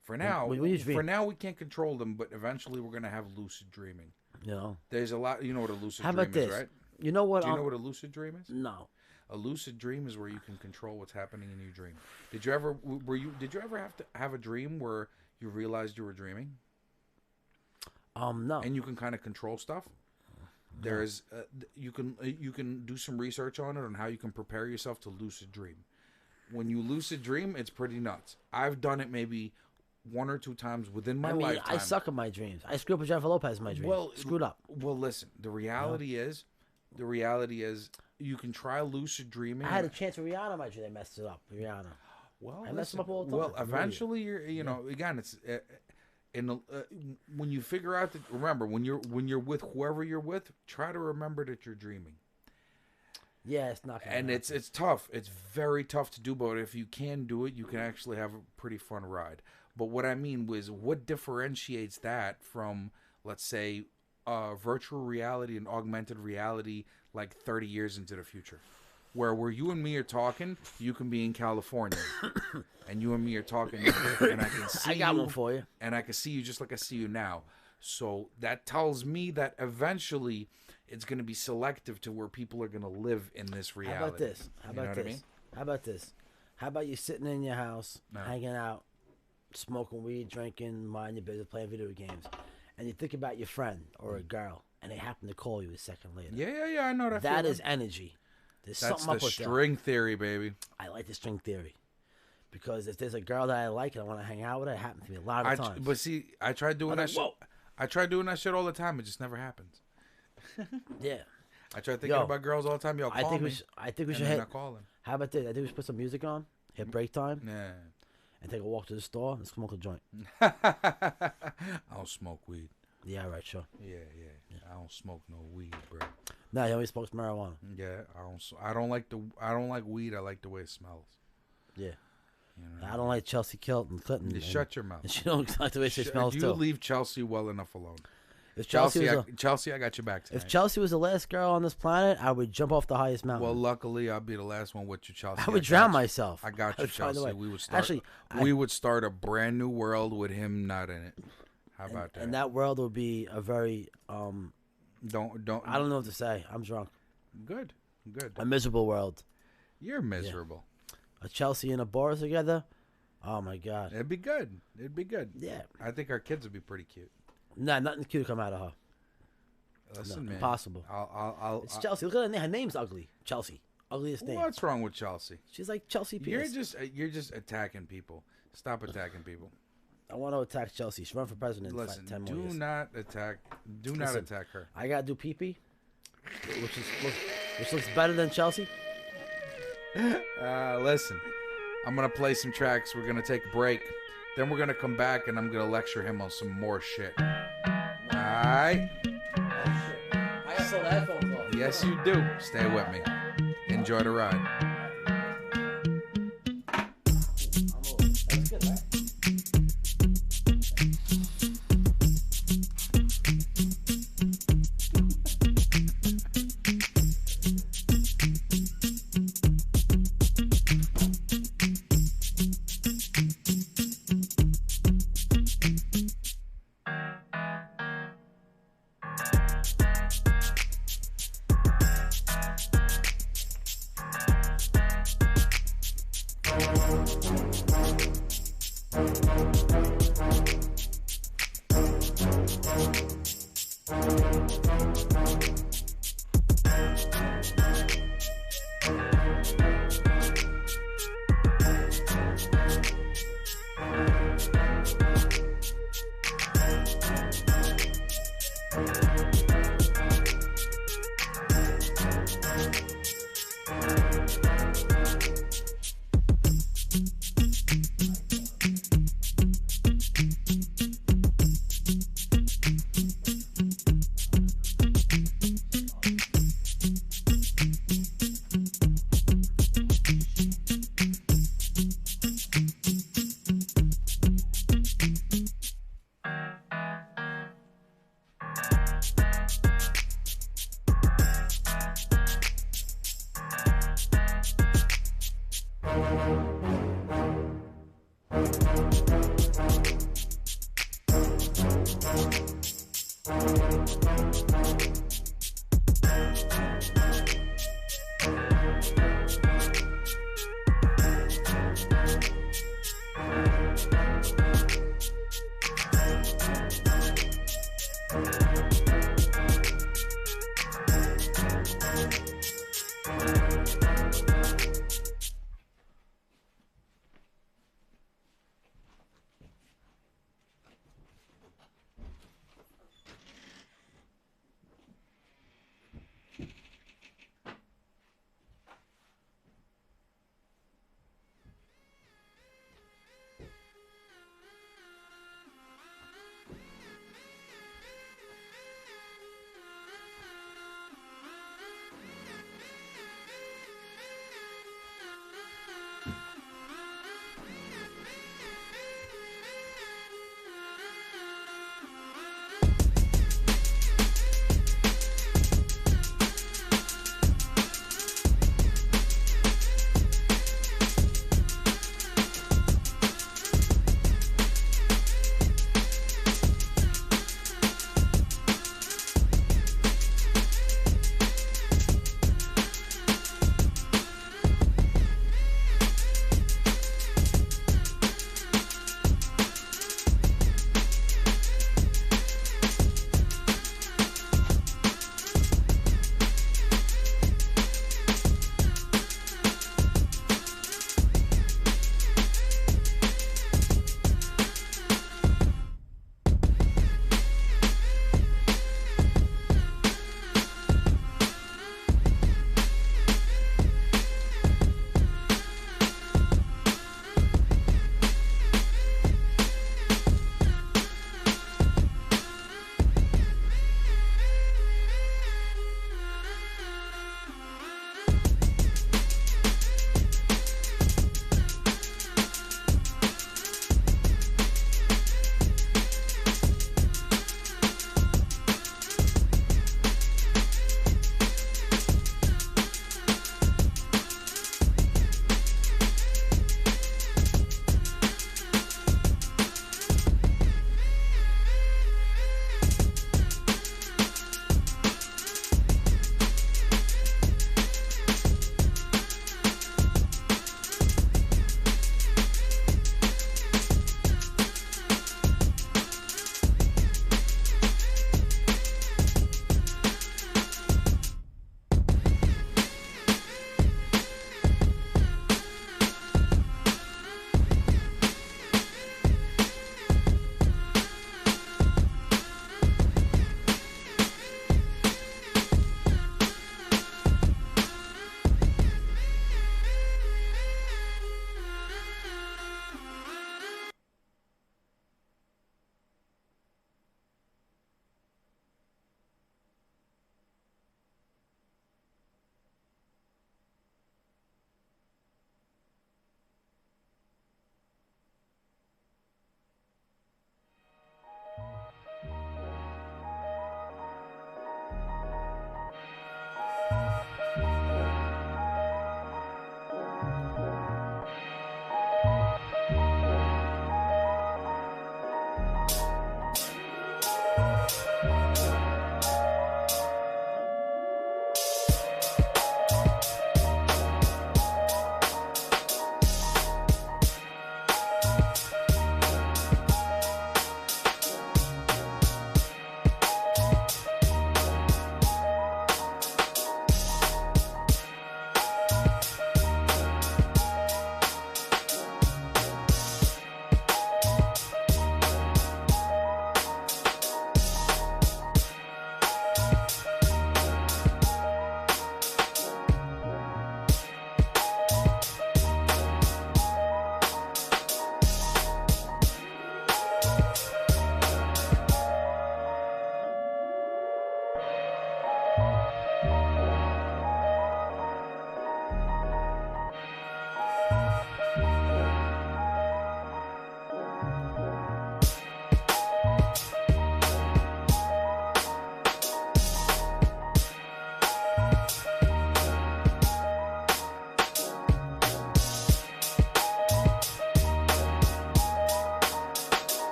For now, we can't control them, but eventually we're going to have lucid dreaming. You know, there's a lot. You know what a lucid How dream about this? is, right? You know what? Do you know what a lucid dream is? No. A lucid dream is where you can control what's happening in your dream. Did you ever have to have a dream where you realized you were dreaming? No. And you can kind of control stuff. There's you can do some research on it on how you can prepare yourself to lucid dream. When you lucid dream, it's pretty nuts. I've done it maybe 1 or 2 times within my lifetime. I suck at my dreams. I screwed up with Jennifer Lopez in my dreams. Well, screwed up. Well, listen. The reality is you can try lucid dreaming. I had a chance with Rihanna in my dream. They messed it up. Rihanna. Well, I messed them up all the time. Well, eventually, again, it's when you figure out that. Remember, when you're with whoever you're with, try to remember that you're dreaming. Yeah, it's not. And it's tough. It's very tough to do, but if you can do it, you can actually have a pretty fun ride. But what I mean was, what differentiates that from, let's say, virtual reality and augmented reality, like 30 years into the future, where you and me are talking, you can be in California, and you and me are talking, and I can see I got one for you, and I can see you just like I see you now. So that tells me that eventually it's going to be selective to where people are going to live in this reality. How about this? How about this? I mean? How about this? How about you sitting in your house, hanging out, smoking weed, drinking, minding your business, playing video games, and you think about your friend or a girl, and they happen to call you a second later. Yeah, I know that. That is energy. That's something up with the string theory, baby. I like the string theory. Because if there's a girl that I like and I want to hang out with her, it happens to me a lot of times. But see, I tried doing that shit. I tried doing that shit all the time. It just never happens. Yeah. I try thinking Yo, about girls all the time. Yo, I call think me. I think we and should they're hit. not calling. How about this? I think we should put some music on, hit break time, Yeah. and take a walk to the store and smoke a joint. I don't smoke weed. Yeah, right, sure. Yeah. I don't smoke no weed, bro. No, he only smokes marijuana. Yeah, I don't like weed. I like the way it smells. Yeah. You know? I don't like Chelsea Kilt and Clinton. You shut your mouth. And she don't like the way she smells You too. leave Chelsea well enough alone. If Chelsea, Chelsea I got your back tonight. if Chelsea was the last girl on this planet, I would jump off the highest mountain. Well, luckily, I'll be the last one with you, Chelsea. I would drown myself. I got you, would find a Chelsea. way. We would start. Actually, we would start a brand new world with him not in it. How about that? And that world would be a very Don't. I don't know what to say. I'm drunk. Good. A miserable world. You're miserable. A Chelsea and a Boris together. Oh my God. It'd be good. Yeah. I think our kids would be pretty cute. Nah, nothing cute come out of her. Listen, No, man. impossible. It's Chelsea. Look at her name. Her name's ugly. Chelsea. Ugliest name. What's wrong with Chelsea? She's like Chelsea Pierce. You're just attacking people. Stop attacking people. I want to attack Chelsea. She run for president. Listen, 10 more do years. not attack her. I gotta do pee-pee, which looks better than Chelsea. Listen, I'm gonna play some tracks. We're gonna take a break. Then we're gonna come back and I'm gonna lecture him on some more shit. Alright? I got some headphones off. Yes, you do. Stay with me. Enjoy the ride. That's good, right?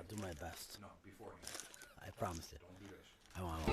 Do my best. No, beforehand. I promised it. Don't do this. I want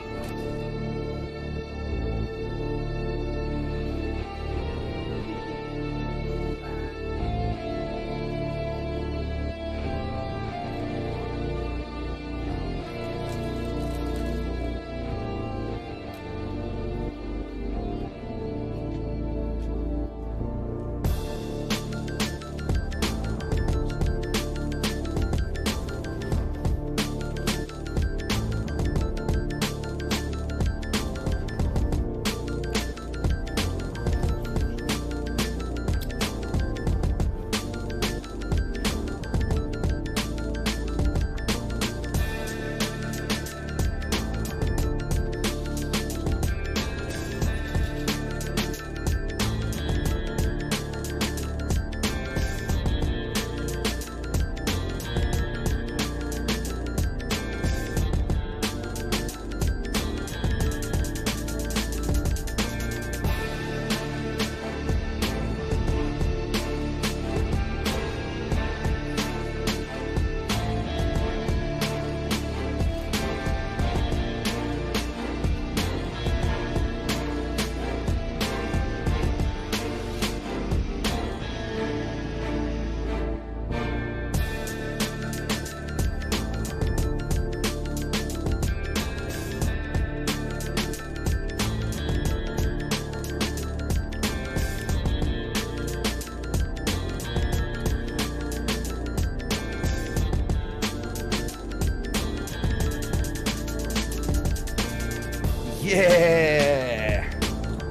Yeah,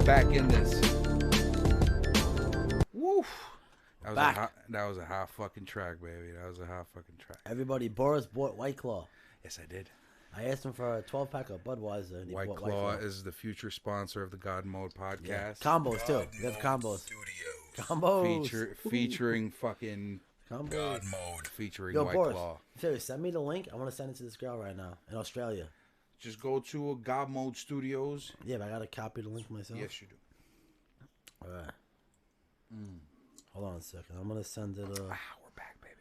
back in this. Woo! That was a hot fucking track, baby. That was a hot fucking track. Everybody, Boris bought White Claw. Yes, I did. I asked him for a 12-pack of Budweiser. And he White bought Claw is the future sponsor of the God Mode podcast. Yeah. Combos, too. We have combos. Combos. Featuring fucking Combos. God Mode. featuring Yo, White Boris, Claw. seriously, send me the link. I want to send it to this girl right now in Australia. Just go to GodMode Studios. Yeah, but I gotta copy the link myself. Yes, you do. All right. Hold on a second. I'm gonna send it. We're back, baby.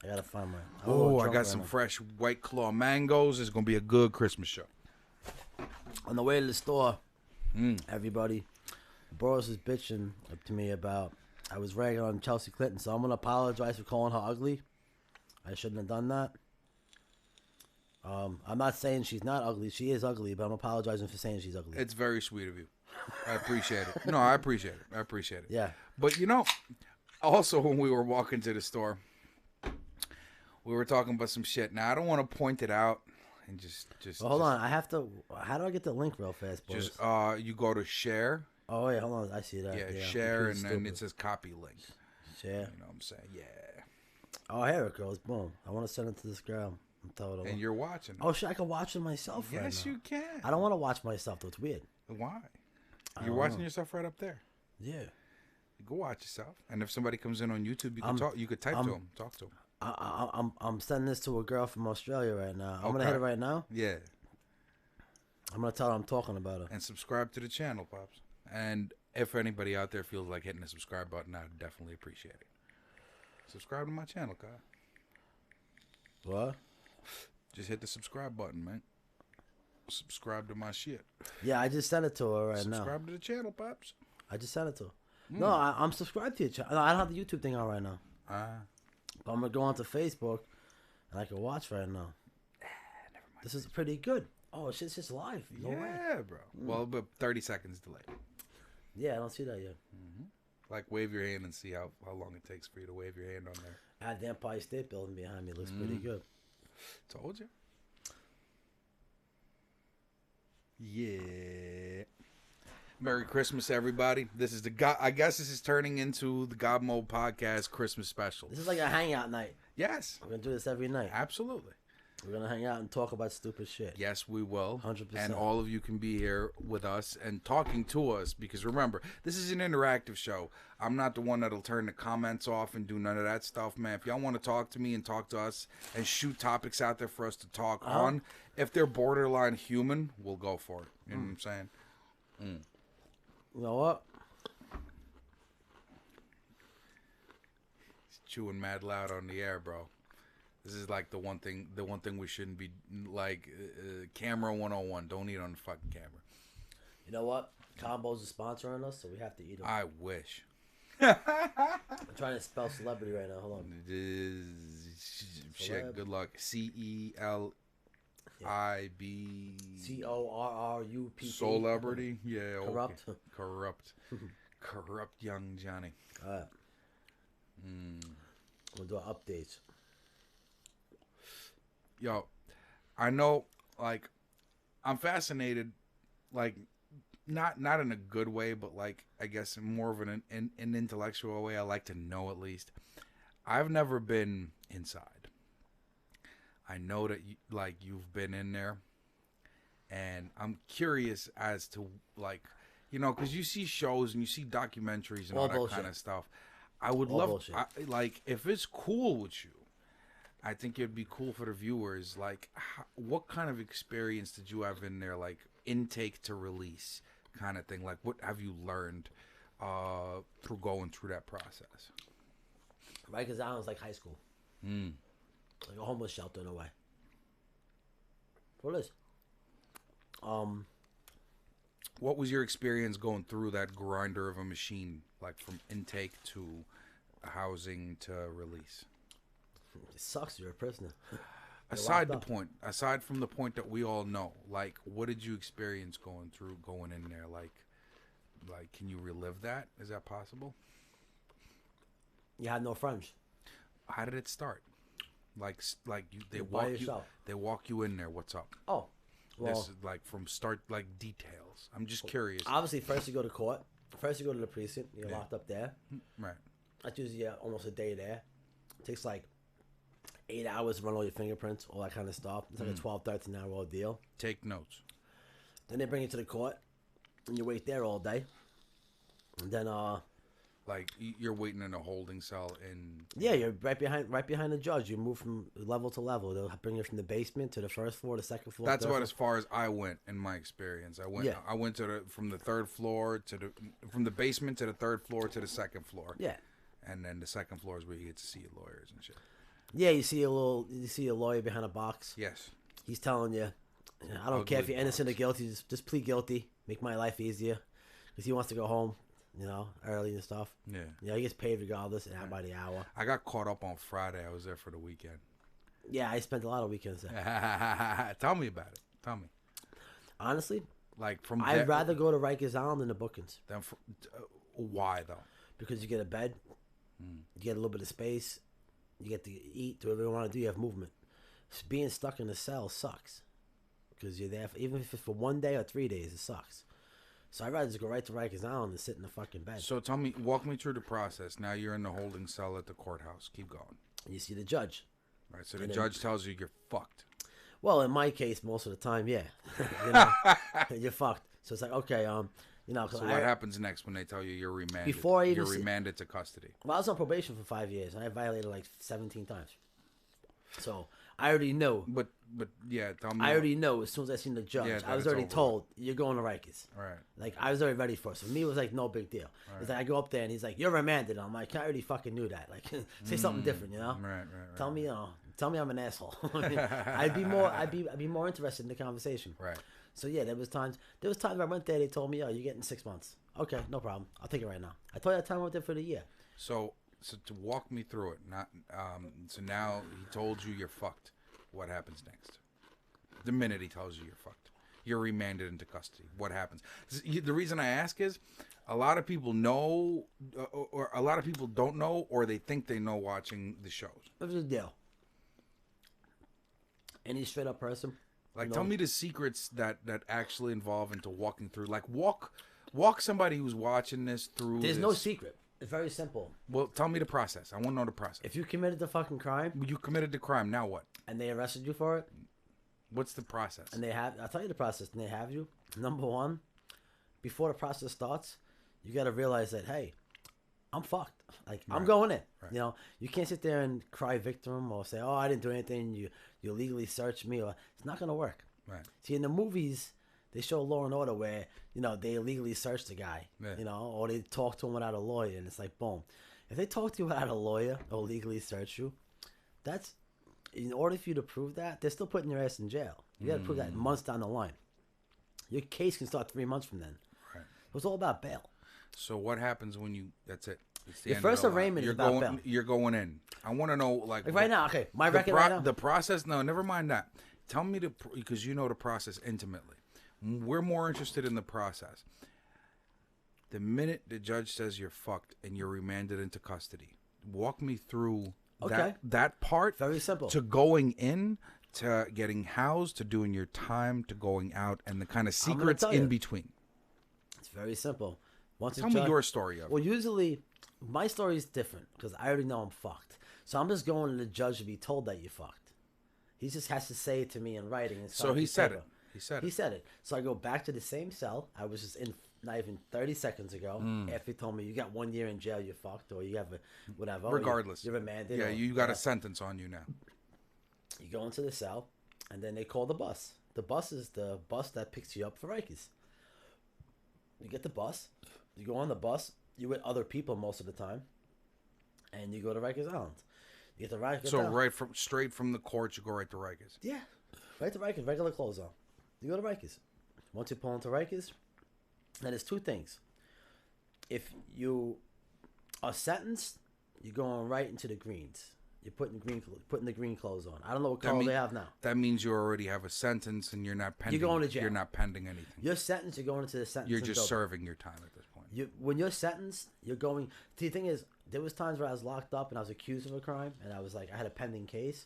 I gotta find my. Oh, I got some fresh White Claw mangoes. It's gonna be a good Christmas show. On the way to the store, everybody, Boris was bitching up to me about I was ragging on Chelsea Clinton, so I'm gonna apologize for calling her ugly. I shouldn't have done that. I'm not saying she's not ugly. She is ugly, but I'm apologizing for saying she's ugly. It's very sweet of you. I appreciate it. No, I appreciate it. I appreciate it. Yeah. But you know, also when we were walking to the store, we were talking about some shit. Now I don't want to point it out and just. Well, hold on. I have to. How do I get the link real fast, boys? Just you go to share. Oh wait, hold on. I see that. Yeah, share, and then it says copy link. Share. You know what I'm saying? Yeah. Oh, here it goes. Boom. I want to send it to this girl. I'm told. And you're watching. Oh shit! I can watch it myself. Yes, right now. you can. I don't want to watch myself though. It's weird. Why? You're watching yourself right up there. Yeah. Go watch yourself, and if somebody comes in on YouTube, you can talk. You could type to them, talk to them. I'm sending this to a girl from Australia right now. I'm gonna hit it right now. Yeah. I'm gonna tell her I'm talking about her. And subscribe to the channel, pops. And if anybody out there feels like hitting the subscribe button, I'd definitely appreciate it. Subscribe to my channel, Kyle. What? Just hit the subscribe button, man. Subscribe to my shit. Yeah, I just sent it to her right now. Subscribe to the channel, pops. I just sent it to her. No, I'm subscribed to your channel. No, I don't have the YouTube thing on right now. But I'm gonna go onto Facebook and I can watch right now. Never mind. This is pretty good. Oh, shit's just live. No way. Yeah, bro. Well, but 30 seconds delayed. Yeah, I don't see that yet. Like, wave your hand and see how long it takes for you to wave your hand on there. I had the Empire State Building behind me. It looks pretty good. Told you. Yeah. Merry Christmas, everybody. This is I guess this is turning into the GodMode Podcast Christmas special. This is like a hangout night. Yes. We're gonna do this every night. Absolutely. We're gonna hang out and talk about stupid shit. Yes, we will. 100%. And all of you can be here with us and talking to us because remember, this is an interactive show. I'm not the one that'll turn the comments off and do none of that stuff, man. If y'all want to talk to me and talk to us and shoot topics out there for us to talk on, if they're borderline human, we'll go for it. You know what I'm saying? You know what? He's chewing mad loud on the air, bro. This is like the one thing we shouldn't be like camera 101. Don't eat on the fucking camera. You know what? Combo's is sponsoring us, so we have to eat them. I wish. I'm trying to spell celebrity right now. Hold on. Shit, good luck. CELIB. CORRUPT. Celebrity? Yeah. Okay. Corrupt. Corrupt. Corrupt young Johnny. All right. We'll do our updates. Yo, I know, like, I'm fascinated, like, not in a good way, but, like, I guess in more of an intellectual way. I like to know at least. I've never been inside. I know that, you've been in there, and I'm curious as to, like, you know, because you see shows and you see documentaries and all that kind of stuff. I would love, if it's cool with you, I think it'd be cool for the viewers. Like, what kind of experience did you have in there? Like, intake to release kind of thing. Like, what have you learned through going through that process? Rikers Island's like high school. Like a homeless shelter in a way. What is? What was your experience going through that grinder of a machine, like from intake to housing to release? It sucks. You're a prisoner. Aside from the point that we all know, like, what did you experience going in there? Like, can you relive that? Is that possible? You had no friends. How did it start? They walk you in there. What's up? Oh, well, this is like from start, like details. I'm just curious. Obviously, first you go to court. First you go to the precinct. You're locked up there. Right. That's usually almost a day there. It takes like 8 hours to run all your fingerprints, all that kind of stuff. It's like a 12, 13 hour ordeal. Take notes. Then they bring you to the court, and you wait there all day. And then Like you're waiting in a holding cell in. Yeah, you're right behind the judge. You move from level to level. They'll bring you from the basement to the first floor, the second floor. That's third about floor. as far as I went in my experience. I went from the third floor from the basement to the third floor to the second floor. Yeah. And then the second floor is where you get to see your lawyers and shit. Yeah, you see a lawyer behind a box. Yes. He's telling you, I don't care if you're innocent or guilty. Just plead guilty. Make my life easier, because he wants to go home. Early and stuff. Yeah. Yeah, he gets paid regardless, and by the hour. I got caught up on Friday. I was there for the weekend. Yeah, I spent a lot of weekends there. Tell me about it. Tell me. Honestly, like I'd rather go to Rikers Island than the Bookings. Why though? Because you get a bed, you get a little bit of space, you get to eat, do whatever you want to do. You have movement. Being stuck in a cell sucks, because you're there even if it's for 1 day or 3 days. It sucks. So I'd rather just go right to Rikers Island and sit in the fucking bed. So walk me through the process. Now you're in the holding cell at the courthouse. Keep going. You see the judge. Right, so the judge tells you you're fucked. Well, in my case, most of the time, yeah. You're fucked. So it's like, okay, So what happens next when they tell you you're remanded? You're remanded to custody. Well, I was on probation for 5 years. I violated like 17 times. So I already know. But yeah, tell me. I already know as soon as I seen the judge. I was already told you're going to Rikers. Right. Like I was already ready for it. So for me, it was like no big deal. Right. It's like I go up there and he's like, "You're remanded." I'm like, I already fucking knew that. Like, say something different, Right. Tell me, tell me I'm an asshole. I'd be more interested in the conversation. Right. So yeah, there was times I went there. They told me, "Oh, you're getting 6 months." Okay, no problem. I'll take it right now. I told you that time I went there for the year. So to walk me through it, so now he told you you're fucked. What happens next? The minute he tells you you're fucked, you're remanded into custody. What happens? The reason I ask is, a lot of people know, or a lot of people don't know, or they think they know watching the shows. What's the deal? Any straight up person? Like, tell me the secrets that actually involve into walking through. Like, walk somebody who's watching this through. There's no secret. It's very simple. Well, tell me the process. I want to know the process. If you committed the fucking crime. You committed the crime. Now what? And they arrested you for it. What's the process? And I'll tell you the process. And they have you. Number one, before the process starts, you got to realize that, hey, I'm fucked. Like, I'm going in. Right. You can't sit there and cry victim or say, oh, I didn't do anything. You illegally searched me. Or it's not going to work. Right. See, in the movies, they show Law and Order where, they illegally search the guy, or they talk to him without a lawyer, and it's like, boom. If they talk to you without a lawyer or legally search you, that's, in order for you to prove that, they're still putting your ass in jail. You got to prove that months down the line. Your case can start 3 months from then. Right. It's all about bail. So what happens when that's it? It's the your end first of the arraignment is about bail. You're going in. I want to know, like right now, okay, my record right now? The process, no, never mind that. Tell me because you know the process intimately. We're more interested in the process. The minute the judge says you're fucked and you're remanded into custody, walk me through that part. Very simple. To going in, to getting housed, to doing your time, to going out, and the kind of secrets in between. It's very simple. Tell me your story of it. Well, usually my story is different because I already know I'm fucked. So I'm just going to the judge to be told that you're fucked. He just has to say it to me in writing. So he said it. He said it. So I go back to the same cell I was just in not even 30 seconds ago after he told me you got 1 year in jail, you're fucked, or you have a whatever. Regardless. You're remanded. Yeah, you got a sentence on you now. You go into the cell, and then they call the bus. The bus is the bus that picks you up for Rikers. You get the bus. You go on the bus. You're with other people most of the time. And you go to Rikers Island. You get to Rikers Island. So straight from the court, you go right to Rikers. Yeah. Right to Rikers. Regular clothes on. You go to Rikers. Once you pull into Rikers, then there's two things. If you are sentenced, you're going right into the greens. You're putting the green clothes on. I don't know what color they have now. That means you already have a sentence and you're not pending. You're going to jail. You're not pending anything. You're sentenced. You're going into the sentence. You're just serving your time at this point. When you're sentenced, you're going. The thing is, there was times where I was locked up and I was accused of a crime, and I was like, I had a pending case.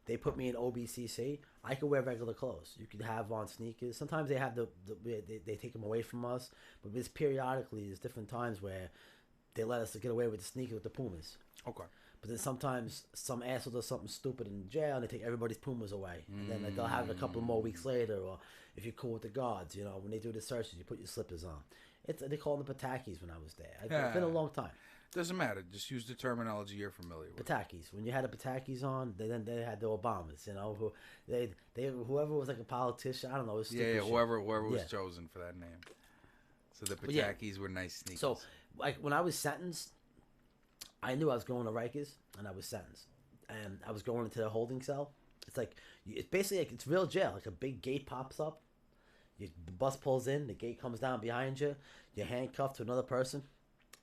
They put me in OBCC. I could wear regular clothes. You could have on sneakers. Sometimes they have they take them away from us, but it's periodically there's different times where they let us get away with the sneakers with the Pumas. Okay. But then sometimes some asshole does something stupid in jail and they take everybody's Pumas away. And then they'll have it a couple more weeks later. Or if you're cool with the guards, when they do the searches, you put your slippers on. They call them the Patakis when I was there. It's been a long time. Doesn't matter. Just use the terminology you're familiar with. Patakis. When you had the Patakis on, then they had the Obamas. You know, whoever was like a politician. I don't know. It was Yeah, whoever was Yeah. chosen for that name. So the But yeah. Patakis were nice sneakers. So, like when I was sentenced, I knew I was going to Rikers, and I was sentenced, and I was going into the holding cell. It's like it's basically like it's real jail. Like a big gate pops up, the bus pulls in, the gate comes down behind you, you're handcuffed to another person.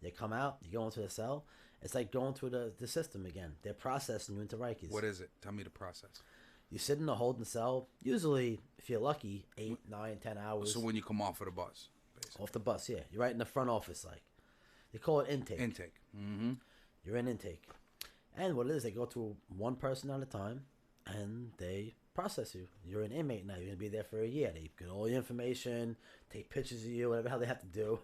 They come out, you go into the cell. It's like going through the system again. They're processing you into Rikers. What is it? Tell me the process. You sit in a holding cell, usually, if you're lucky, 8, 9, 10 hours. So when you come off of the bus, basically. Off the bus, yeah. You're right in the front office, like. They call it intake. Intake. Mm-hmm. You're in intake. And what it is, they go through one person at a time, and they process you. You're an inmate now. You're going to be there for a year. They get all your information, take pictures of you, whatever the hell they have to do.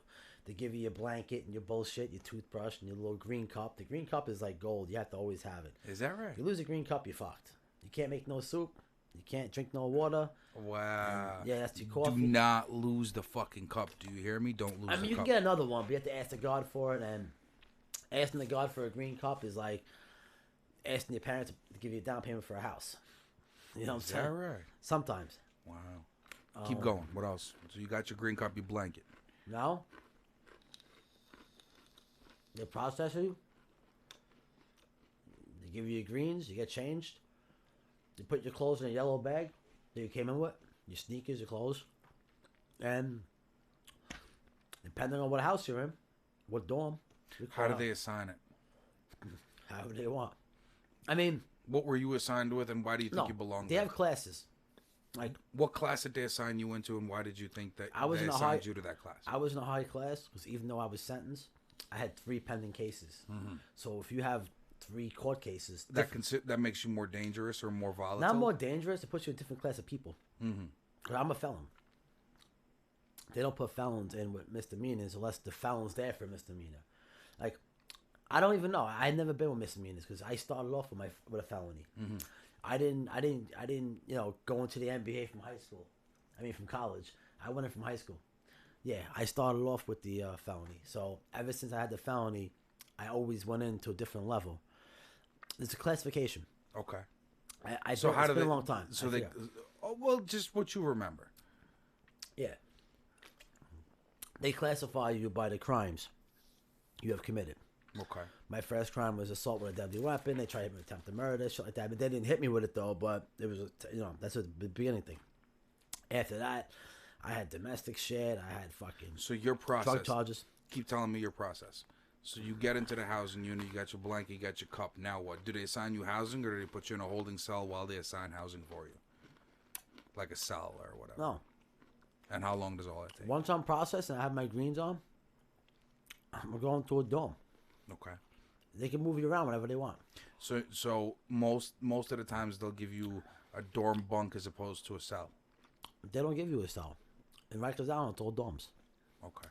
They give you your blanket and your bullshit, your toothbrush, and your little green cup. The green cup is like gold. You have to always have it. Is that right? If you lose a green cup, you're fucked. You can't make no soup. You can't drink no water. Wow. And, yeah, that's your coffee. Do not lose the fucking cup. Do you hear me? Don't lose the cup. You can get another one, but you have to ask the guard for it. And asking the guard for a green cup is like asking your parents to give you a down payment for a house. You know what I'm saying? Is that right? Sometimes. Wow. Keep going. What else? So you got your green cup, your blanket. No? They process you. They give you your greens. You get changed. They put your clothes in a yellow bag that you came in with. Your sneakers, your clothes. And depending on what house you're in, what dorm. How do they assign it? However they want. I mean... What were you assigned with, and why do you think you belong They there? have classes. Like, what class did they assign you into, and why did you think that I was they in a assigned high, you to that class? I was in a high class because even though I was sentenced, I had 3 pending cases. Mm-hmm. So if you have 3 court cases, That makes you more dangerous or more volatile? not more dangerous. It puts you in a different class of people. Mm-hmm. 'Cause I'm a felon. They don't put felons in with misdemeanors unless the felon's there for a misdemeanor. Like, I don't even know. I had never been with misdemeanors because I started off with a felony. Mm-hmm. I didn't go into the NBA from high school. I mean from college. I went in from high school. Yeah, I started off with the felony. So ever since I had the felony, I always went into a different level. There's a classification. Okay. It's been a long time. So just what you remember. Yeah. They classify you by the crimes you have committed. Okay. My first crime was assault with a deadly weapon. They tried to hit me with attempted murder, shit like that. But they didn't hit me with it though. But it was, that's the beginning thing. After that, I had domestic shit. I had fucking So your process. drug charges. Keep telling me your process. So you get into the housing unit, you got your blanket, you got your cup. Now what? Do they assign you housing, or do they put you in a holding cell while they assign housing for you? Like a cell or whatever. No. And how long does all that take? Once I'm processed and I have my greens on, I'm going to a dorm. Okay. They can move you around whenever they want. So most of the times they'll give you a dorm bunk as opposed to a cell. They don't give you a cell. In Rikers Island, it's all dorms. Okay.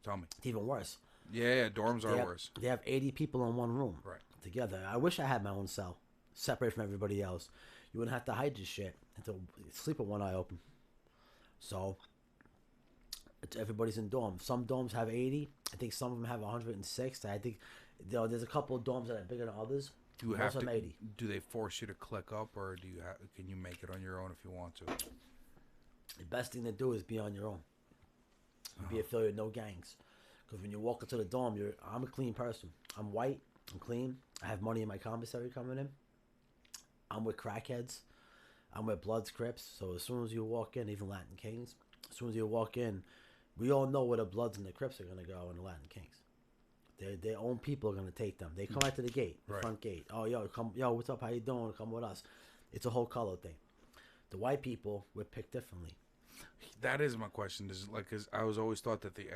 Tell me. It's even worse. Yeah, dorms are worse. They have 80 people in one room. Right. Together. I wish I had my own cell, separate from everybody else. You wouldn't have to hide your shit until sleep with one eye open. So everybody's in dorms. Some dorms have 80. I think some of them have 106. I think there's a couple of dorms that are bigger than others. Do you have Most of to? them 80. Do they force you to click up, or can you make it on your own if you want to? The best thing to do is be on your own. Be affiliated with no gangs. Because when you walk into the dorm, I'm a clean person. I'm white. I'm clean. I have money in my commissary coming in. I'm with crackheads. I'm with Bloods, Crips. So as soon as you walk in, even Latin Kings, as soon as you walk in, we all know where the Bloods and the Crips are going to go, and the Latin Kings. Their own people are going to take them. They come out to the gate, the front gate. Oh, yo, what's up? How you doing? Come with us. It's a whole color thing. The white people were picked differently. That is my question. Is like, cause I was always thought that the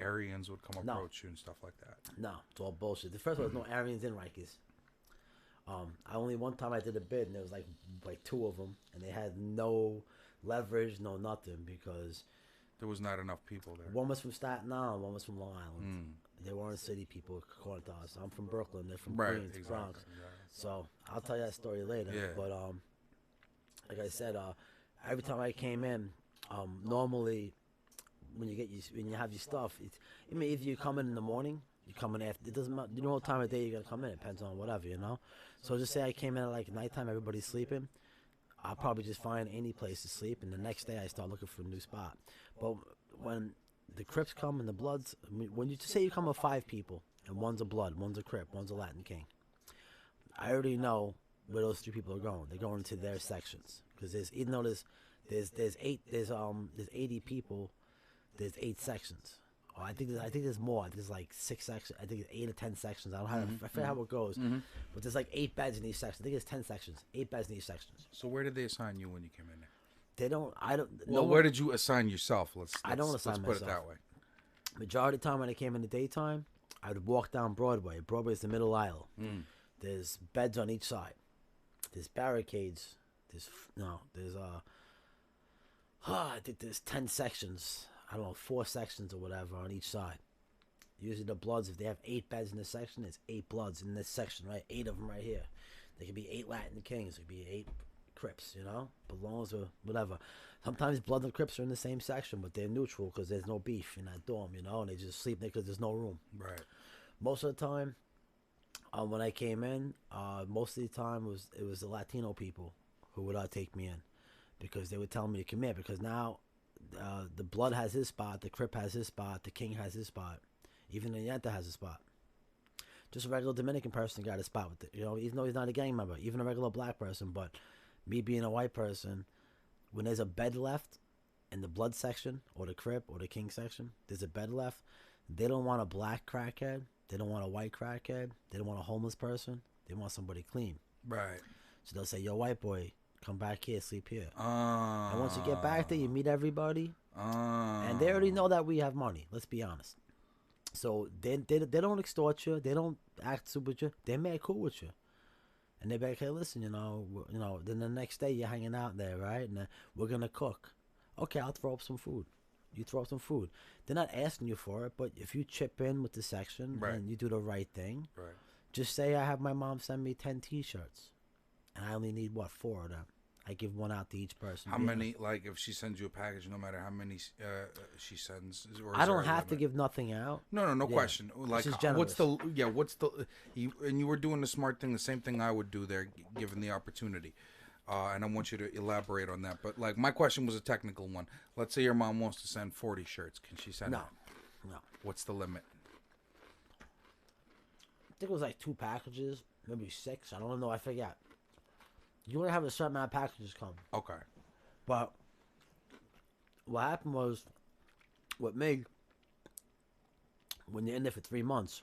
Aryans would come approach you and stuff like that. No, it's all bullshit. The first one, there's no Aryans in Rikers. One time I did a bid, and there was like 2 of them, and they had no leverage, no nothing, because there was not enough people there. One was from Staten Island, one was from Long Island. They weren't city people, according to us. I'm from Brooklyn, they're from Queens, Bronx. So I'll tell you that story later. Yeah. But like I said, every time I came in, normally when you have your stuff, either you come in the morning You come in after, it doesn't matter. You know what time of day you're gonna come in. It depends on whatever, you know. So just say I came in at like nighttime, everybody's sleeping. I'll probably just find any place to sleep, and the next day I start looking for a new spot. But when the Crips come and the Bloods, when you say you come with 5 people, and one's a Blood, one's a Crip, one's a Latin King, I already know where those 3 people are going. They're going to their sections because even though there's 80 people, there's 8 sections. Oh, I think there's more. I think there's like 6 sections. I think it's 8 or 10 sections. I forget how it goes. But there's like 8 beds in each section. I think it's 10 sections. 8 beds in each section. So where did they assign you when you came in there? They don't. I don't. Well, where did you assign yourself? I don't assign myself. Let's put it that way. Majority of the time when I came in the daytime, I would walk down Broadway. Broadway is the middle aisle. There's beds on each side. There's barricades. I think there's 10 sections. I don't know, 4 sections or whatever on each side. Usually the Bloods, if they have 8 beds in this section, it's 8 Bloods in this section, right? 8 of them right here. There could be 8 Latin Kings. There could be 8 Crips, you know? Belongs or whatever. Sometimes Bloods and Crips are in the same section, but they're neutral because there's no beef in that dorm, you know? And they just sleep there because there's no room. Right. Most of the time, when I came in, most of the time it was the Latino people who would take me in because they would tell me to come in because now the Blood has his spot, the Crip has his spot, the King has his spot, even the Yenta has a spot. Just a regular Dominican person got a spot with it, you know, even though he's not a gang member, even a regular black person. But me being a white person, when there's a bed left in the Blood section or the Crip or the King section, there's a bed left. They don't want a black crackhead. They don't want a white crackhead. They don't want a homeless person. They want somebody clean. Right. So they'll say, yo, white boy, come back here, sleep here. And once you get back there, you meet everybody. And they already know that we have money. Let's be honest. So they don't extort you. They don't act super with you. They're mad cool with you. And they're like, hey, listen, you know, then the next day you're hanging out there, right? And we're going to cook. Okay, I'll throw up some food. You throw up some food. They're not asking you for it, but if you chip in with the section and you do the right thing, just say I have my mom send me 10 T-shirts. And I only need, 4 of them. I give one out to each person. How many, like, if she sends you a package, no matter how many she sends? I don't have to give nothing out. No question. Like, what's and you were doing the smart thing, the same thing I would do there, given the opportunity. And I want you to elaborate on that. But, like, my question was a technical one. Let's say your mom wants to send 40 shirts. Can she send that? No. What's the limit? I think it was like 2 packages, maybe 6. I don't know. I forget. You want to have a certain amount of packages come. Okay. But what happened was, with me, when you're in there for 3 months,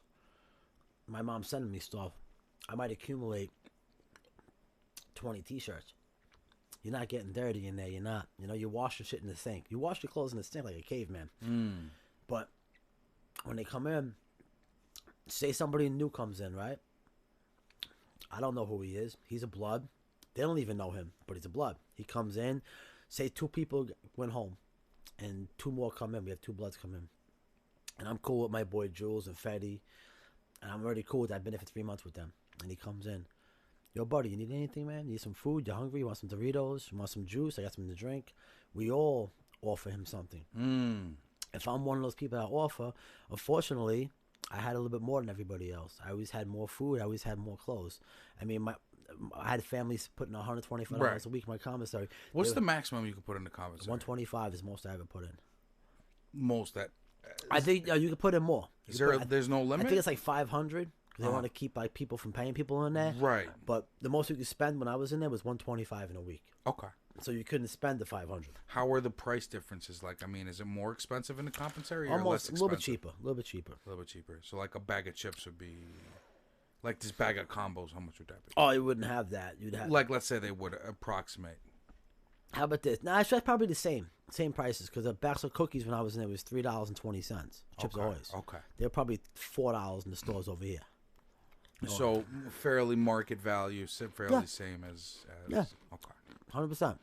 my mom's sending me stuff. I might accumulate 20 T-shirts. You're not getting dirty in there. You're not. You know, you wash your shit in the sink. You wash your clothes in the sink like a caveman. But when they come in, say somebody new comes in, right? I don't know who he is. He's a Blood. They don't even know him, but he's a Blood. He comes in. Say 2 people went home, and 2 more come in. We have 2 Bloods come in. And I'm cool with my boy Jules and Fetty. And I'm already cool with that. I've been there for 3 months with them. And he comes in. Yo, buddy, you need anything, man? You need some food? You hungry? You want some Doritos? You want some juice? I got something to drink. We all offer him something. If I'm one of those people that offer, unfortunately, I had a little bit more than everybody else. I always had more food. I always had more clothes. I mean, I had families putting $125 a week in my commissary. What's the maximum you can put in the commissary? 125 is the most I ever put in. Most that? I think you can put in more. There's no limit? I think it's like 500. They want to keep like people from paying people in there. Right. But the most you could spend when I was in there was 125 in a week. Okay. So you couldn't spend the 500. How are the price differences? Like, I mean, is it more expensive in the commissary or Almost less expensive? A little bit cheaper. A little bit cheaper. A little bit cheaper. So like a bag of chips would be, like this bag of combos, how much would that be? Oh, you wouldn't have that. You'd have like, let's say they would approximate. How about this? Nah, it's probably the same prices because a box of cookies when I was in there was $3.20. Chips Ahoy's. Okay. They're probably $4 in the stores over here. So fairly market value, fairly same as yeah. Okay. 100%.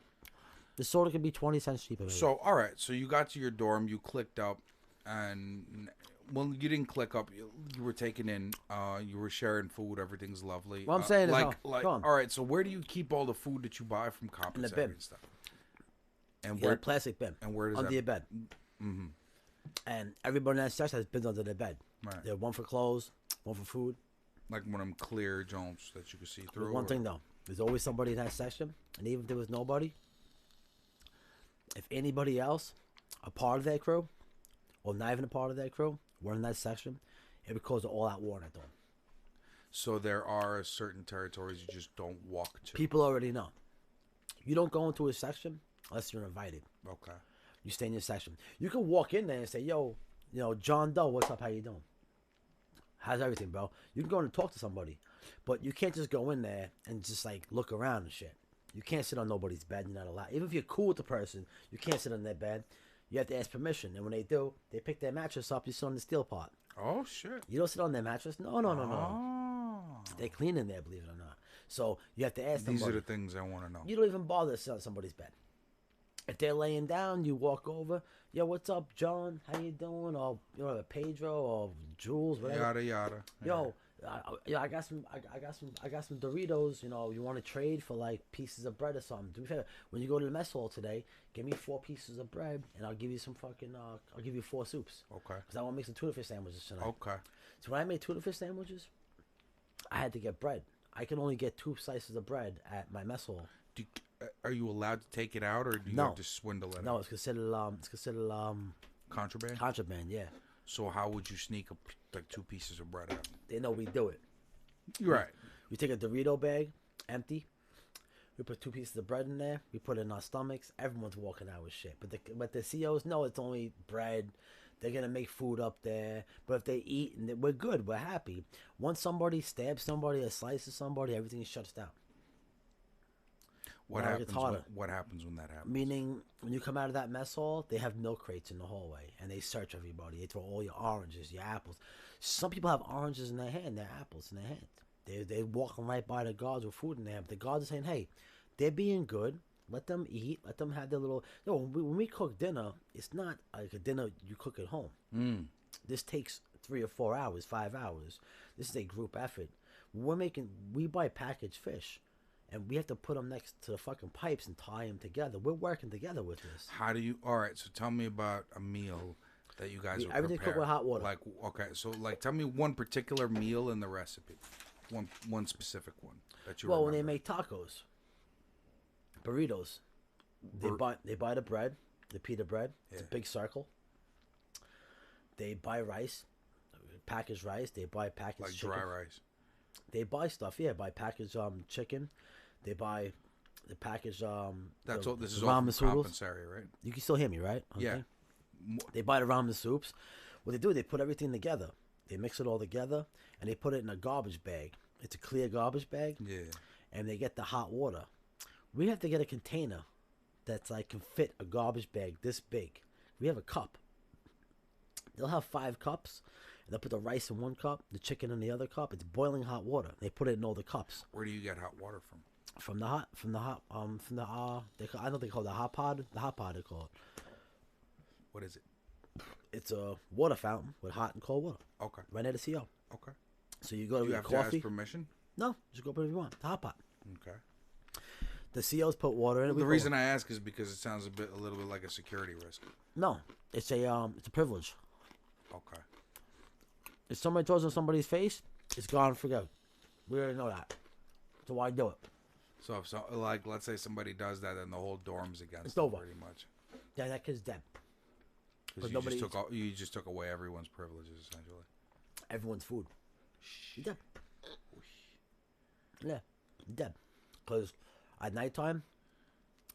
The soda can be 20 cents cheaper. Maybe. So all right, so you got to your dorm, you clicked up, and well, you didn't click up. You were taken in. You were sharing food. Everything's lovely. What I'm saying is, all right. So where do you keep all the food that you buy from commissary and stuff? And where plastic bin. And where does under that... your bed. Mm-hmm. and everybody in that section has bins under their bed. Right. There, one for clothes, one for food. Like one of them clear joints that you can see through. One thing though, there's always somebody in that section, and even if there was nobody, if anybody else, a part of that crew, or not even a part of that crew, were in that section, it would cause an all-out war in that dorm. So there are certain territories you just don't walk to. People already know. You don't go into a section unless you're invited. Okay. You stay in your section. You can walk in there and say, "Yo, John Doe, what's up? How you doing? How's everything, bro?" You can go in and talk to somebody, but you can't just go in there and just like look around and shit. You can't sit on nobody's bed. You're not allowed. Even if you're cool with the person, you can't sit on their bed. You have to ask permission, and when they do, they pick their mattress up. You sit on the steel part. Oh shit. You don't sit on their mattress. No. Oh. They clean in there, believe it or not. So you have to ask them. These are the things I want to know. You don't even bother to sit on somebody's bed. If they're laying down, you walk over. "Yo, what's up, John? How you doing?" Or Pedro or Jules, whatever. Yada yada. Yo, I got some Doritos. You want to trade for like pieces of bread or something? Do me a favor. When you go to the mess hall today, give me 4 pieces of bread, and I'll give you some fucking. I'll give you 4 soups. Okay. Because I want to make some tuna fish sandwiches tonight. Okay. So when I made tuna fish sandwiches, I had to get bread. I can only get 2 slices of bread at my mess hall. Are you allowed to take it out, or do you No. have to swindle it? No, out? it's considered Contraband. contraband. Yeah, So how would you sneak like 2 pieces of bread out? they know we do it. You're right. We take a Dorito bag, empty. We put 2 pieces of bread in there. We put it in our stomachs. Everyone's walking out with shit. But the COs know it's only bread. They're gonna make food up there. But if they eat, we're good. We're happy. Once somebody stabs somebody or slices somebody, everything shuts down. What Now it happens? gets harder. What happens when that happens? Meaning, when you come out of that mess hall, they have milk crates in the hallway, and they search everybody. They throw all your oranges, your apples. Some people have oranges in their hand, their apples in their hand. They're walking right by the guards with food in their hand. But the guards are saying, "Hey, they're being good. Let them eat. Let them have their little." When we cook dinner, it's not like a dinner you cook at home. This takes 3 or 4 hours, 5 hours. This is a group effort. We buy packaged fish. And we have to put them next to the fucking pipes and tie them together. We're working together with this. How do you? All right. So tell me about a meal that you guys would everything prepare. cooked with hot water. Like okay. So like, tell me one particular meal in the recipe. One specific one that you. Well, when they remember. make tacos, burritos, they buy the bread, the pita bread. It's a big circle. They buy rice, packaged rice. They buy packaged like chicken. dry rice. They buy stuff. Yeah, buy packaged chicken. They buy the packaged That's all. This is ramen all from noodles. compensatory, right? You can still hear me, right? Yeah. They buy the ramen soups. What they do, they put everything together. They mix it all together, and they put it in a garbage bag. It's a clear garbage bag. Yeah. And they get the hot water. We have to get a container that's like can fit a garbage bag this big. We have a cup. They'll have 5 cups. And they'll put the rice in 1 cup, the chicken in the other cup. It's boiling hot water. They put it in all the cups. Where do you get hot water from? I know they call it the hot pod. The hot pod they call it. What is it? It's a water fountain with hot and cold water. Okay. Right near the CO. Okay. So you go to Do you get have to coffee. ask permission? No, just go put it if you want. The hot pot. Okay. The COs put water in it. The reason I ask is because it sounds a little bit like a security risk. No, it's a privilege. Okay. If somebody throws in somebody's face, it's gone for good. We already know that. So why do it? So if let's say somebody does that, then the whole dorm's against It's them over. pretty much. Yeah, that kid's dead. Because you just took away everyone's privileges essentially. Everyone's food. He's dead. Yeah, he's dead. Because at nighttime,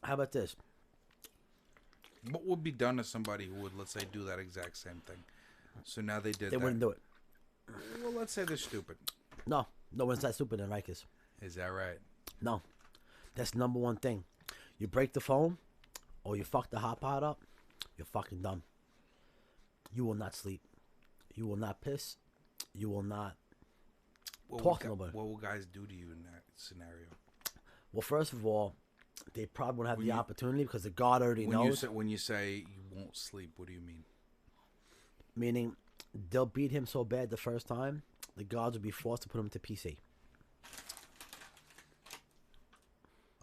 how about this? What would be done to somebody who would, let's say, do that exact same thing? So now they did. They wouldn't do it. Well, let's say they're stupid. No one's that stupid in Rikers. Is that right? No, that's the number one thing. You break the phone, or you fuck the hot pot up, you're fucking done. You will not sleep. You will not piss. You will not talk to nobody. What will guys do to you in that scenario? Well, first of all, they probably won't have the opportunity because the guard already knows. When you say you won't sleep, what do you mean? Meaning, they'll beat him so bad the first time, the guards will be forced to put him to PC.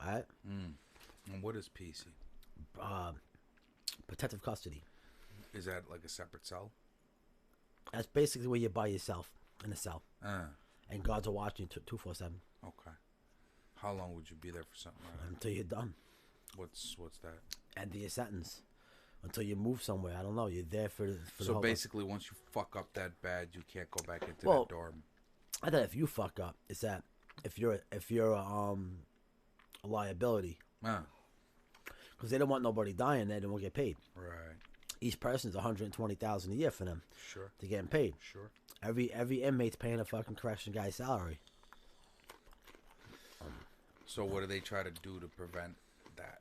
Alright? And what is PC? Protective custody. Is that like a separate cell? That's basically where you're by yourself in a cell. Uh, And guards are watching 2-4-7 okay. How long would you be there for something like that? until you're done. What's that? End of your sentence. Until you move somewhere. I don't know. You're there for the So whole basically, once you fuck up that bad, you can't go back into Well, that dorm. I thought if you fuck up, it's that if you're a liability, because they don't want nobody dying there, they won't get paid. Right. Each person's $120,000 a year for them. Sure. To getting paid. Sure. Every inmate's paying a fucking correction guy's salary. So what do they try to do to prevent that?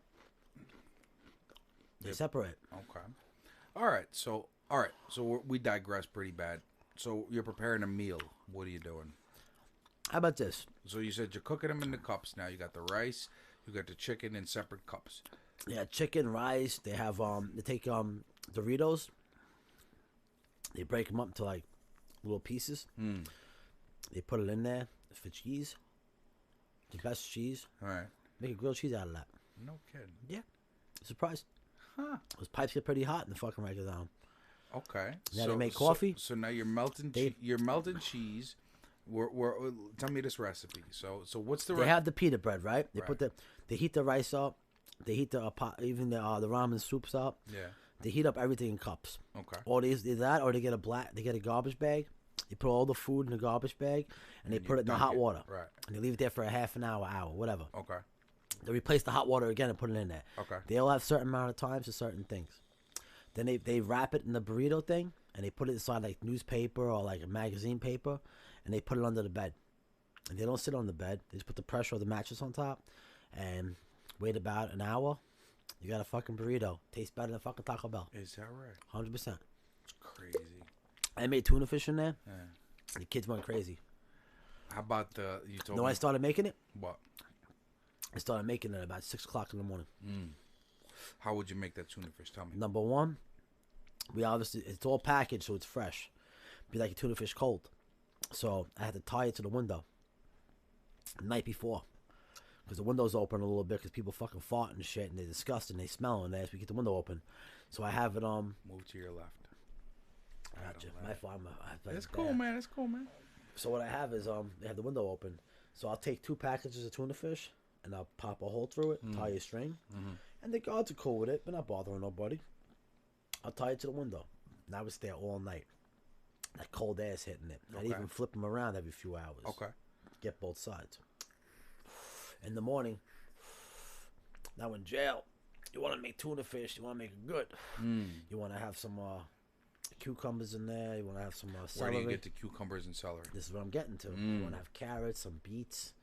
They separate. Okay. All right. So we digress pretty bad. So you're preparing a meal. What are you doing? How about this? So you said you're cooking them in the cups now. You got the rice, you got the chicken in separate cups. Yeah, chicken, rice. They have they take Doritos. They break them up into like little pieces. They put it in there for cheese. The best cheese. All right. Make a grilled cheese out of that. No kidding. Yeah. Surprised. Huh. Those pipes get pretty hot in the fucking regular zone. Okay. Now they make coffee. So now you're melting. You're melting cheese. Tell me this recipe. So what's the? They have the pita bread, right? They Right. they heat the rice up. They heat the even the ramen soups up. Yeah. They heat up everything in cups. Okay. Or they get a garbage bag. They put all the food in the garbage bag and they put it in the hot water. Right. And they leave it there for a half an hour, whatever. Okay. They replace the hot water again and put it in there. Okay. They all have certain amount of times for certain things. Then they wrap it in the burrito thing and they put it inside like newspaper or like a magazine paper and they put it under the bed. And they don't sit on the bed. They just put the pressure of the mattress on top and wait about an hour. You got a fucking burrito. Tastes better than fucking Taco Bell. Is that right? 100%. It's crazy. I made tuna fish in there. Yeah. The kids went crazy. How about you told No, me I started making it. what? I started making it at about 6 o'clock in the morning. How would you make that tuna fish? Tell me. Number one, it's all packaged, so it's fresh. Be like a tuna fish cold. So I had to tie it to the window the night before. Because the window's open a little bit because people fucking fart and shit and they're disgusting. They smell and they ask me to get the window open. So I have it Move to your left. Gotcha. My fault. It's cool, man. It's cool, man. So what I have is they have the window open. So I'll take 2 packages of tuna fish and I'll pop a hole through it, tie a string, and the guards are cool with it. They're not bothering nobody. I'll tie it to the window. And I would stay all night. That cold ass hitting it. I'd even flip them around every few hours. Okay. Get both sides. In the morning, now in jail, you want to make tuna fish. You want to make it good. You want to have some cucumbers in there. You want to have some celery. Where do you get the cucumbers and celery? This is what I'm getting to. You want to have carrots, some beets,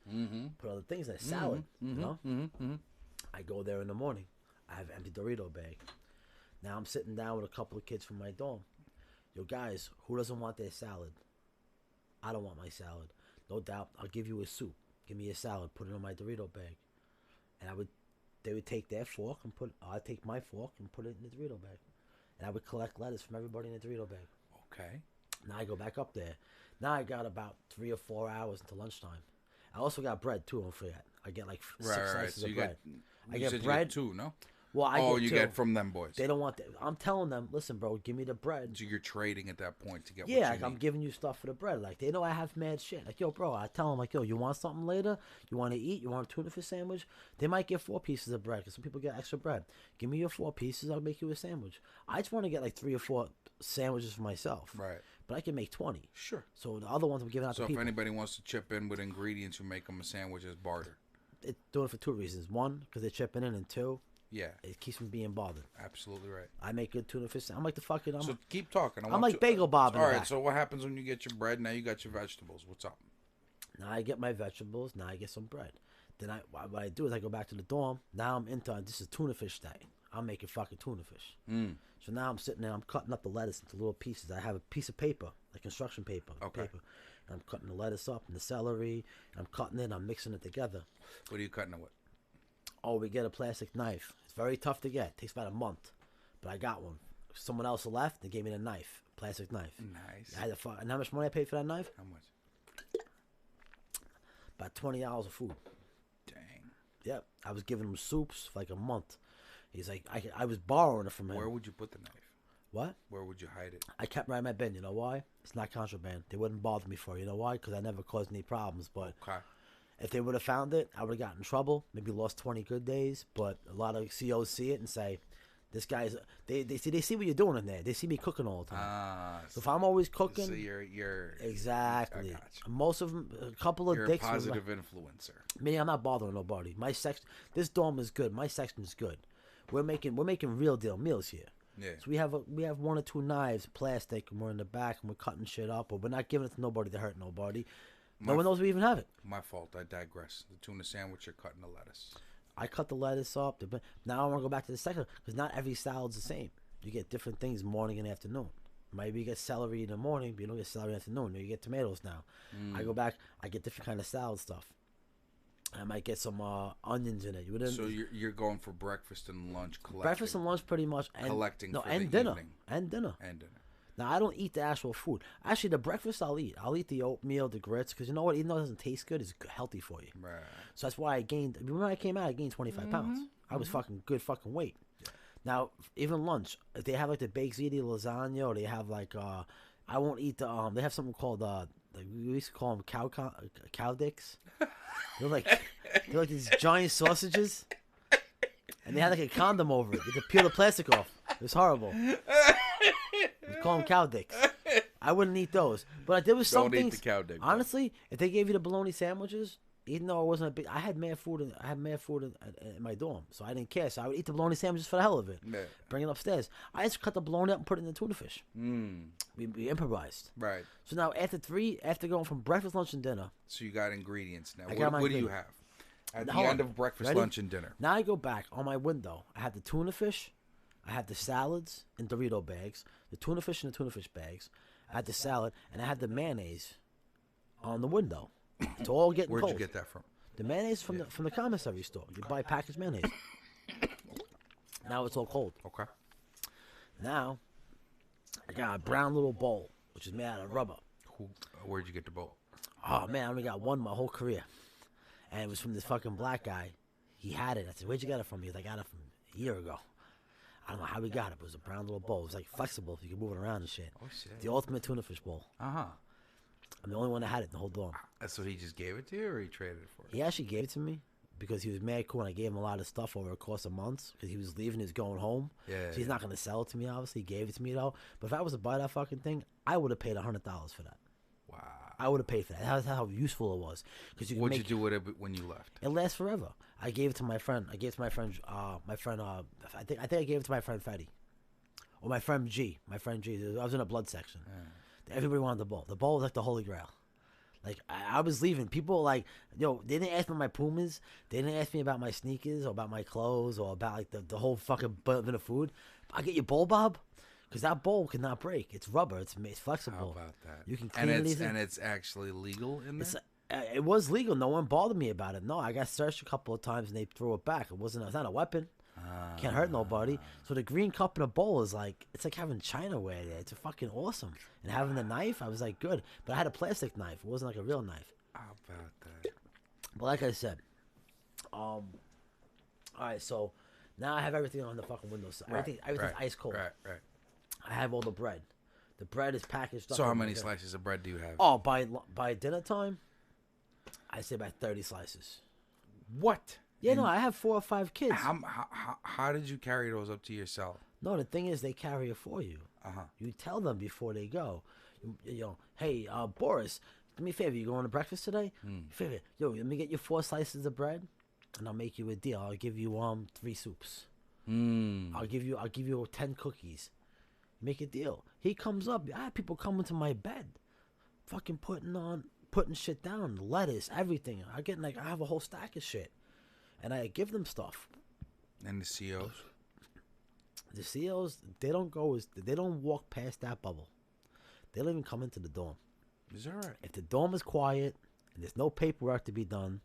put other things in a salad. You know. I go there in the morning. I have an empty Dorito bag. Now I'm sitting down with a couple of kids from my dorm. Yo, guys, who doesn't want their salad? I don't want my salad. No doubt. I'll give you a soup. Give me a salad. Put it in my Dorito bag. And they would take their fork and I'd take my fork and put it in the Dorito bag. And I would collect lettuce from everybody in the Dorito bag. Okay. Now I go back up there. Now I got about 3 or 4 hours until lunchtime. I also got bread too, don't forget. I get like 6 slices of bread. I get bread. Too, no? Well, I you get 2. get from them boys. They don't want that. I'm telling them, listen, bro, give me the bread. So you're trading at that point to get Yeah, what you like I'm need. giving you stuff for the bread. Like they know I have mad shit. Like, yo, bro, I tell them like, yo, you want something later? You want to eat? You want a tuna fish sandwich? They might get 4 pieces of bread because some people get extra bread. Give me your 4 pieces. I'll make you a sandwich. I just want to get like 3 or 4 sandwiches for myself. Right. But I can make 20. Sure. So the other ones I'm giving out So to if people. anybody wants to chip in with ingredients, you make them a sandwich as barter. It's doing it for 2 reasons. 1, because they're chipping in, and 2, Yeah. it keeps me being bothered. Absolutely right. I make good tuna fish. I'm like the fucking. So keep talking. I'm like Bagel Bob in All the right. back. So what happens when you get your bread? Now you got your vegetables. What's up? Now I get my vegetables. Now I get some bread. Then what I do is I go back to the dorm. Now I'm into this is tuna fish day. I'm making fucking tuna fish. So now I'm sitting there. I'm cutting up the lettuce into little pieces. I have a piece of paper, like construction paper. Okay. Paper. And I'm cutting the lettuce up and the celery. And I'm cutting it. I'm mixing it together. What are you cutting it with? Oh, we get a plastic knife. It's very tough to get. It takes about a month, but I got one. Someone else left. They gave me the knife, plastic knife. Nice. I had to and how much money I paid for that knife? How much? About $20 of food. Dang. Yep, I was giving him soups for like a month. He's like, I was borrowing it from him. Where would you put the knife? What? Where would you hide it? I kept right in my bin. You know why? It's not contraband. They wouldn't bother me for it. You know why? Because I never caused any problems. But Okay. if they would have found it, I would have gotten in trouble. Maybe lost 20 good days. But a lot of COs see it and say, "This guy's." They see what you're doing in there. They see me cooking all the time. So if I'm always cooking, so you're exactly. I gotcha. Most of them, a couple of You're dicks. a positive influencer. Me, I'm not bothering nobody. My this dorm is good. My section's good. We're making real deal meals here. Yeah. So we have 1 or 2 knives, plastic, and we're in the back and we're cutting shit up, but we're not giving it to nobody to hurt nobody. No one knows we even have it. My fault. I digress. The tuna sandwich, you're cutting the lettuce. I cut the lettuce up. Now I want to go back to the second because not every salad's the same. You get different things morning and afternoon. Maybe you get celery in the morning, but you don't get celery in the afternoon. You get tomatoes now. I go back. I get different kind of salad stuff. I might get some onions in it. So you're going for breakfast and lunch collecting. Breakfast and lunch pretty much. And, collecting for and the dinner. evening. And dinner. And dinner. Now, I don't eat the actual food. Actually, the breakfast I'll eat. I'll eat the oatmeal, the grits, because you know what? Even though it doesn't taste good, it's healthy for you. Right. So that's why I gained. When I came out, I gained 25 pounds. I was fucking good fucking weight. Yeah. Now, even lunch, if they have like the baked ziti lasagna, or they have like, I won't eat the, they have something called, we used to call them cow dicks. They're like these giant sausages. And they had like a condom over it. You could peel the plastic off. It was horrible. We call them cow dicks. I wouldn't eat those. But there was some Don't eat things. the cow dick. Honestly, if they gave you the bologna sandwiches, even though it wasn't a big, I had mad food in my dorm, so I didn't care. So I would eat the bologna sandwiches for the hell of it. Yeah. Bring it upstairs. I just cut the bologna up and put it in the tuna fish. We improvised. Right. So now after going from breakfast, lunch, and dinner. So you got ingredients now. I got my What do you ingredients. have? At the Hold end on. of breakfast, Ready? lunch, and dinner. Now I go back on my window. I have the tuna fish. I have the salads in Dorito bags. The tuna fish in the tuna fish bags. I had the salad, and I had the mayonnaise on the window. It's all getting Where'd cold. you get that from? The mayonnaise from the commissary store. You buy packaged mayonnaise. Now it's all cold. Okay. Now I got a brown little bowl, which is made out of rubber. Where'd you get the bowl? Oh man, I only got one my whole career, and it was from this fucking black guy. He had it. I said, "Where'd you get it from?" He was like, "I got it from a year ago." I don't know how we got it, but it was a brown little bowl. It was like flexible, so you could move it around and shit. Oh shit. The ultimate tuna fish bowl. Uh-huh. I'm the only one that had it in the whole dorm. So he just gave it to you, or he traded it for you? He actually gave it to me because he was mad cool, and I gave him a lot of stuff over a course of months because he was leaving, he was going home. Yeah. So he's not going to sell it to me, obviously. He gave it to me, though. But if I was to buy that fucking thing, I would have paid $100 for that. Wow. I would have paid for that. That's how useful it was. Because What'd you do with it when you left? It lasts forever. I gave it to my friend. I gave it to my friend. I think I gave it to my friend Fetty, or my friend G. My friend G. I was in a blood section. Everybody wanted the bowl. The bowl was like the holy grail. Like I was leaving. People like, they didn't ask me my Pumas. They didn't ask me about my sneakers or about my clothes or about like the whole fucking bit of food. I get your bowl, Bob, because that bowl cannot break. It's rubber. It's flexible. How about that? You can clean it. And it's actually legal in there? It was legal. No one bothered me about it. No, I got searched a couple of times and they threw it back. It's not a weapon. Can't hurt nobody. So the green cup in a bowl is like, it's like having Chinaware there. It's fucking awesome. And having the knife, I was like, good. But I had a plastic knife. It wasn't like a real knife. How about that? But like I said, all right, so now I have everything on the fucking windowsill. Everything's ice cold. Right. I have all the bread. The bread is packaged up. So how many slices of bread do you have? Oh, by dinner time, I say about 30 slices. What? Yeah, no, I have 4 or 5 kids. How did you carry those up to yourself? No, the thing is, they carry it for you. Uh-huh. You tell them before they go. Hey, Boris, do me a favor. You going to breakfast today? Favor, let me get you 4 slices of bread, and I'll make you a deal. I'll give you 3 soups. I'll give you 10 cookies. Make a deal. He comes up. I have people coming to my bed, fucking putting shit down, lettuce, everything. I have a whole stack of shit. And I give them stuff. And the COs? The COs, they don't walk past that bubble. They don't even come into the dorm. Is that right? If the dorm is quiet and there's no paperwork to be done,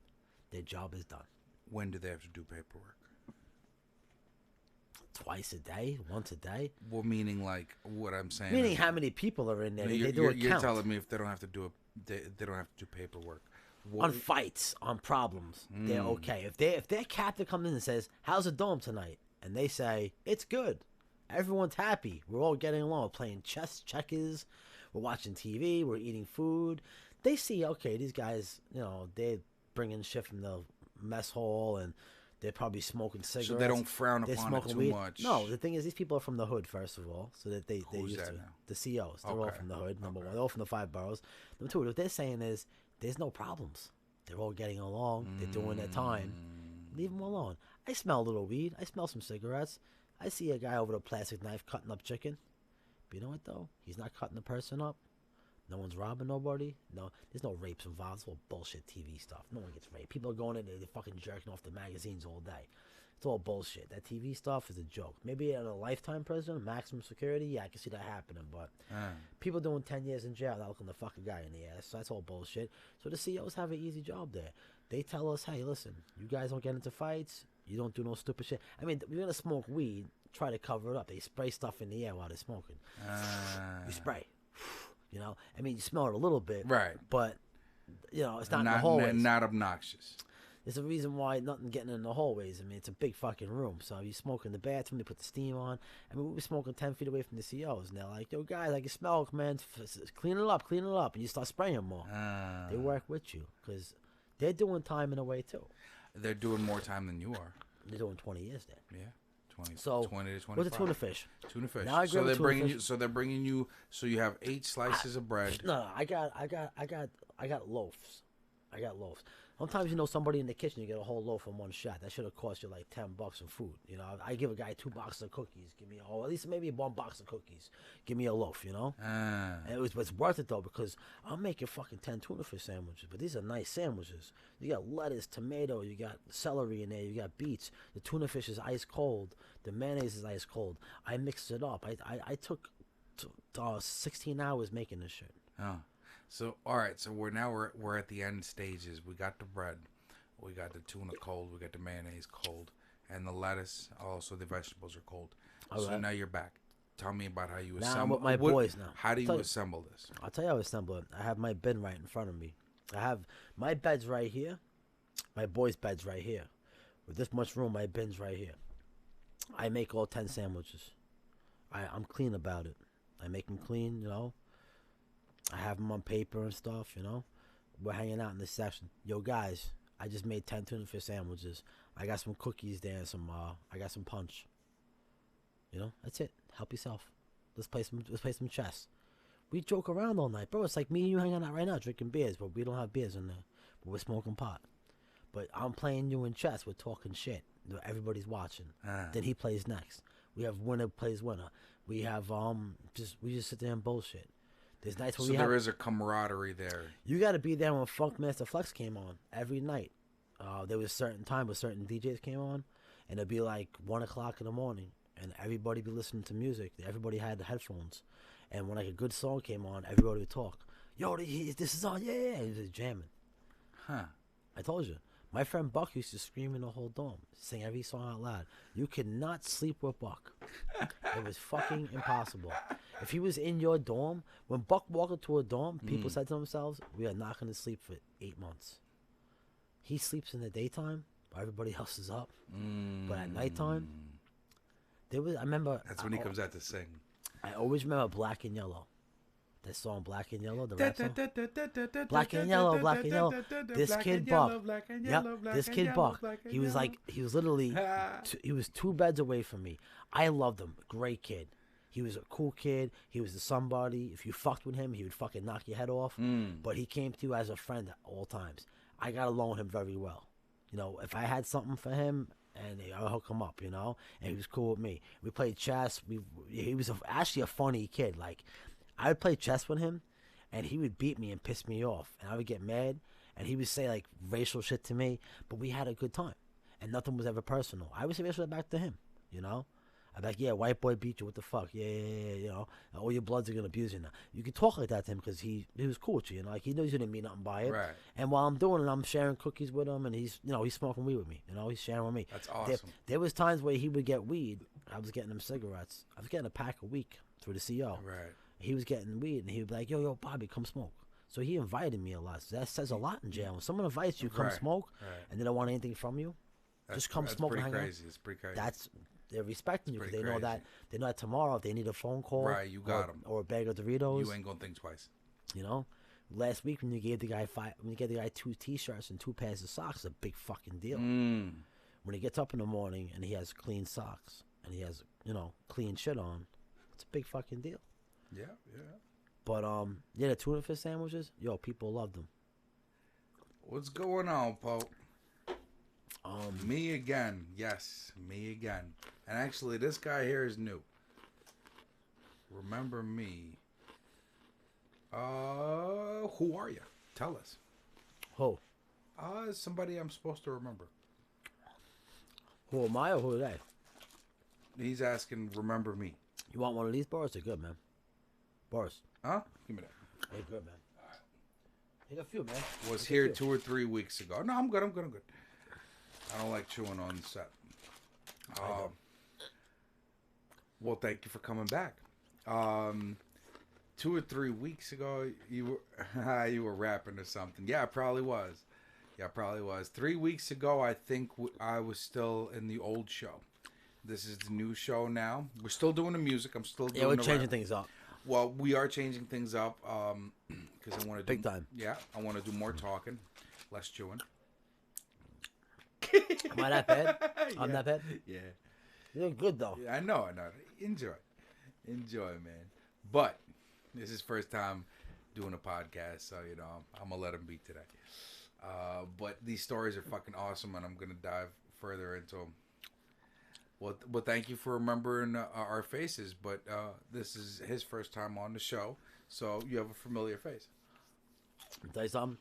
their job is done. When do they have to do paperwork? Twice a day, once a day. Well, meaning like what I'm saying. Meaning how many people are in there? They do a count. You're telling me if they don't have to do they don't have to do paperwork. On fights, on problems, they're okay. If their captain comes in and says, "How's the dorm tonight?" and they say, "It's good," Everyone's happy. We're all getting along. We're playing chess, checkers. We're watching TV. We're eating food. They see, okay, these guys, they're bringing shit from the mess hall, and they're probably smoking cigarettes. So they don't frown upon it too much. No, the thing is, these people are from the hood, first of all, so that they Who's used that to. now? The COs. They're all from the hood, number one. They're all from the 5 boroughs. Number two, what they're saying is, there's no problems. They're all getting along. They're doing their time. Leave them alone. I smell a little weed. I smell some cigarettes. I see a guy over a plastic knife cutting up chicken. But you know what, though? He's not cutting the person up. No one's robbing nobody. No, there's no rapes involved. It's all bullshit TV stuff. No one gets raped. People are going in there, they're fucking jerking off the magazines all day. It's all bullshit. That TV stuff is a joke. Maybe in a lifetime prison, maximum security, yeah, I can see that happening. But people doing 10 years in jail, not looking to fuck a guy in the ass. So that's all bullshit. So the CEOs have an easy job there. They tell us, hey, listen, you guys don't get into fights. You don't do no stupid shit. I mean, we're going to smoke weed, try to cover it up. They spray stuff in the air while they're smoking. You spray. I mean, you smell it a little bit. Right. But, it's not in the hallways. Not obnoxious. There's a reason why nothing getting in the hallways. I mean, it's a big fucking room. So you smoke in the bathroom, they put the steam on. I mean, we were smoking 10 feet away from the CEOs. And they're like, yo, guys, I can smell, man. Clean it up. And you start spraying more. They work with you because they're doing time in a way, too. They're doing more time than you are. They're doing 20 years then. Yeah. 20 to 25. What's a tuna fish? Tuna fish. Now So they're bringing you. So they're bringing you. So you have 8 slices of bread. No, I got loaves. I got loaves. Sometimes somebody in the kitchen, you get a whole loaf in one shot. That should have cost you like $10 in food. I give a guy 2 boxes of cookies. Give me at least maybe 1 box of cookies. Give me a loaf. And it's worth it though because I'm making fucking 10 tuna fish sandwiches. But these are nice sandwiches. You got lettuce, tomato, you got celery in there, you got beets. The tuna fish is ice cold. The mayonnaise is ice cold. I mixed it up. I took 16 hours making this shit. Oh. So all right, so we're at the end stages. We got the bread, we got the tuna cold, we got the mayonnaise cold, and the lettuce. Also, the vegetables are cold. So now you're back. Tell me about how you assemble. I'm with my boys now. How do you assemble this? I'll tell you how I assemble it. I have my bin right in front of me. I have my bed's right here. My boys' bed's right here. With this much room, my bin's right here. I make all 10 sandwiches. I'm clean about it. I make them clean, I have them on paper and stuff, We're hanging out in this section. Yo, guys, I just made 10 tuna fish sandwiches. I got some cookies there and I got some punch. That's it. Help yourself. Let's play some chess. We joke around all night, bro. It's like me and you hanging out right now drinking beers, but we don't have beers in there. But we're smoking pot. But I'm playing you in chess. We're talking shit. Everybody's watching. Then he plays next. We have winner plays winner. We have we just sit there and bullshit. There's nights where there is a camaraderie there. You got to be there when Funkmaster Flex came on every night. There was a certain time where certain DJs came on, and it'd be like 1 o'clock in the morning, and everybody be listening to music. Everybody had the headphones, and when like a good song came on, everybody would talk. Yo, this is on, yeah, it was jamming. Huh? I told you. My friend Buck used to scream in the whole dorm, sing every song out loud. You could not sleep with Buck. It was fucking impossible. If he was in your dorm, when Buck walked into a dorm, people said to themselves, we are not going to sleep for 8 months. He sleeps in the daytime, while everybody else is up. But at nighttime, I remember... That's when he comes out to sing. I always remember Black and Yellow. That song, Black and Yellow, the rap song. Black and Yellow, Black and Yellow. This kid Buck. Yep, this kid Buck. He was literally, he was 2 beds away from me. I loved him. Great kid. He was a cool kid. He was a somebody. If you fucked with him, he would fucking knock your head off. But he came to you as a friend at all times. I got along with him very well. If I had something for him, and I'll hook him up, and he was cool with me. We played chess. He was actually a funny kid. Like, I would play chess with him, and he would beat me and piss me off, and I would get mad, and he would say like racial shit to me, but we had a good time, and nothing was ever personal. I would say racial back to him, I'd be like, yeah, white boy beat you, what the fuck, yeah, all your bloods are gonna abuse you now. You could talk like that to him because he was cool with you, like he knows you didn't mean nothing by it. Right. And while I'm doing it, I'm sharing cookies with him, and he's smoking weed with me, he's sharing with me. That's awesome. There was times where he would get weed, I was getting him cigarettes. I was getting a pack a week through the CO. Right. He was getting weed, and he would be like, yo, Bobby, come smoke. So he invited me a lot. So that says a lot in jail. When someone invites you, come smoke, and they don't want anything from you, just come smoke and hang out. It's pretty crazy. they're respecting you because pretty they know crazy. that tomorrow if they need a phone call, Right, you got 'em. or a bag of Doritos. You ain't gonna think twice. You know, last week when you gave the guy 2 T-shirts and 2 pairs of socks, a big fucking deal. When he gets up in the morning and he has clean socks and he has clean shit on, it's a big fucking deal. Yeah, yeah. But yeah, the tuna fish sandwiches, people love them. What's going on, Pope? Me again. Yes, me again. And actually, this guy here is new. Remember me. Who are you? Tell us. Who? Somebody I'm supposed to remember. Who am I or who are they? He's asking, remember me. You want one of these bars? They're good, man. Bars. Huh? Give me that. They're good, man. Take a few, man. Was Take a here few. 2 or 3 weeks ago. No, I'm good. I'm good. I don't like chewing on set. Well, thank you for coming back. 2 or 3 weeks ago, you were rapping or something. Yeah, I probably was. 3 weeks ago, I think I was still in the old show. This is the new show now. We're still doing the music. I'm still doing we're the changing rap. things up. Well, we are changing things up because I want to Big time. Yeah, I want to do more talking, less chewing. Am I that bad? I'm that bad? Yeah. You're good, though. Yeah, I know. Enjoy, man. But this is first time doing a podcast, so I'm gonna let him be today. But these stories are fucking awesome, and I'm gonna dive further into them. Well, thank you for remembering our faces, but this is his first time on the show, so you have a familiar face. I'll tell you something.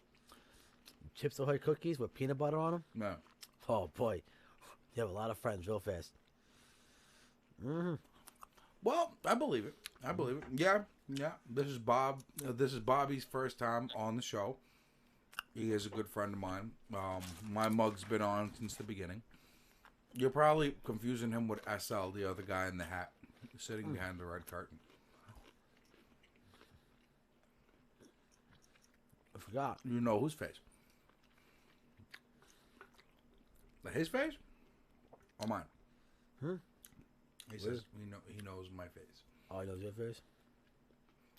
Chips Ahoy cookies with peanut butter on them. No. Oh boy, you have a lot of friends real fast. Well, I believe it. Yeah. This is Bob. This is Bobby's first time on the show. He is a good friend of mine. My mug's been on since the beginning. You're probably confusing him with SL, the other guy in the hat, sitting behind the red curtain. I forgot. You know whose face? His face or mine? He says he knows my face. Oh, he knows your face?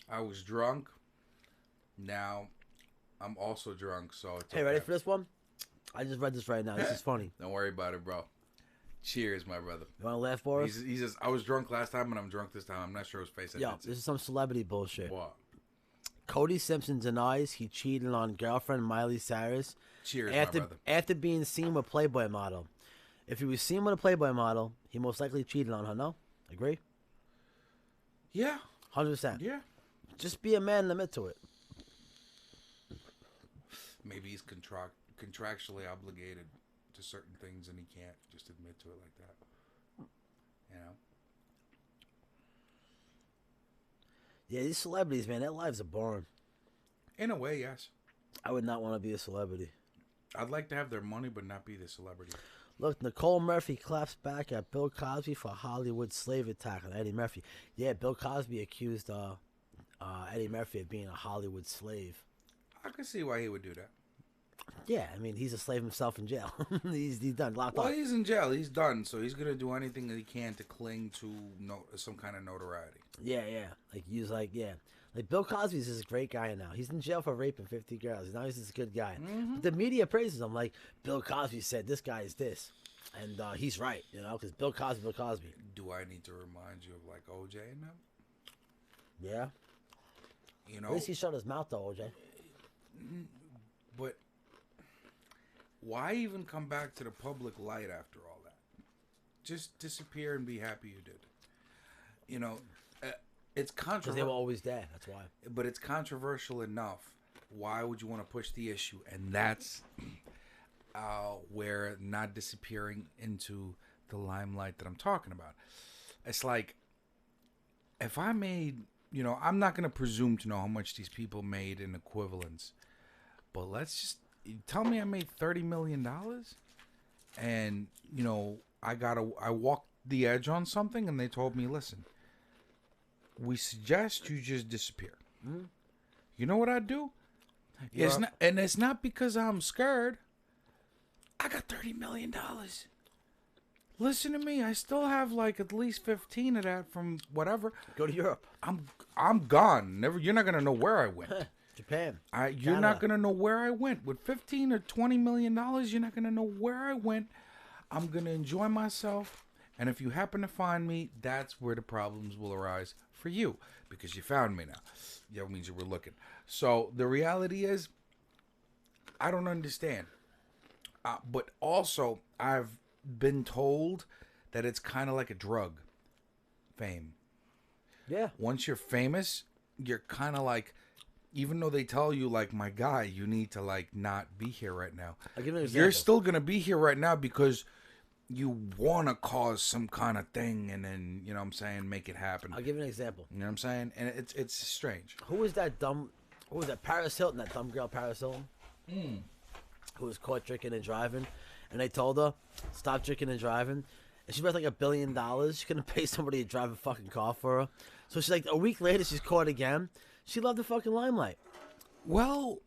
I was drunk. Now I'm also drunk, so it's Hey, ready for this one? I just read this right now. This is funny. Don't worry about it, bro. Cheers, my brother. You want to laugh for us? He says, I was drunk last time and I'm drunk this time. I'm not sure his face. Yo, this is some celebrity bullshit. What? Cody Simpson denies he cheated on girlfriend Miley Cyrus Cheers, my brother. after being seen with Playboy model. If he was seen with a Playboy model, he most likely cheated on her, no? Agree? Yeah. 100%. Yeah. Just be a man and admit to it. Maybe he's contractually obligated to certain things and he can't just admit to it like that. You know? Yeah, these celebrities, man, their lives are boring. In a way, yes. I would not want to be a celebrity. I'd like to have their money but not be the celebrity. Look, Nicole Murphy claps back at Bill Cosby for Hollywood slave attack on Eddie Murphy. Yeah, Bill Cosby accused Eddie Murphy of being a Hollywood slave. I can see why he would do that. Yeah, I mean, he's a slave himself in jail. he's done, locked Well, up. he's in jail. He's done, so he's going to do anything that he can to cling to some kind of notoriety. Yeah. Like Bill Cosby's this great guy now. He's in jail for raping 50 girls. Now he's this good guy. Mm-hmm. But the media praises him. Like, Bill Cosby said this guy is this. And he's right, because Bill Cosby. Do I need to remind you of, like, OJ and them? Yeah. You At least he shut his mouth, though, OJ. But why even come back to the public light after all that? Just disappear and be happy you did. It's Because controversial. they were always there. That's why. But it's controversial enough. Why would you want to push the issue? And that's where not disappearing into the limelight that I'm talking about. It's like, if I made, I'm not going to presume to know how much these people made in equivalents. But let's just tell me I made $30 million. And, I walked the edge on something and they told me, listen, we suggest you just disappear. Mm-hmm. You know what I'd do? It's not because I'm scared. I got $30 million. Listen to me. I still have like at least 15 of that from whatever. Go to Europe. I'm gone. Never. You're not gonna know where I went. Japan. You're not gonna know where I went with 15 or 20 million dollars. You're not gonna know where I went. I'm gonna enjoy myself, and if you happen to find me, that's where the problems will arise for you because you found me now. That means you were looking. So the reality is, I don't understand. But also, I've been told that it's kind of like a drug. Fame. Yeah. Once you're famous, you're kind of like, even though they tell you, like, my guy, you need to, like, not be here right now. I'll give you an example. You're still going to be here right now because you want to cause some kind of thing and then, you know what I'm saying, make it happen. I'll give you an example. You know what I'm saying? And it's strange. Who was that Paris Hilton, that dumb girl Paris Hilton? Who was caught drinking and driving. And they told her, stop drinking and driving. And she's worth like $1 billion. She couldn't pay somebody to drive a fucking car for her. So she's like, a week later, she's caught again. She loved the fucking limelight. Well,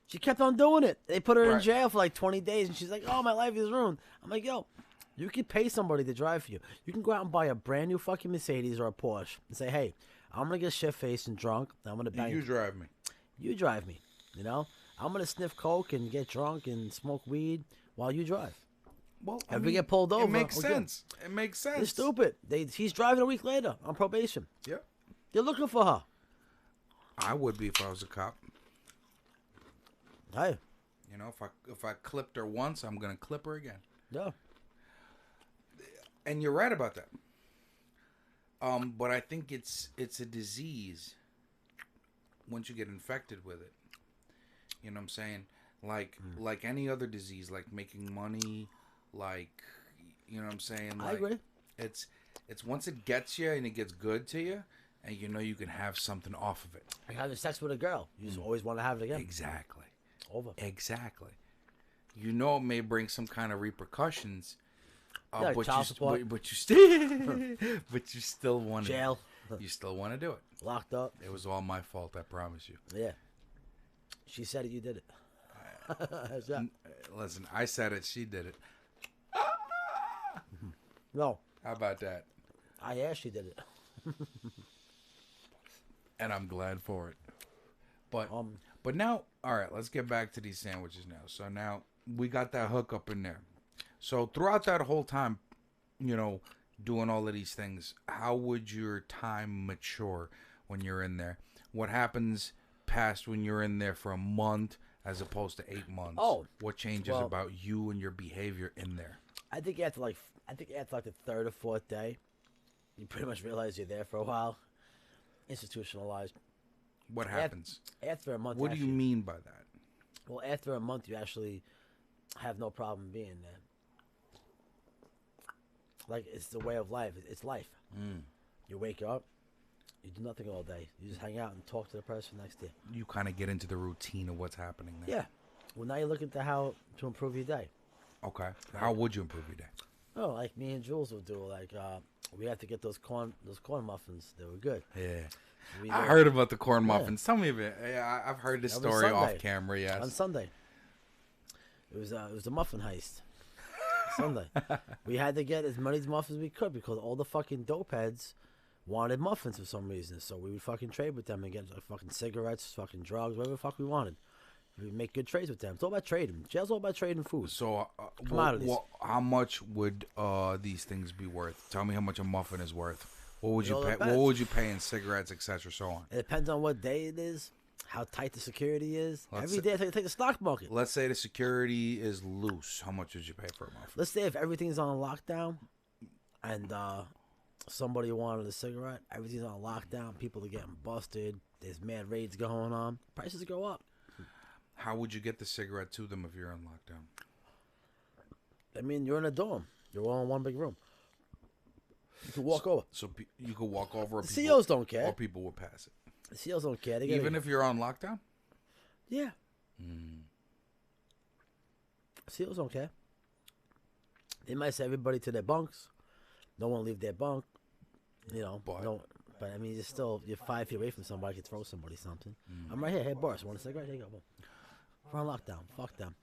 she kept on doing it. They put her in Right. jail for like 20 days. And she's like, oh, my life is ruined. I'm like, yo, you can pay somebody to drive for you. You can go out and buy a brand new fucking Mercedes or a Porsche and say, hey, I'm going to get shit-faced and drunk. I'm going to bang. you drive me. You drive me, you know? I'm going to sniff coke and get drunk and smoke weed while you drive. Well, If we get pulled over, it makes we're good. sense. It makes sense. They're stupid. He's driving a week later on probation. Yep. They're looking for her. I would be if I was a cop. Hey, You know, if I clipped her once, I'm gonna clip her again. yeah. And you're right about that. But I think it's a disease once you get infected with it. You know what I'm saying? Like any other disease, like making money, like, you know what I'm saying? Like, I agree. It's once it gets you and it gets good to you, and you know you can have something off of it. Like having sex with a girl. You just always want to have it again. Exactly. Over. Exactly. You know it may bring some kind of repercussions. Yeah, but, child support. but you still but you still want to Jail. You still want to do it. Locked up. It was all my fault, I promise you. Yeah. She said it, you did it. How's that? Listen, I said it, she did it. No, How about that? I asked she did it. And I'm glad for it. But now, all right, let's get back to these sandwiches now. So now we got that hook up in there. So throughout that whole time, you know, doing all of these things, how would your time mature when you're in there? What happens past when you're in there for a month as opposed to 8 months? Oh, what changes well, about you and your behavior in there? I think after like the third or fourth day, you pretty much realize you're there for a while. Institutionalized. What happens? After a month. What do you mean by that? Well, after a month, you actually have no problem being there. Like, it's the way of life. It's life. You wake up, you do nothing all day. You just hang out and talk to the person next to you. You kind of get into the routine of what's happening there. Yeah. Well, now you're looking to how to improve your day. Okay. How would you improve your day? Oh, like me and Jules would do. Like, we had to get those corn muffins. They were good. Yeah. We I did- heard about the corn muffins. Tell me a bit. Yeah, I've heard this That was story off Sunday. camera, On yes. Sunday. It was a muffin heist. Sunday. We had to get as many muffins as we could because all the fucking dope heads wanted muffins for some reason. So we would fucking trade with them and get like fucking cigarettes, fucking drugs, whatever the fuck we wanted. We would make good trades with them. It's all about trading. Jail's all about trading food. So, Commodities. how much would these things be worth? Tell me how much a muffin is worth. What would It you all pay? depends. What would you pay in cigarettes, etc., so on? It depends on what day it is, how tight the security is. Let's Every say- day I take the stock market. Let's say the security is loose. How much would you pay for a muffin? Let's say if everything's on lockdown and somebody wanted a cigarette, everything's on lockdown, people are getting busted, there's mad raids going on, prices go up. How would you get the cigarette to them if you're in lockdown? I mean, you're in a dorm. You're all in one big room. You can walk over. So you could walk over. Or The people, COs don't care. Or people would pass it. The SEALs don't care. They get Even if you're on lockdown? Yeah. SEALs don't care. They might say everybody to their bunks. No one leave their bunk. You know, but I mean, you're 5 feet away from somebody. Could throw somebody something. I'm right here. Hey, boss, want a cigarette? Here you go. Boom. We're on lockdown. Fuck them.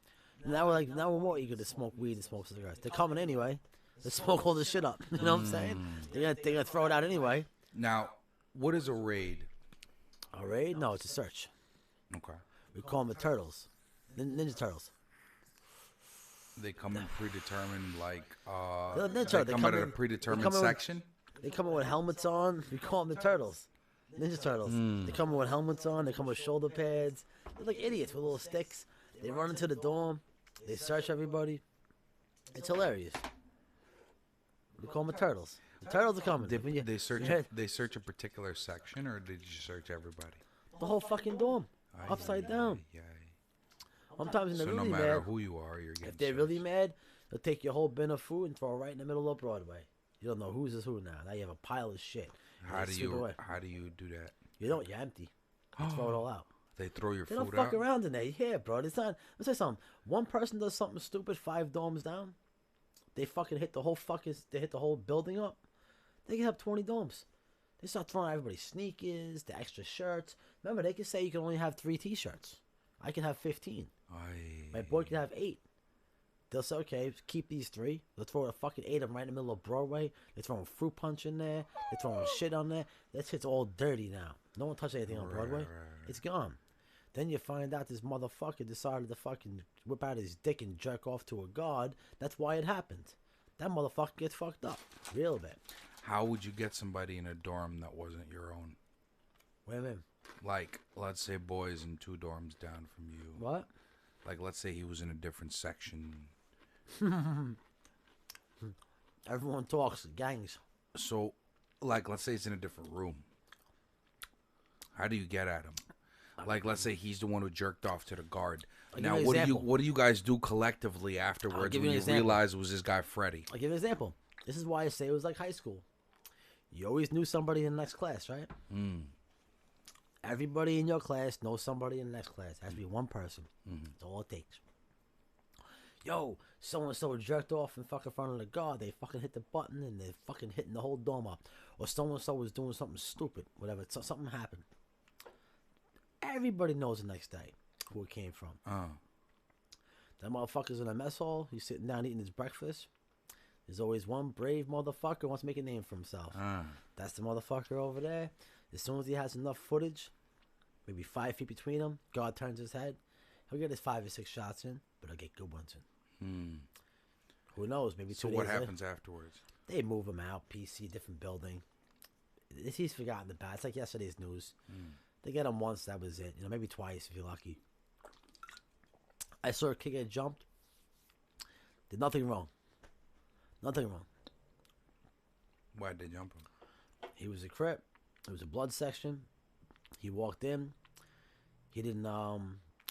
Now we're more eager to smoke weed and smoke cigarettes. They're coming anyway. Let's smoke all this shit up. You know what I'm saying? They're gonna throw it out anyway. Now, what is a raid? A raid? No, it's a search. Okay. We call them the turtles, Ninja Turtles. They come in predetermined, like, They're they Ninja. come at a predetermined section? They come in with helmets on. We call them the turtles. Ninja Turtles. They come in with helmets on. They come with shoulder pads. They're like idiots with little sticks. They run into the dorm. They search everybody. It's hilarious. We call them the turtles. The turtles are coming. They search a particular section, or did you search everybody? The whole fucking dorm. Upside down. Yeah. Sometimes when they're So really no matter mad, who you are, you're getting if they're really mad, they'll take your whole bin of food and throw it right in the middle of Broadway. You don't know who's is who now. Now you have a pile of shit. How do you do that? You don't. You're empty. You throw it all out. They throw your They food don't fuck out? around in there. Yeah, bro. It's not. Let's say something. One person does something stupid, 5 dorms down. They fucking hit the whole They hit the whole building up. They can have 20 dorms. They start throwing out everybody's sneakers, the extra shirts. Remember, they can say you can only have 3 T-shirts. I can have 15. My boy can have 8. They'll say, okay, keep these 3. They'll throw a fucking 8 of them right in the middle of Broadway. They're throwing fruit punch in there. They're throwing shit on there. That shit's all dirty now. No one touched anything on Broadway. It's gone. Then you find out this motherfucker decided to fucking whip out his dick and jerk off to a guard. That's why it happened. That motherfucker gets fucked up. Real bad. How would you get somebody in a dorm that wasn't your own? Wait a minute. Like, let's say boys in 2 dorms down from you. What? Like, let's say he was in a different section. Everyone talks. Gangs. So, like, let's say it's in a different room. How do you get at him? Like, let's say he's the one who jerked off to the guard. Now, what do you guys do collectively afterwards when you realize it was this guy Freddy? I'll give you an example. This is why I say it was like high school. You always knew somebody in the next class, right? Everybody in your class knows somebody in the next class. It has to be one person. That's all it takes. Yo, so-and-so jerked off in fucking front of the guard. They fucking hit the button and they're fucking hitting the whole dorm up. Or so-and-so was doing something stupid. Whatever. Something happened. Everybody knows the next day who it came from. That motherfucker's in a mess hall. He's sitting down eating his breakfast. There's always one brave motherfucker who wants to make a name for himself. That's the motherfucker over there. As soon as he has enough footage, maybe 5 feet between them, God turns his head. He'll get his 5 or 6 shots in, but he'll get good ones in. Who knows? Maybe 2 days So what later, happens afterwards? they move him out. PC, different building. He's forgotten about it. It's like yesterday's news. They get him once, that was it. You know, maybe twice if you're lucky. I saw a kid get jumped. Did nothing wrong. Nothing wrong. Why'd they jump him? He was a Crip. It was a blood section. He walked in. He didn't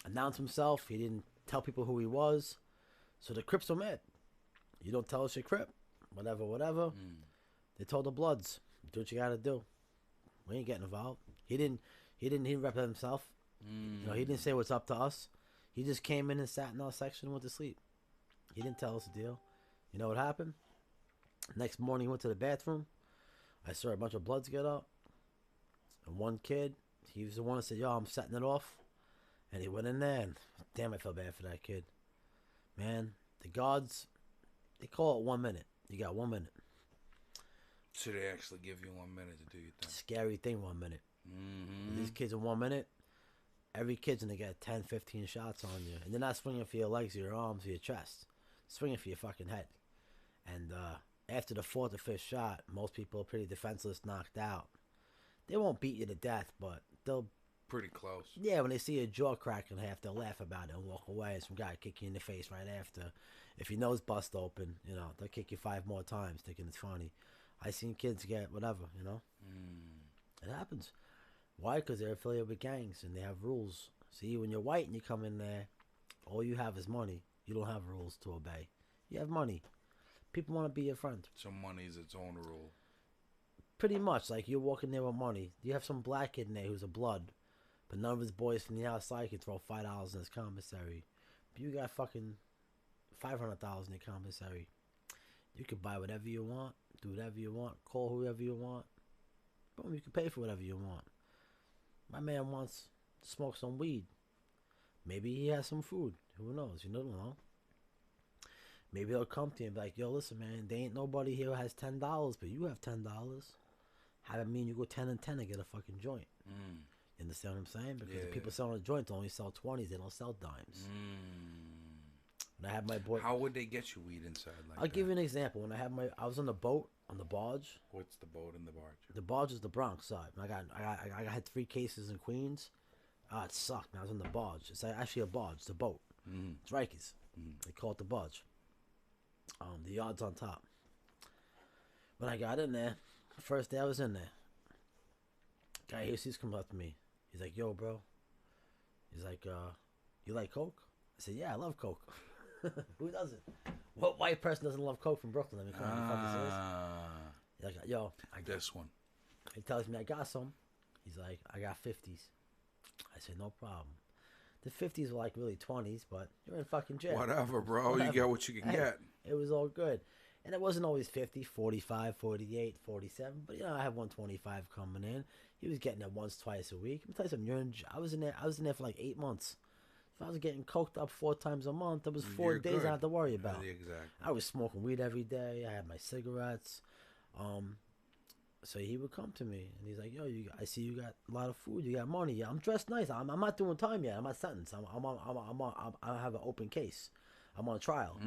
announce himself. He didn't tell people who he was. So the Crips were mad. You don't tell us you're Crip. Whatever. They told the Bloods, do what you gotta do. We ain't getting involved. He didn't represent himself. You know, he didn't say what's up to us. He just came in and sat in our section and went to sleep. He didn't tell us the deal. You know what happened? Next morning, he went to the bathroom. I saw a bunch of Bloods get up. And one kid, he was the one that said, yo, I'm setting it off. And he went in there, and damn, I felt bad for that kid. Man, the guards, they call it 1 minute. You got 1 minute. So they actually give you 1 minute to do your thing. Scary thing, 1 minute. These kids in 1 minute, every kid's going to get 10, 15 shots on you. And they're not swinging for your legs or your arms or your chest. Swinging for your fucking head. And after the 4th or 5th shot, most people are pretty defenseless, knocked out. They won't beat you to death, but they'll... Pretty close. Yeah, when they see your jaw crack in half, they'll laugh about it and walk away. And some guy kick you in the face right after. If your nose bust open, you know, they'll kick you 5 more times, thinking it's funny. I seen kids get whatever, you know? It happens. Why? Because they're affiliated with gangs and they have rules. See, when you're white and you come in there, all you have is money. You don't have rules to obey. You have money. People want to be your friend. So money's its own rule. Pretty much. Like, you're walking there with money. You have some black kid in there who's a Blood, but none of his boys from the outside can throw $5 in his commissary. But you got fucking $500,000 in your commissary. You can buy whatever you want, do whatever you want, call whoever you want. Boom, you can pay for whatever you want. My man wants to smoke some weed. Maybe he has some food. Who knows? You don't know. Maybe they'll come to you and be like, yo, listen, man, there ain't nobody here who has $10, but you have $10. How that mean you go 10 and 10 and get a fucking joint? You understand what I'm saying? Because the people selling a joint only sell 20s. They don't sell dimes. When I had my boy, How would they get you weed inside? Like I'll give you an example. When I was on the boat on the barge. What's the boat and the barge? The barge is the Bronx side. I had 3 cases in Queens. It sucked. Man. I was on the barge. It's actually a barge. It's a boat. It's Rikers. They call it the barge. The yard's on top. When I got in there, the first day I was in there, guy Jesus comes up to me. He's like, yo, bro. He's like, you like Coke? I said, yeah, I love Coke. Who doesn't? What white person doesn't love Coke from Brooklyn? I mean, come on, you fucking serious? He's like, yo, This one. He tells me I got some. He's like, I got 50s. I said, no problem. The 50s were like really 20s, but you're in fucking jail. Whatever, bro. Whatever. You get what you can get. It was all good. And it wasn't always 50, 45, 48, 47. But, I have 125 coming in. He was getting it once, twice a week. Let me tell you something. I was in there for like 8 months. If I was getting coked up 4 times a month, there was 4 You're days good. I had to worry about. Exactly. I was smoking weed every day. I had my cigarettes. So he would come to me and he's like, "Yo, I see you got a lot of food. You got money. Yeah, I'm dressed nice. I'm not doing time yet. I'm not sentenced. I have an open case. I'm on trial.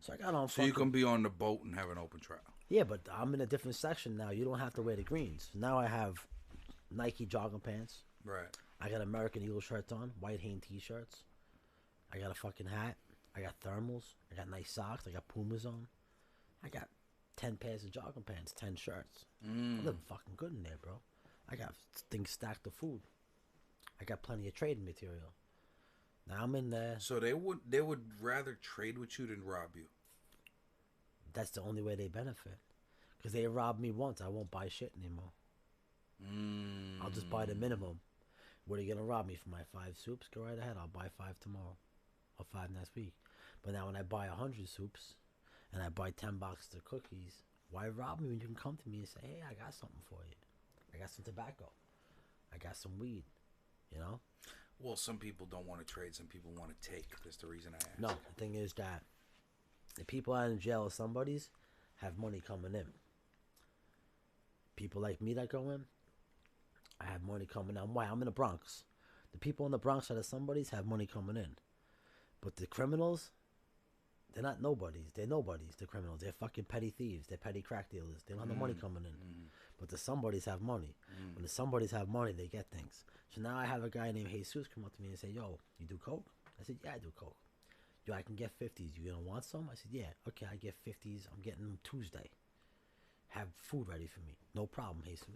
So I got on. So you can be on the boat and have an open trial. Yeah, but I'm in a different section now. You don't have to wear the greens. Now I have Nike jogging pants. Right. I got American Eagle shirts on, white Hanes t-shirts. I got a fucking hat. I got thermals. I got nice socks. I got Pumas on. I got 10 pairs of jogging pants, 10 shirts. I live fucking good in there, bro. I got things stacked of food. I got plenty of trading material. Now I'm in there. So they would rather trade with you than rob you. That's the only way they benefit. Because they robbed me once. I won't buy shit anymore. I'll just buy the minimum. What are you going to rob me for my 5 soups? Go right ahead. I'll buy 5 tomorrow. Or 5 next week. But now when I buy 100 soups and I buy 10 boxes of cookies, why rob me when you can come to me and say, hey, I got something for you. I got some tobacco. I got some weed. You know? Well, some people don't want to trade. Some people want to take. That's the reason I asked. No, the thing is that the people out in jail, somebody's, have money coming in. People like me that go in, I have money coming in. Why? I'm in the Bronx. The people in the Bronx that are somebody's have money coming in. But the criminals, they're not nobodies. They're nobodies, the criminals. They're fucking petty thieves. They're petty crack dealers. They don't have no money coming in. But the somebodies have money. When the somebodies have money, they get things. So now I have a guy named Jesus come up to me and say, yo, you do coke? I said, yeah, I do coke. Yo, I can get 50s. You gonna want some? I said, yeah. Okay, I get 50s. I'm getting them Tuesday. Have food ready for me. No problem, Jesus.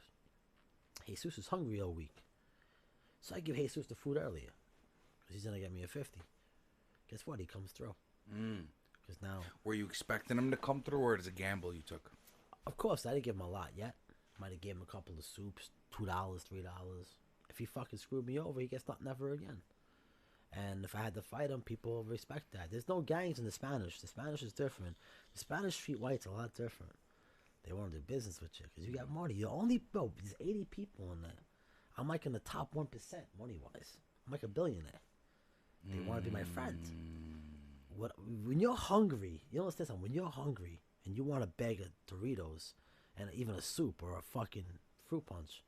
Jesus is hungry all week. So I give Jesus the food earlier. Because he's gonna get me a 50. Guess what? He comes through. Because now... Were you expecting him to come through, or is it a gamble you took? Of course, I didn't give him a lot yet. Might have gave him a couple of soups. $2, $3. If he fucking screwed me over, he gets nothing ever again. And if I had to fight him, people respect that. There's no gangs in the Spanish. The Spanish is different. The Spanish treat whites a lot different. They want to do business with you because you got money. You're only, bro, there's 80 people in there. I'm like in the top 1% money-wise. I'm like a billionaire. They want to be my friend. When you're hungry, you understand something? When you're hungry and you want a bag of Doritos and even a soup or a fucking fruit punch,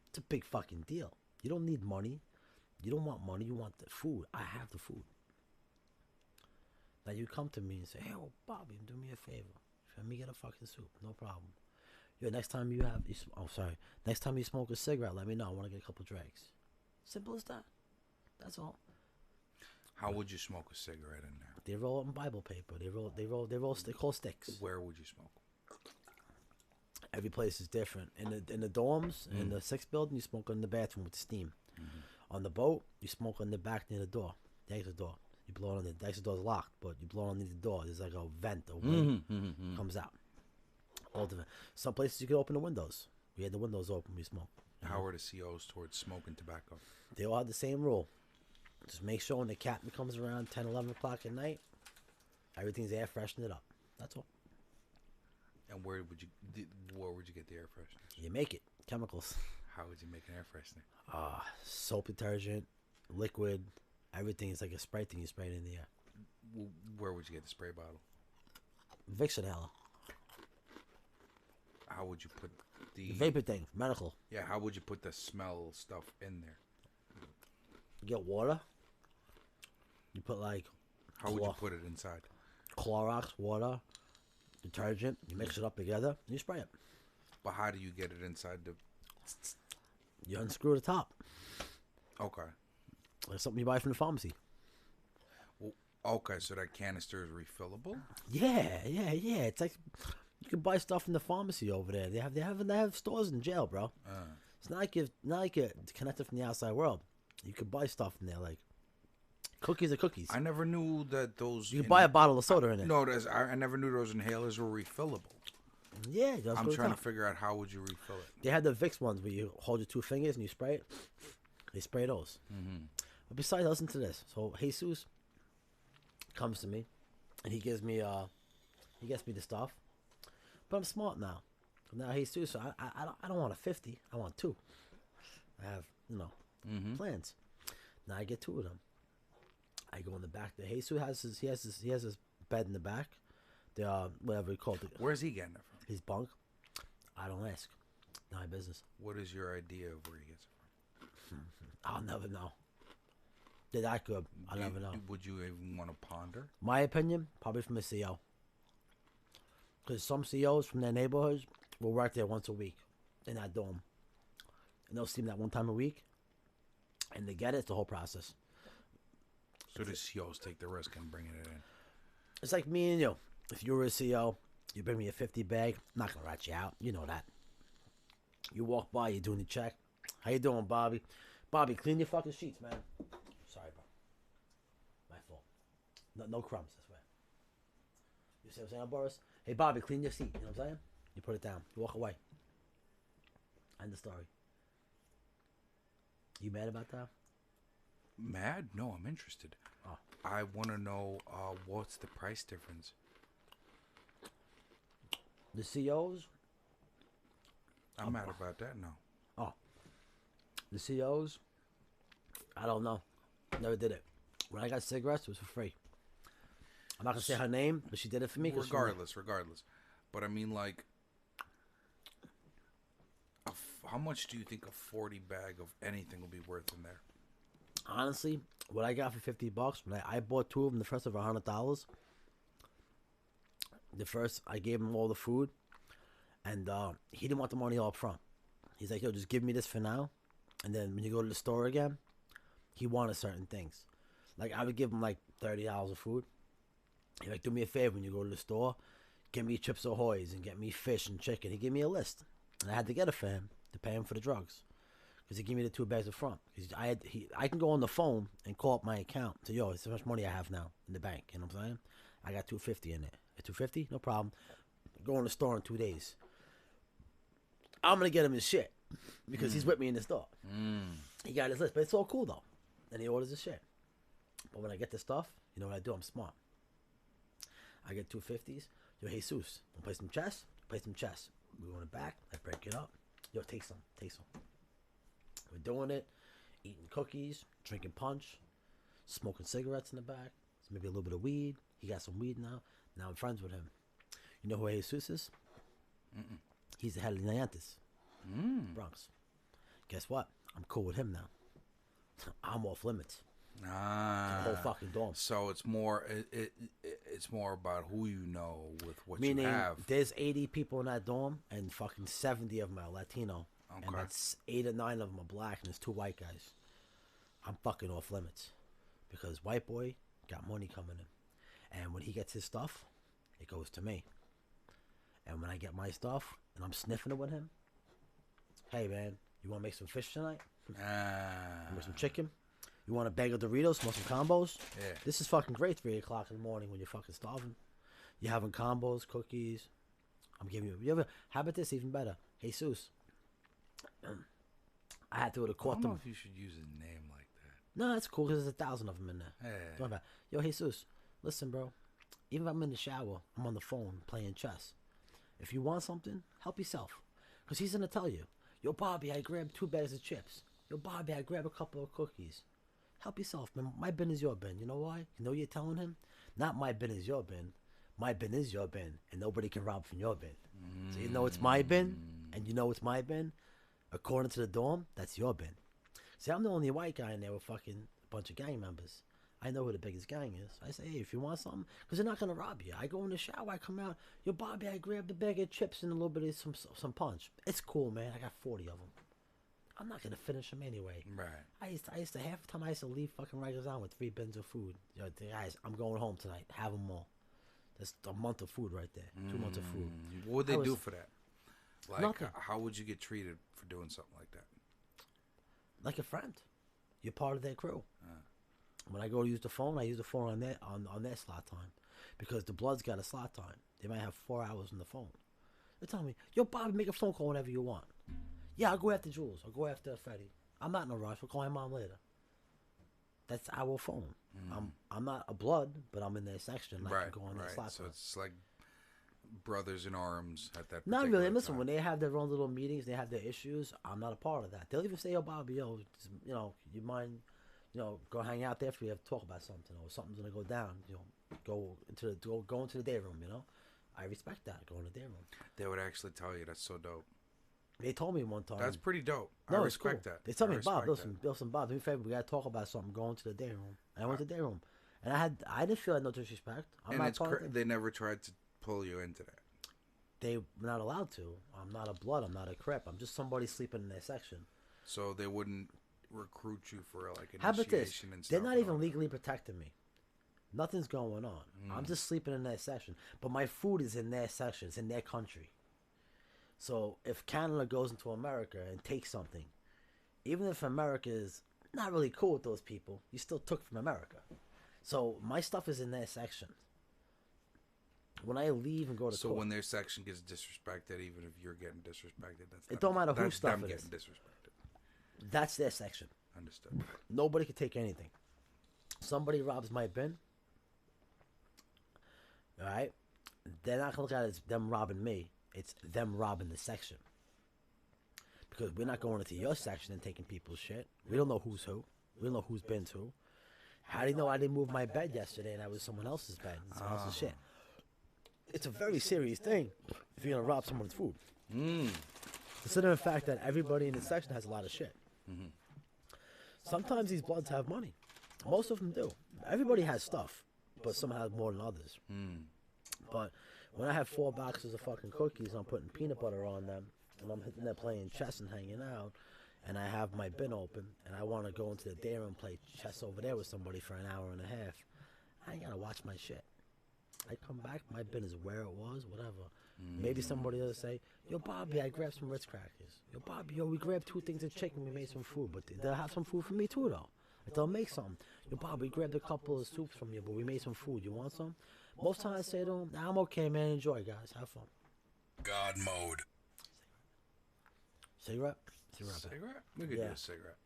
it's a big fucking deal. You don't need money. You don't want money. You want the food. I have the food. Now you come to me and say, hey, well, Bobby, do me a favor. Let me get a fucking soup. No problem. Yo, next time you have... Next time you smoke a cigarette, let me know. I want to get a couple drags. Simple as that. That's all. How would you smoke a cigarette in there? They roll it in Bible paper. They call sticks. Where would you smoke? Every place is different. In the dorms, in the 6th building, you smoke in the bathroom with the steam. On the boat, you smoke in the back near the door, the exit door. You blow it on the exit door's locked, but you blow it underneath the door. There's like a vent, a way comes out. All different. Some places you can open the windows. We had the windows open. We smoke. How are the COs towards smoking tobacco? They all have the same rule. Just make sure when the captain comes around 10, 11 o'clock at night, everything's air freshen it up. That's all. And where would you get the air fresheners? You make it. Chemicals. How would you make an air freshener? Soap detergent, liquid, everything is like a spray thing you spray it in the air. Where would you get the spray bottle? Vicks inhaler. How would you put the Vapor thing, medical. Yeah, how would you put the smell stuff in there? You get water. You put like How would you put it inside? Clorox, water, detergent. You mix it up together and you spray it. But how do you get it inside the... You unscrew the top. Okay. Like something you buy from the pharmacy. Well, okay, so that canister is refillable? Yeah. It's like you can buy stuff from the pharmacy over there. They have stores in jail, bro. It's not like you're connected from the outside world. You can buy stuff in there, like cookies are cookies. I never knew that those... You can buy a bottle of soda in it. No, I never knew those inhalers were refillable. Yeah, I'm trying to figure out how would you refill it. They had the Vicks ones where you hold your 2 fingers and you spray it. They spray those. Mm-hmm. But besides, listen to this. So Jesus comes to me, and he gets me the stuff. But I'm smart now. Now Jesus, I don't want a 50. I want 2. I have plans. Now I get 2 of them. I go in the back. Jesus has his bed in the back. The whatever he called it. Where's he getting it from? His bunk. I don't ask. Not my business. What is your idea of where he gets it from? I'll never know. They're that good. I'll never know. Would you even want to ponder? My opinion, probably from a CO. Because some COs from their neighborhoods will work there once a week in that dorm. And they'll see them that one time a week. And they get it. It's the whole process. So the COs take the risk and bringing it in. It's like me and you. If you were a CO, you bring me a 50 bag, I'm not going to rat you out. You know that. You walk by, you're doing the check. How you doing, Bobby? Bobby, clean your fucking sheets, man. Sorry, bro. My fault. No crumbs, I swear. You see what I'm saying, Boris? Hey, Bobby, clean your seat. You know what I'm saying? You put it down. You walk away. End the story. You mad about that? Mad? No, I'm interested. Oh. I want to know what's the price difference. The COs? I'm mad about that now. Oh. The COs? I don't know. Never did it. When I got cigarettes, it was for free. I'm not going to say her name, but she did it for me. Regardless. But I mean, like, how much do you think a 40 bag of anything will be worth in there? Honestly, what I got for $50, when I bought 2 of them, the first of $100. The first, I gave him all the food, and he didn't want the money all up front. He's like, yo, just give me this for now, and then when you go to the store again, he wanted certain things. Like, I would give him, like, $30 of food. He'd like, do me a favor, when you go to the store, get me Chips Ahoy's and get me fish and chicken. He gave me a list, and I had to get it for him to pay him for the drugs. Because he gave me the 2 bags up front. I can go on the phone and call up my account. So, yo, it's how much money I have now in the bank. You know what I'm saying? I got $250 in it. $250? No problem. Go in the store in 2 days. I'm going to get him his shit. Because he's with me in the store. He got his list. But it's all cool, though. And he orders his shit. But when I get the stuff, you know what I do? I'm smart. I get 250s. Yo, Jesus, wanna play some chess? Play some chess. We go in the back. I break it up. Yo, take some. We're doing it. Eating cookies. Drinking punch. Smoking cigarettes in the back. So maybe a little bit of weed. He got some weed now. Now I'm friends with him. You know who Jesus is? Mm-mm. He's the head of the Niantis. Bronx. Guess what? I'm cool with him now. I'm off limits. The whole fucking dorm. So it's more it's more about who you know with what Meaning, you have. There's 80 people in that dorm, and fucking 70 of them are Latino. Okay. And that's 8 or 9 of them are black, and there's 2 white guys. I'm fucking off limits. Because white boy got money coming in. And when he gets his stuff, it goes to me. And when I get my stuff, and I'm sniffing it with him, hey man, you want to make some fish tonight? Make some chicken? You want a bag of Doritos? Want some combos? Yeah. This is fucking great 3 o'clock in the morning when you're fucking starving. You're having combos, cookies. I'm giving you... How about this? Even better. Jesus. I had to go to court. I don't know if you should use a name like that. No, it's cool because there's 1,000 of them in there. Yeah. Don't worry about it. Yo, Jesus, listen, bro. Even if I'm in the shower, I'm on the phone playing chess. If you want something, help yourself. Because he's going to tell you, yo, Bobby, I grabbed 2 bags of chips. Yo, Bobby, I grabbed a couple of cookies. Help yourself, man. My bin is your bin. You know why? You know you're telling him? Not my bin is your bin, My bin is your bin, and nobody can rob from your bin. So you know it's my bin, and you know it's my bin. According to the dorm, that's your bin. See, I'm the only white guy in there with fucking a bunch of gang members. I know who the biggest gang is. I say, hey, if you want something, because they're not going to rob you. I go in the shower, I come out, yo, Bobby, I grabbed a bag of chips and a little bit of some punch. It's cool, man. I got 40 of them. I'm not going to finish them anyway. Right. I used to, half the time I used to leave fucking Rikers on with 3 bins of food. Yo, guys, I'm going home tonight. Have them all. That's a month of food right there. 2 months of food. What would they do for that? Like, Nothing. how would you get treated for doing something like that? Like a friend. You're part of their crew. When I go to use the phone, I use the phone on their slot time. Because the Bloods got a slot time. They might have 4 hours on the phone. They tell me, yo, Bobby, make a phone call whenever you want. Yeah, I'll go after Jules. I'll go after Freddie. I'm not in a rush. We'll call my mom later. That's our phone. I'm not a Blood, but I'm in their section. I can go on their slot So time. it's like brothers in arms at that Not particular really. Listen, time. when they have their own little meetings, they have their issues, I'm not a part of that. They'll even say, yo, Bobby, yo, just, you know, you mind, you know, go hang out there if we have to talk about something or something's going to go down, you know, go into the day room, you know. I respect that, go in the day room. They would actually tell you. That's so dope. They told me one time. That's pretty dope. No, I it's cool. respect that. They told I me, Bob, respect listen, Bob, do me a favor, we got to talk about something, go into the day room. And I went to the day room. And I didn't feel like no disrespect. And it's they never tried to pull you into that. They were not allowed to. I'm not a Blood. I'm not a Crip. I'm just somebody sleeping in their section. So they wouldn't recruit you for like How about this? initiation and stuff. They're not and even all legally protecting me. Nothing's going on. I'm just sleeping in their section. But my food is in their section. It's in their country. So if Canada goes into America and takes something, even if America is not really cool with those people, you still took from America. So my stuff is in their section. When I leave and go to So court, when their section gets disrespected, even if you're getting disrespected, It don't matter whose stuff them it is. getting disrespected. that's their section. Understood. Nobody can take anything. Somebody robs my bin. All right, they're not gonna look at it as them robbing me. It's them robbing the section. Because we're not going into your section and taking people's shit. We don't know who's who. We don't know who's been who. How do you know I didn't move my bed yesterday and that was someone else's bed and someone else's shit? It's a very serious thing if you're gonna rob someone's food. Consider the fact that everybody in the section has a lot of shit. Sometimes these Bloods have money. Most of them do. Everybody has stuff, but some have more than others. But when I have 4 boxes of fucking cookies, I'm putting peanut butter on them, and I'm hitting there playing chess and hanging out, and I have my bin open, and I want to go into the day room and play chess over there with somebody for an hour and a half, I ain't got to watch my shit. I come back, my bin is where it was, whatever. Maybe somebody will say, yo, Bobby, I grabbed some Ritz crackers. Yo, Bobby, yo, we grabbed 2 things of chicken, we made some food, but they'll have some food for me too, though. Like, they'll make something. Yo, Bobby, we grabbed a couple of soups from you, but we made some food. You want some? Most times I say to them, nah, I'm okay, man. Enjoy, guys. Have fun. God mode. Cigarette? Cigarette? We could Yeah. do a cigarette.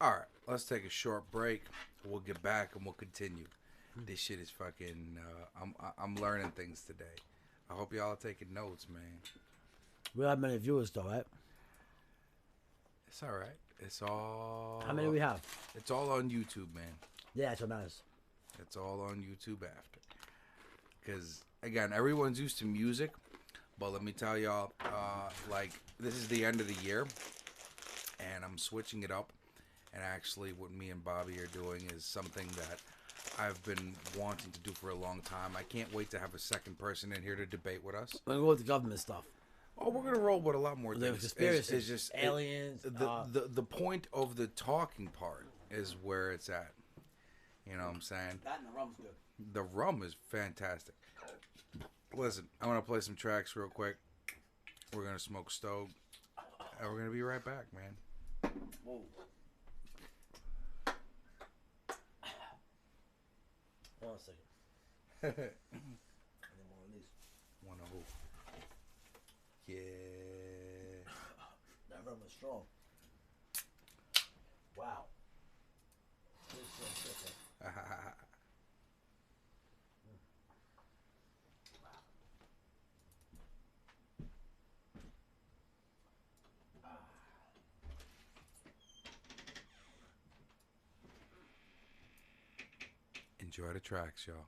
All right, let's take a short break. We'll get back and we'll continue. This shit is fucking. I'm learning things today. I hope y'all are taking notes, man. We don't have many viewers, though, right? It's all right. It's all. How many we have? It's all on YouTube, man. Yeah, that's what matters. It's all on YouTube after. Because, again, everyone's used to music. But let me tell y'all, like, this is the end of the year. And I'm switching it up. And actually, what me and Bobby are doing is something that I've been wanting to do for a long time. I can't wait to have a second person in here to debate with us. We're going to go with the government stuff. Oh, we're gonna roll with a lot more The things. conspiracy. It's just Aliens. The point of the talking part is where it's at. You know what I'm saying? That and the rum's good. The rum is fantastic. Listen, I'm gonna play some tracks real quick. We're gonna smoke Stogue, and we're gonna be right back, man. Whoa. Hold on a second. And then one of these. One of who? Yeah. That rum is strong. Wow. This is so sick, man. Enjoy the tracks, y'all.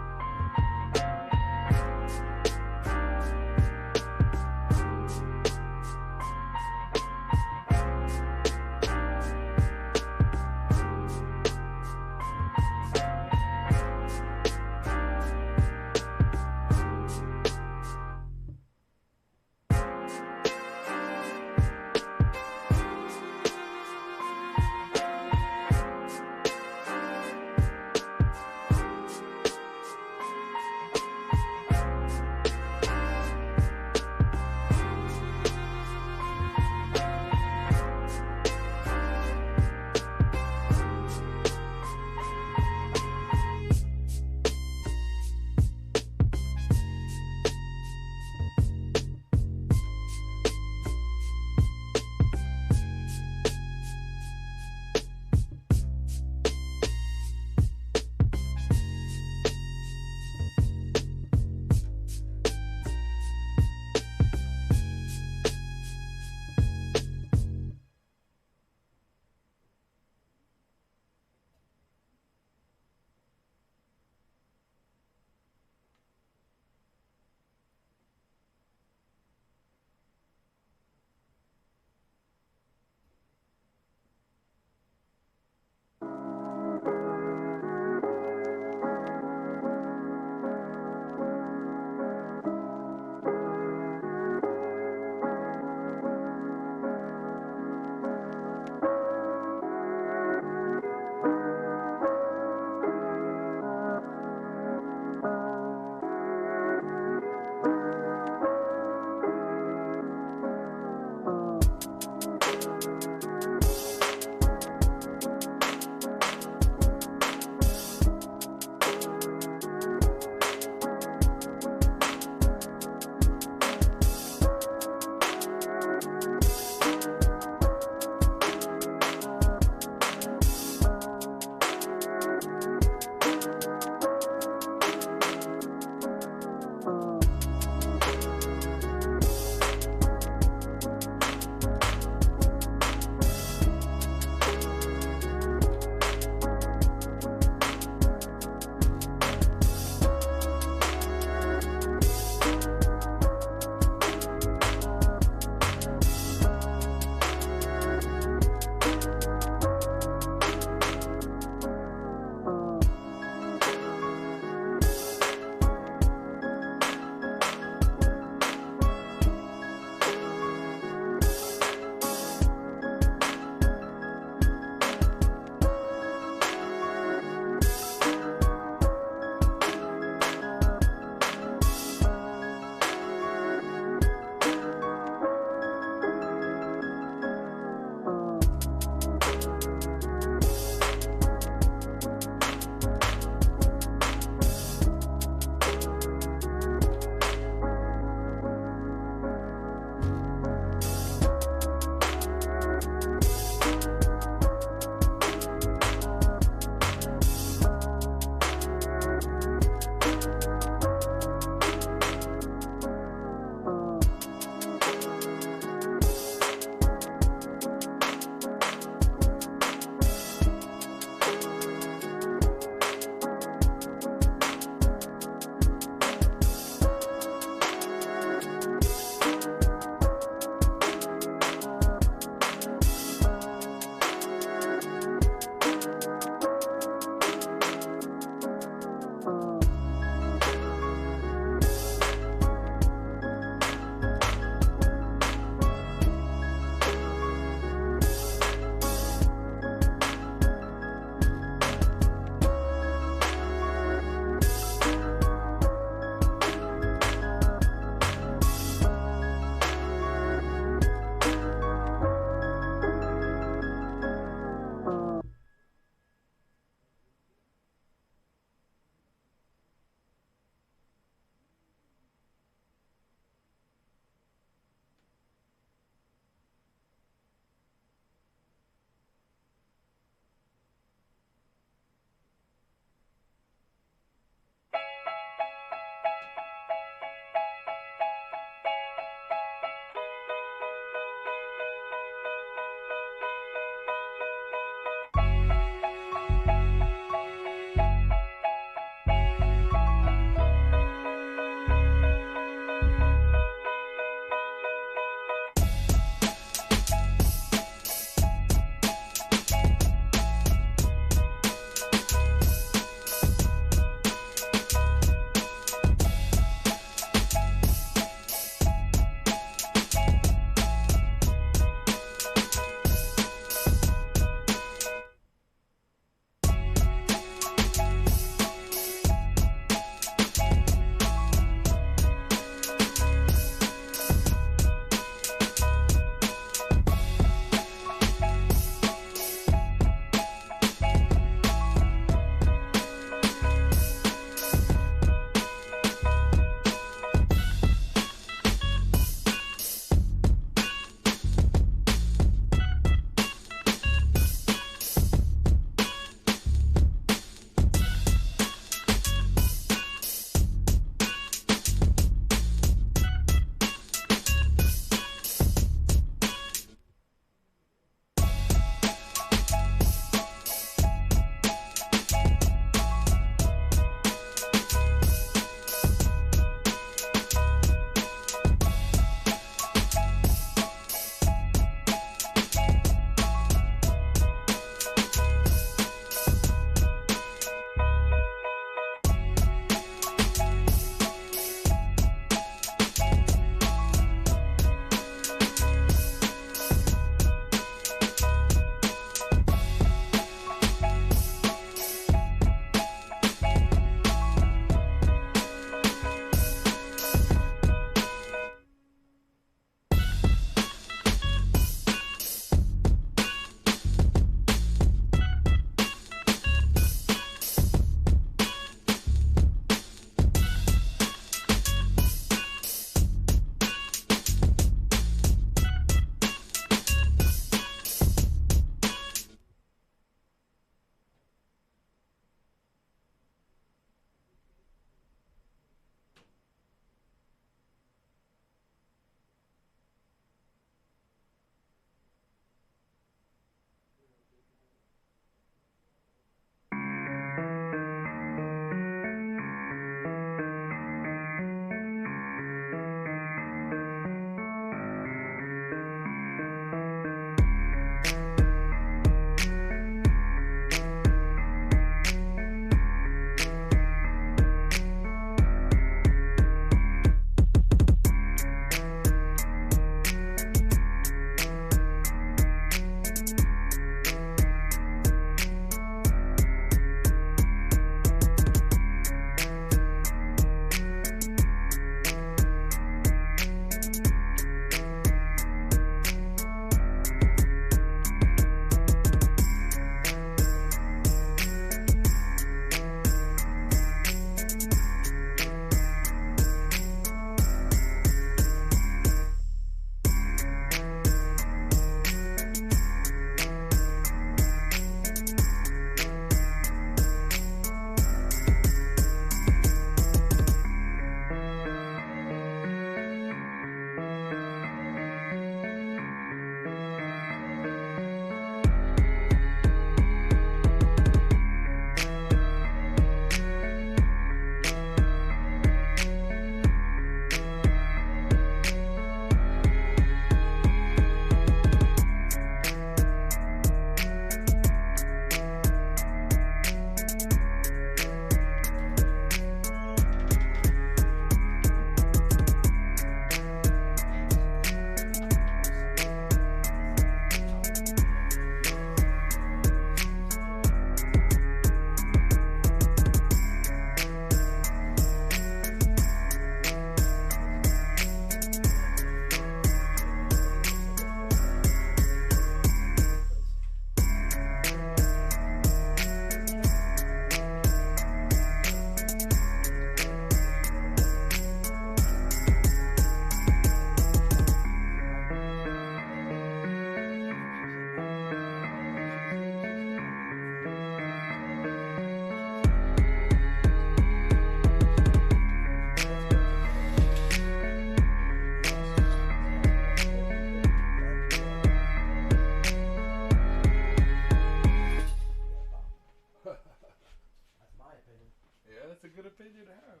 Yeah, that's a good opinion to have.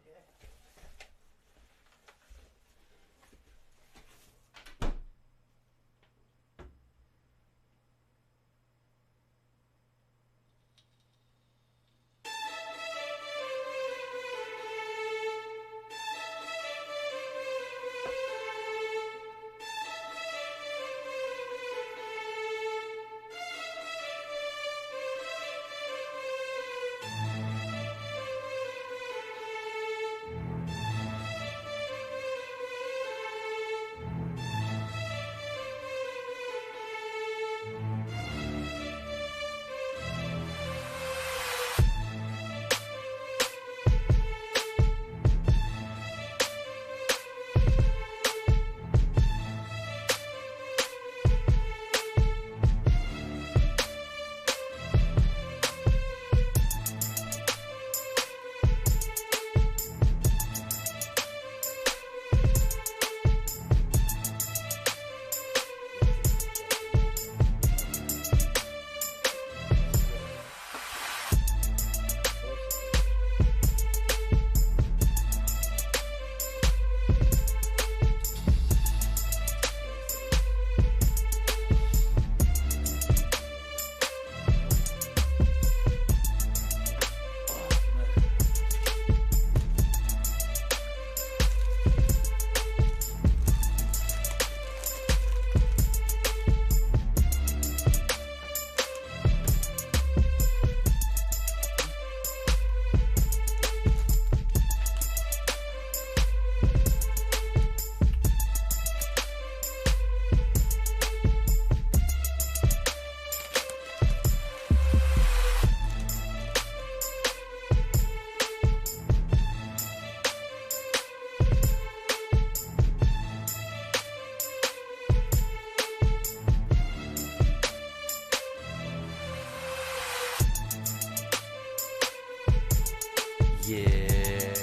Yeah.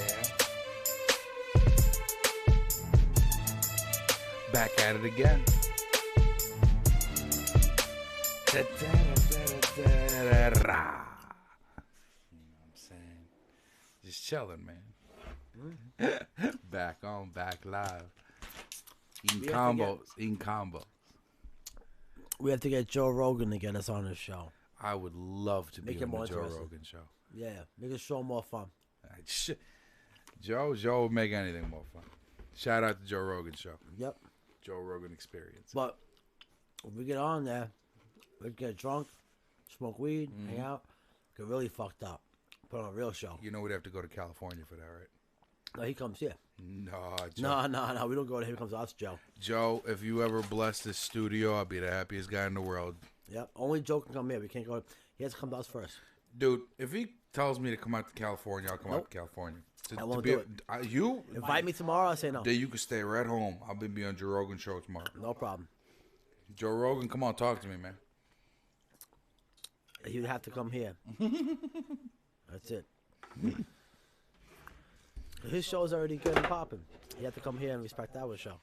Back at it again. Da-da-da-da-da-da-da. You know what I'm saying? Just chilling, man. Back on, back live. Eating combos. We have to get Joe Rogan to get us on his show. I would love to Make be it on the more Joe interesting. Rogan show. Yeah, make the show more fun. Joe would make anything more fun. Shout out to Joe Rogan show. Yep. Joe Rogan experience. But if we get on there, we get drunk, smoke weed, hang out, get really fucked up. Put on a real show. You know we'd have to go to California for that, right? No, he comes here. No, Joe. No. We don't go to him. He comes to us, Joe. Joe, if you ever bless this studio, I'll be the happiest guy in the world. Yep. Only Joe can come here. We can't go. He has to come to us first. Dude, if he tells me to come out to California, I'll come out to California. I won't do it. You Invite me tomorrow, I'll say no. Then you can stay right home. I'll be on Joe Rogan show tomorrow. No problem. Joe Rogan, come on, talk to me, man. He would have to come here. That's it. His show's already good and popping. He had to come here and respect our show.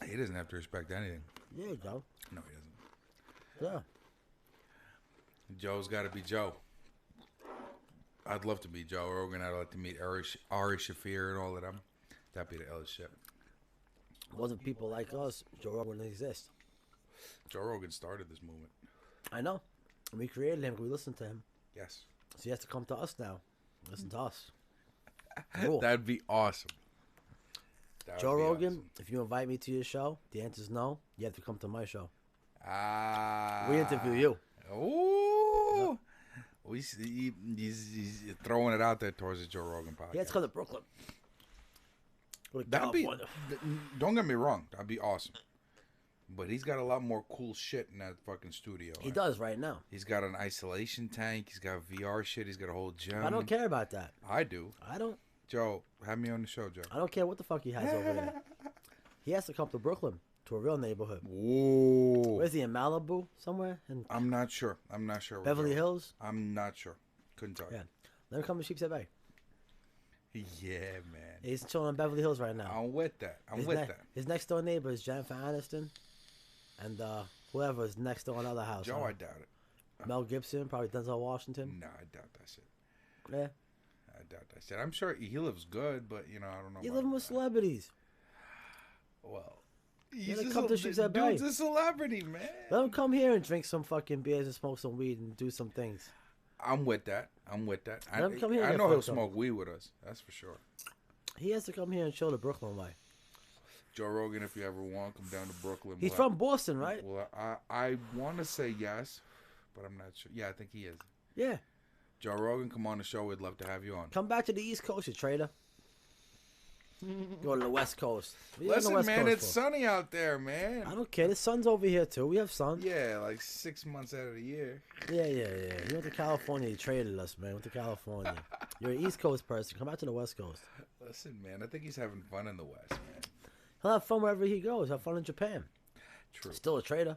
He doesn't have to respect anything. Yeah, Joe. No, he doesn't. Yeah. Joe's got to be Joe. I'd love to meet Joe Rogan. I'd like to meet Ari Shaffir and all of them. That'd be the illest shit. Wasn't people like us, Joe Rogan wouldn't exist. Joe Rogan started this movement. I know. We created him. We listened to him. Yes. So he has to come to us now. Listen to us. Cool. That'd be awesome. Joe Rogan, if you invite me to your show, the answer's no. You have to come to my show. We interview you. Ooh. He's throwing it out there towards the Joe Rogan podcast. He has to come to Brooklyn. Go to That'd be, California. don't get me wrong. That'd be awesome. But he's got a lot more cool shit in that fucking studio. He does right now. He's got an isolation tank. He's got VR shit. He's got a whole gym. I don't care about that. I do. I don't. Joe, have me on the show, Joe. I don't care what the fuck he has over there. He has to come to Brooklyn, to a real neighborhood. Whoa. Where's he, in Malibu somewhere? In I'm not sure. where Beverly Joe- Hills? I'm not sure. Couldn't tell you. Yeah. Let him come to Sheepshead Bay. Yeah, man. He's chilling in Beverly Hills right now. I'm with that. His next door neighbor is Jennifer Aniston. And whoever is next door in another house. Joe, I doubt it. Mel Gibson, probably Denzel Washington. No, I doubt that shit. Yeah. doubt that shit. I'm sure he lives good, but you know, I don't know. You about living with that. celebrities. Well, Gotta come to Shoots at Bay. dude's a celebrity, man. Let him come here and drink some fucking beers and smoke some weed and do some things. I'm with that. Let him come here and I get know he'll fucked up. smoke weed with us. That's for sure. He has to come here and show the Brooklyn way. Joe Rogan, if you ever want, come down to Brooklyn. He's from Boston, right? Well, I want to say yes, but I'm not sure. Yeah, I think he is. Yeah. Joe Rogan, come on the show. We'd love to have you on. Come back to the East Coast, you traitor. Go to the West Coast. What are you on the Listen, West man, Coast it's for? sunny out there, man. I don't care. The sun's over here, too. We have sun. Yeah, like 6 months out of the year. Yeah. You went to California. You traded us, man. Went to California. You're an East Coast person. Come back to the West Coast. Listen, man, I think he's having fun in the West, man. He'll have fun wherever he goes. Have fun in Japan. True. Still a traitor.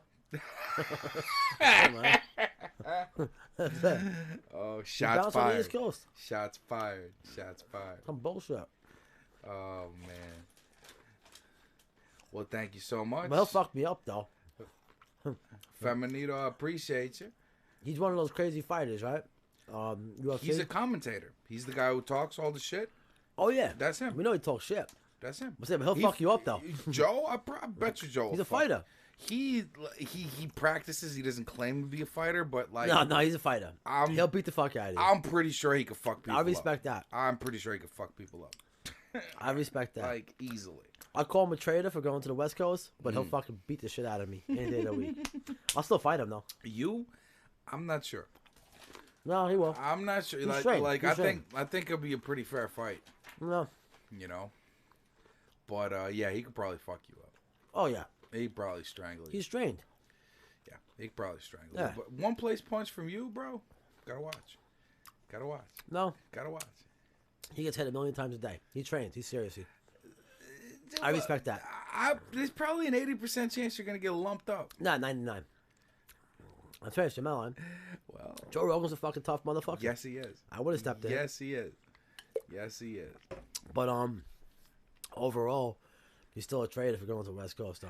Oh, Bounce shots on the fired. East Coast. Shots fired. Shots fired. Some bullshit. Oh, man. Well, thank you so much. But he'll fuck me up, though. Feminito, I appreciate you. He's one of those crazy fighters, right? UFC. He's a commentator. He's the guy who talks all the shit. Oh, yeah. That's him. We know he talks shit. That's him. But he'll fuck you up, though. Joe, I bet you Joe. He's will a fuck. fighter. He practices. He doesn't claim to be a fighter, but like No, he's a fighter. He'll beat the fuck out of you. I'm pretty sure he could fuck people I up. respect that. I'm pretty sure he could fuck people up. I respect that. Like easily. I call him a traitor for going to the West Coast, but he'll fucking beat the shit out of me any day of the week. I'll still fight him, though. You? I'm not sure. No, he will. I'm not sure. He's Like straight. like He's I straight. think it'll be a pretty fair fight. No. You know. But yeah, he could probably fuck you up. Oh, yeah. He'd probably strangle you. He's trained. Yeah, he could probably strangle Yeah. you. But one place punch from you, bro. Gotta watch. Gotta watch. No. Gotta watch. He gets hit 1,000,000 times a day. He's trained. He's serious. I respect that. There's probably an 80% chance you're gonna get lumped up. Nah, 99. I'm finished. You're line. Well, Joe Rogan's a fucking tough motherfucker. yes, he is. I would have stepped in. Yes, he is. Yes, he is. But overall, he's still a traitor for going to the West Coast, though.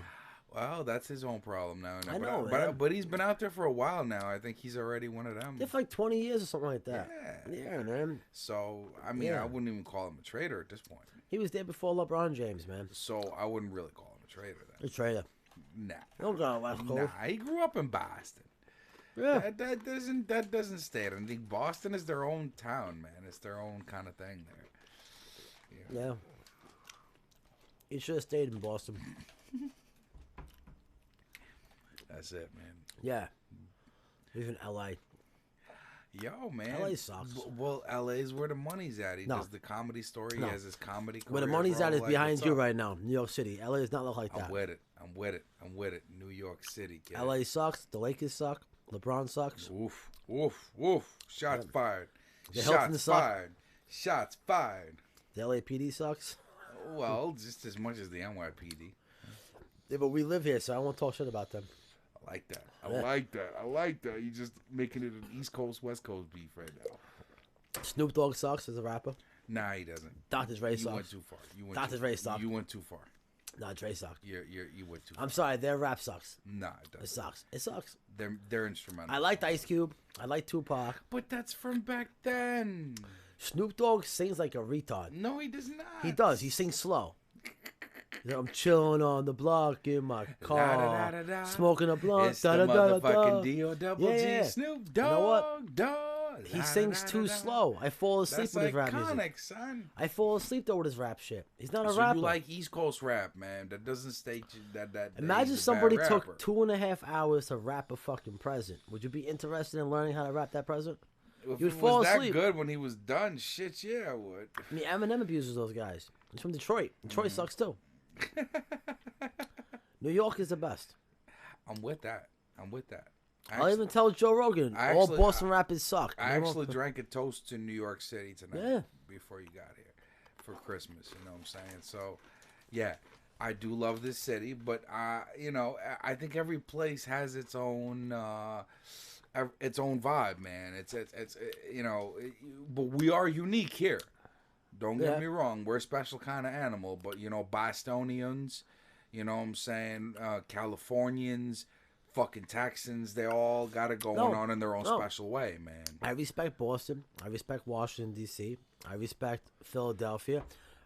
Well, that's his own problem now. I know, man. But he's been out there for a while now. I think he's already one of them. Yeah, for like 20 years or something like that. Yeah. Yeah, man. So, I mean, Yeah. I wouldn't even call him a traitor at this point. He was there before LeBron James, man. So, I wouldn't really call him a traitor then. A traitor. Nah. Don't go to the West Coast. Nah, he grew up in Boston. Yeah. That doesn't state. I think Boston is their own town, man. It's their own kind of thing there. Yeah. He should have stayed in Boston. That's it, man. Yeah. Even L.A. Yo, man. LA sucks. Well, LA's where the money's at. He No. does the comedy story. No. He has his comedy career. Where the money's bro. at is Like, behind what's you up? right now. New York City. L.A. does not look like that. I'm with it. New York City, kid. L.A. sucks. The Lakers suck. LeBron sucks. Oof. Shots fired. The Hilton Shots suck. fired. Shots fired. The LAPD sucks. Well, just as much as the NYPD. Yeah, but we live here, so I won't talk shit about them. I like that. Yeah. I like that. You're just making it an East Coast, West Coast beef right now. Snoop Dogg sucks as a rapper. Nah, he doesn't. Dr. Dre You went sucks. too far. Dr. Dre sucked. You went too far. Nah, Dre sucks. You went too far. I'm sorry, their rap sucks. Nah, it It doesn't. sucks. It sucks. They're instrumental. I liked Ice Cube. I liked Tupac. But that's from back then. Snoop Dogg sings like a retard. No, he does not. He does. He sings slow. I'm chilling on the block in my car, Da-da-da-da-da. smoking a blunt. It's the Da-da-da-da-da. motherfucking D-O-double-G Yeah. Snoop Dogg. You know what? Dog. He sings too slow. I fall asleep That's with his rap iconic, music. son. I fall asleep though with his rap shit. He's not a So rapper. you like East Coast rap, man? That doesn't state you that. Imagine he's a somebody bad took rapper. 2.5 hours to rap a fucking present. Would you be interested in learning how to rap that present? If you would it fall was that asleep. good when he was done, shit, yeah, I would. I mean, Eminem abuses those guys. He's from Detroit. Detroit sucks too. New York is the best. I'm with that. I'll even tell Joe Rogan, I all actually- Boston rappers suck. I actually drank a toast to New York City tonight Yeah. before you got here for Christmas. You know what I'm saying? So, yeah, I do love this city, but I think every place has its own vibe, man. It's but we are unique here. Don't get Yeah. me wrong, we're a special kind of animal, but Bostonians, you know what I'm saying, Californians, fucking Texans. They all got it going on in their own special way, man. I respect Boston. I respect Washington, D.C. I respect Philadelphia.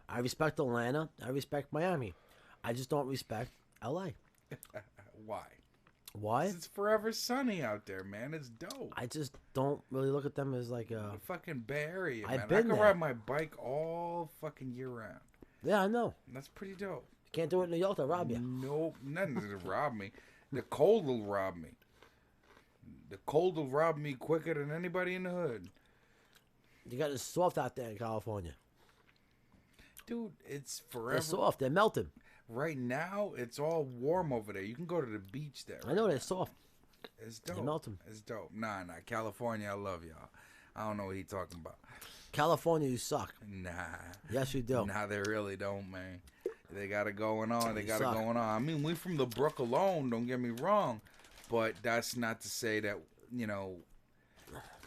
I respect Atlanta. I respect Miami. I just don't respect L.A. Why? Why? It's forever sunny out there, man. It's dope. I just don't really look at them as like a... The fucking Bay Area, man. I've been I can there. ride my bike all fucking year round. Yeah, I know. That's pretty dope. You can't do it in New York, they'll rob you. Nope, nothing to rob me. The cold will rob me. The cold will rob me quicker than anybody in the hood. You got it soft out there in California. Dude, it's forever. They're soft. They're melting. Right now, it's all warm over there. You can go to the beach there. I know they're soft. It's dope. They're melting. It's dope. Nah. California, I love y'all. I don't know what he talking about. California, you suck. Nah. Yes, you do. Nah, they really don't, man. They got it going on. They You got it suck. going on. I mean, we from the Brook alone, don't get me wrong. But that's not to say that,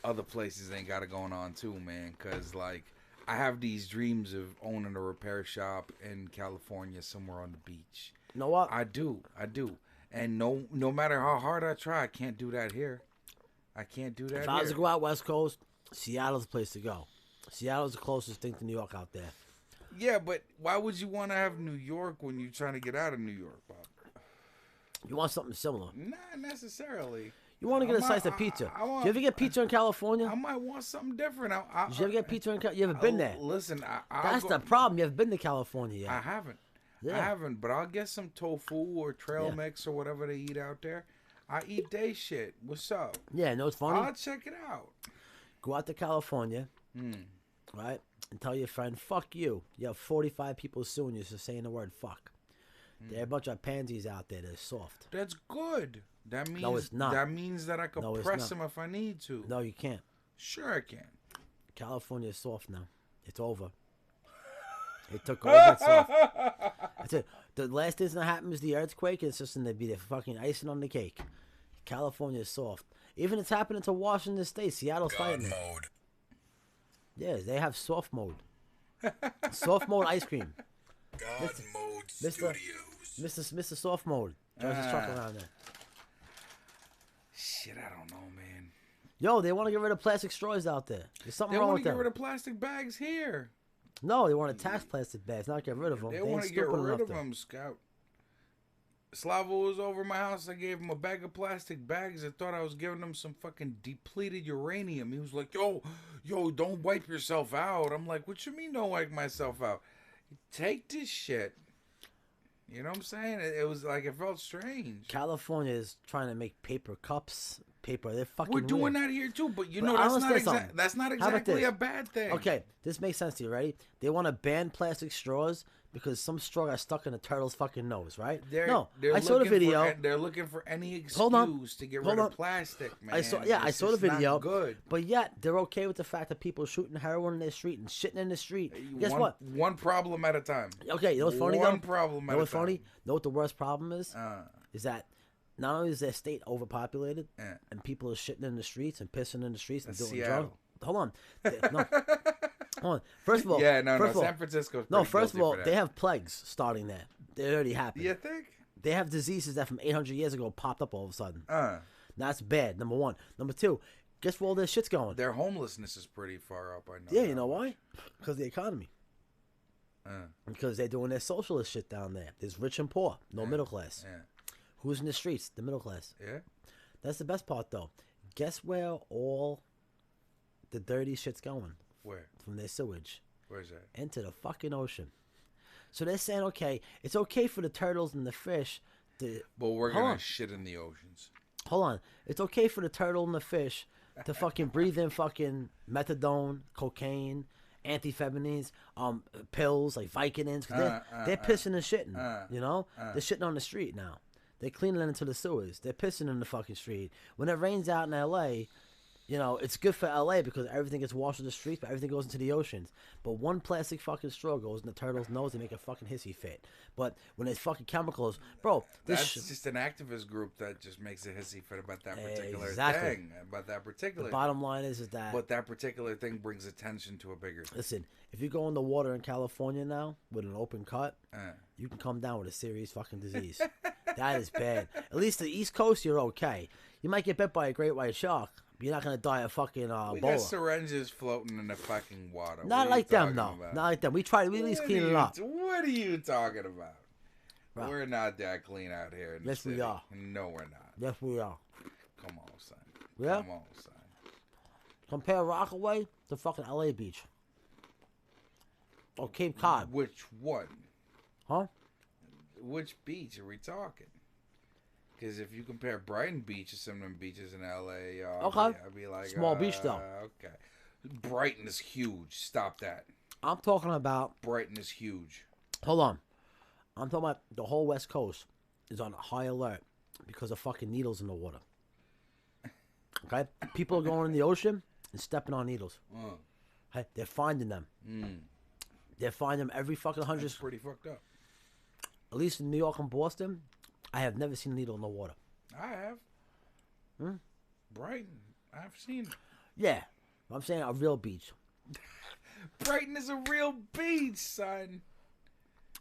other places ain't got it going on too, man. Because, like, I have these dreams of owning a repair shop in California somewhere on the beach. You know what? I do. And no matter how hard I try, I can't do that here. I can't do that If I was here. to go out West Coast, Seattle's the place to go. Seattle's the closest thing to New York out there. Yeah, but why would you want to have New York when you're trying to get out of New York, Bob? You want something similar. Not necessarily. You want to get a I slice might- of pizza. I want- Do you ever get pizza in California? I might want something different. Did you ever get pizza in California? You ever been there? Listen, That's the problem. You haven't been to California yet. I haven't. Yeah. I haven't, but I'll get some tofu or trail mix or whatever they eat out there. I eat they shit. What's up? Yeah, no, it's funny. I'll check it out. Go out to California, right, and tell your friend, fuck you. You have 45 people suing you for saying the word fuck. There are a bunch of pansies out there that are soft. That's good. That means it's not. That means that I can No, it's press not. them if I need to. No, you can't. Sure, I can. California is soft now. It's over. It took over. It's soft. That's it. The last thing that happened was the earthquake. It's just going to be the fucking icing on the cake. California is soft. Even it's happening to Washington State. Seattle's fighting it. GodMode. Yeah, they have soft mode. Soft mode ice cream. GodMode Mr. Studios. Mr. Soft Mode. Drives his truck around there. Shit, I don't know, man. Yo, they want to get rid of plastic straws out there. There's something They wrong want with to get them. rid of plastic bags here. No, they want to tax plastic bags, not get rid of them. They ain't want to get stupid rid enough of to. them, Scout. Slavo was over my house. I gave him a bag of plastic bags. I thought I was giving him some fucking depleted uranium. He was like, yo, don't wipe yourself out. I'm like, what you mean don't wipe myself out? Take this shit. You know what I'm saying? It was like, it felt strange. California is trying to make paper cups, paper. They're fucking We're doing weird. that here too, but you But know, I that's understand not, something. that's not How about exactly this? a bad thing. Okay, this makes sense to you, right? They want to ban plastic straws because some straw got stuck in a turtle's fucking nose, right? They're I saw the looking video. they're looking for any excuse Hold on. to get Hold rid on. of plastic, man. I saw It's the just not video. good. But yet they're okay with the fact that people are shooting heroin in their street and shitting in the street. Guess what? One problem at a time. Okay, you know what's funny though? One problem You at know a what's time. funny? Know what the worst problem is? Uh, Is that not only is their state overpopulated Yeah. and people are shitting in the streets and pissing in the streets and That's doing Seattle. drugs. Hold on. No. Hold on. First of all, yeah, no, first of all, San Francisco's no. pretty First of guilty all, for that. they have plagues starting there. They already happened. You think? They have diseases that from 800 years ago popped up all of a sudden. Uh, That's bad. Number one. Number two. Guess where all this shit's going? their homelessness is pretty far up. I know. Yeah, that you know much. why? Because the economy. Uh, Because they're doing their socialist shit down there. There's rich and poor, no middle class. yeah, Who's in the streets? The middle class. yeah. That's the best part, though. Guess where all the dirty shit's going Where? from their sewage? Where's that? Into the fucking ocean. So they're saying, okay, it's okay for the turtles and the fish to... But we're Hold gonna on. shit in the oceans. Hold on. It's okay for the turtle and the fish to fucking breathe in fucking methadone, cocaine, amphetamines, pills like Vicodins. 'Cause they're pissing and shitting, you know? They're shitting on the street now. They're cleaning it into the sewers. They're pissing in the fucking street. When it rains out in L.A., you know, it's good for L.A. because everything gets washed in the streets, but everything goes into the oceans. But one plastic fucking straw goes in the turtle's nose and make a fucking hissy fit. But when there's fucking chemicals, bro, That's this just an activist group that just makes a hissy fit about that particular Exactly. thing. About that particular. the bottom line is that... But that particular thing brings attention to a bigger thing. Listen, if you go in the water in California now with an open cut, Uh, you can come down with a serious fucking disease. That is bad. At least the East Coast, you're okay. You might get bit by a great white shark, but you're not gonna die of fucking We got Ebola. syringes floating in the fucking water. Not What are like you them, talking though. about? Not like them. We at least clean it up. What are you talking about? Bro. We're not that clean out here in the Yes, we city. are. No, we're not. Yes, we are. Come on, son. Yeah? Come on, son. Compare Rockaway to fucking LA Beach. Or Cape Cod. Which one? Huh? Which beach are we talking? Because if you compare Brighton Beach to some of them beaches in LA, Okay. I'd be like, Small beach, though. Okay. Brighton is huge. Stop that. I'm talking about... Brighton is huge. Hold on. I'm talking about the whole West Coast is on high alert because of fucking needles in the water. Okay? People are going in the ocean and stepping on needles. Hey, they're finding them. They're finding them every fucking 100... It's pretty fucked up. At least in New York and Boston, I have never seen a needle in the water. I have. Brighton. I've seen it. Yeah. I'm saying a real beach. Brighton is a real beach, son.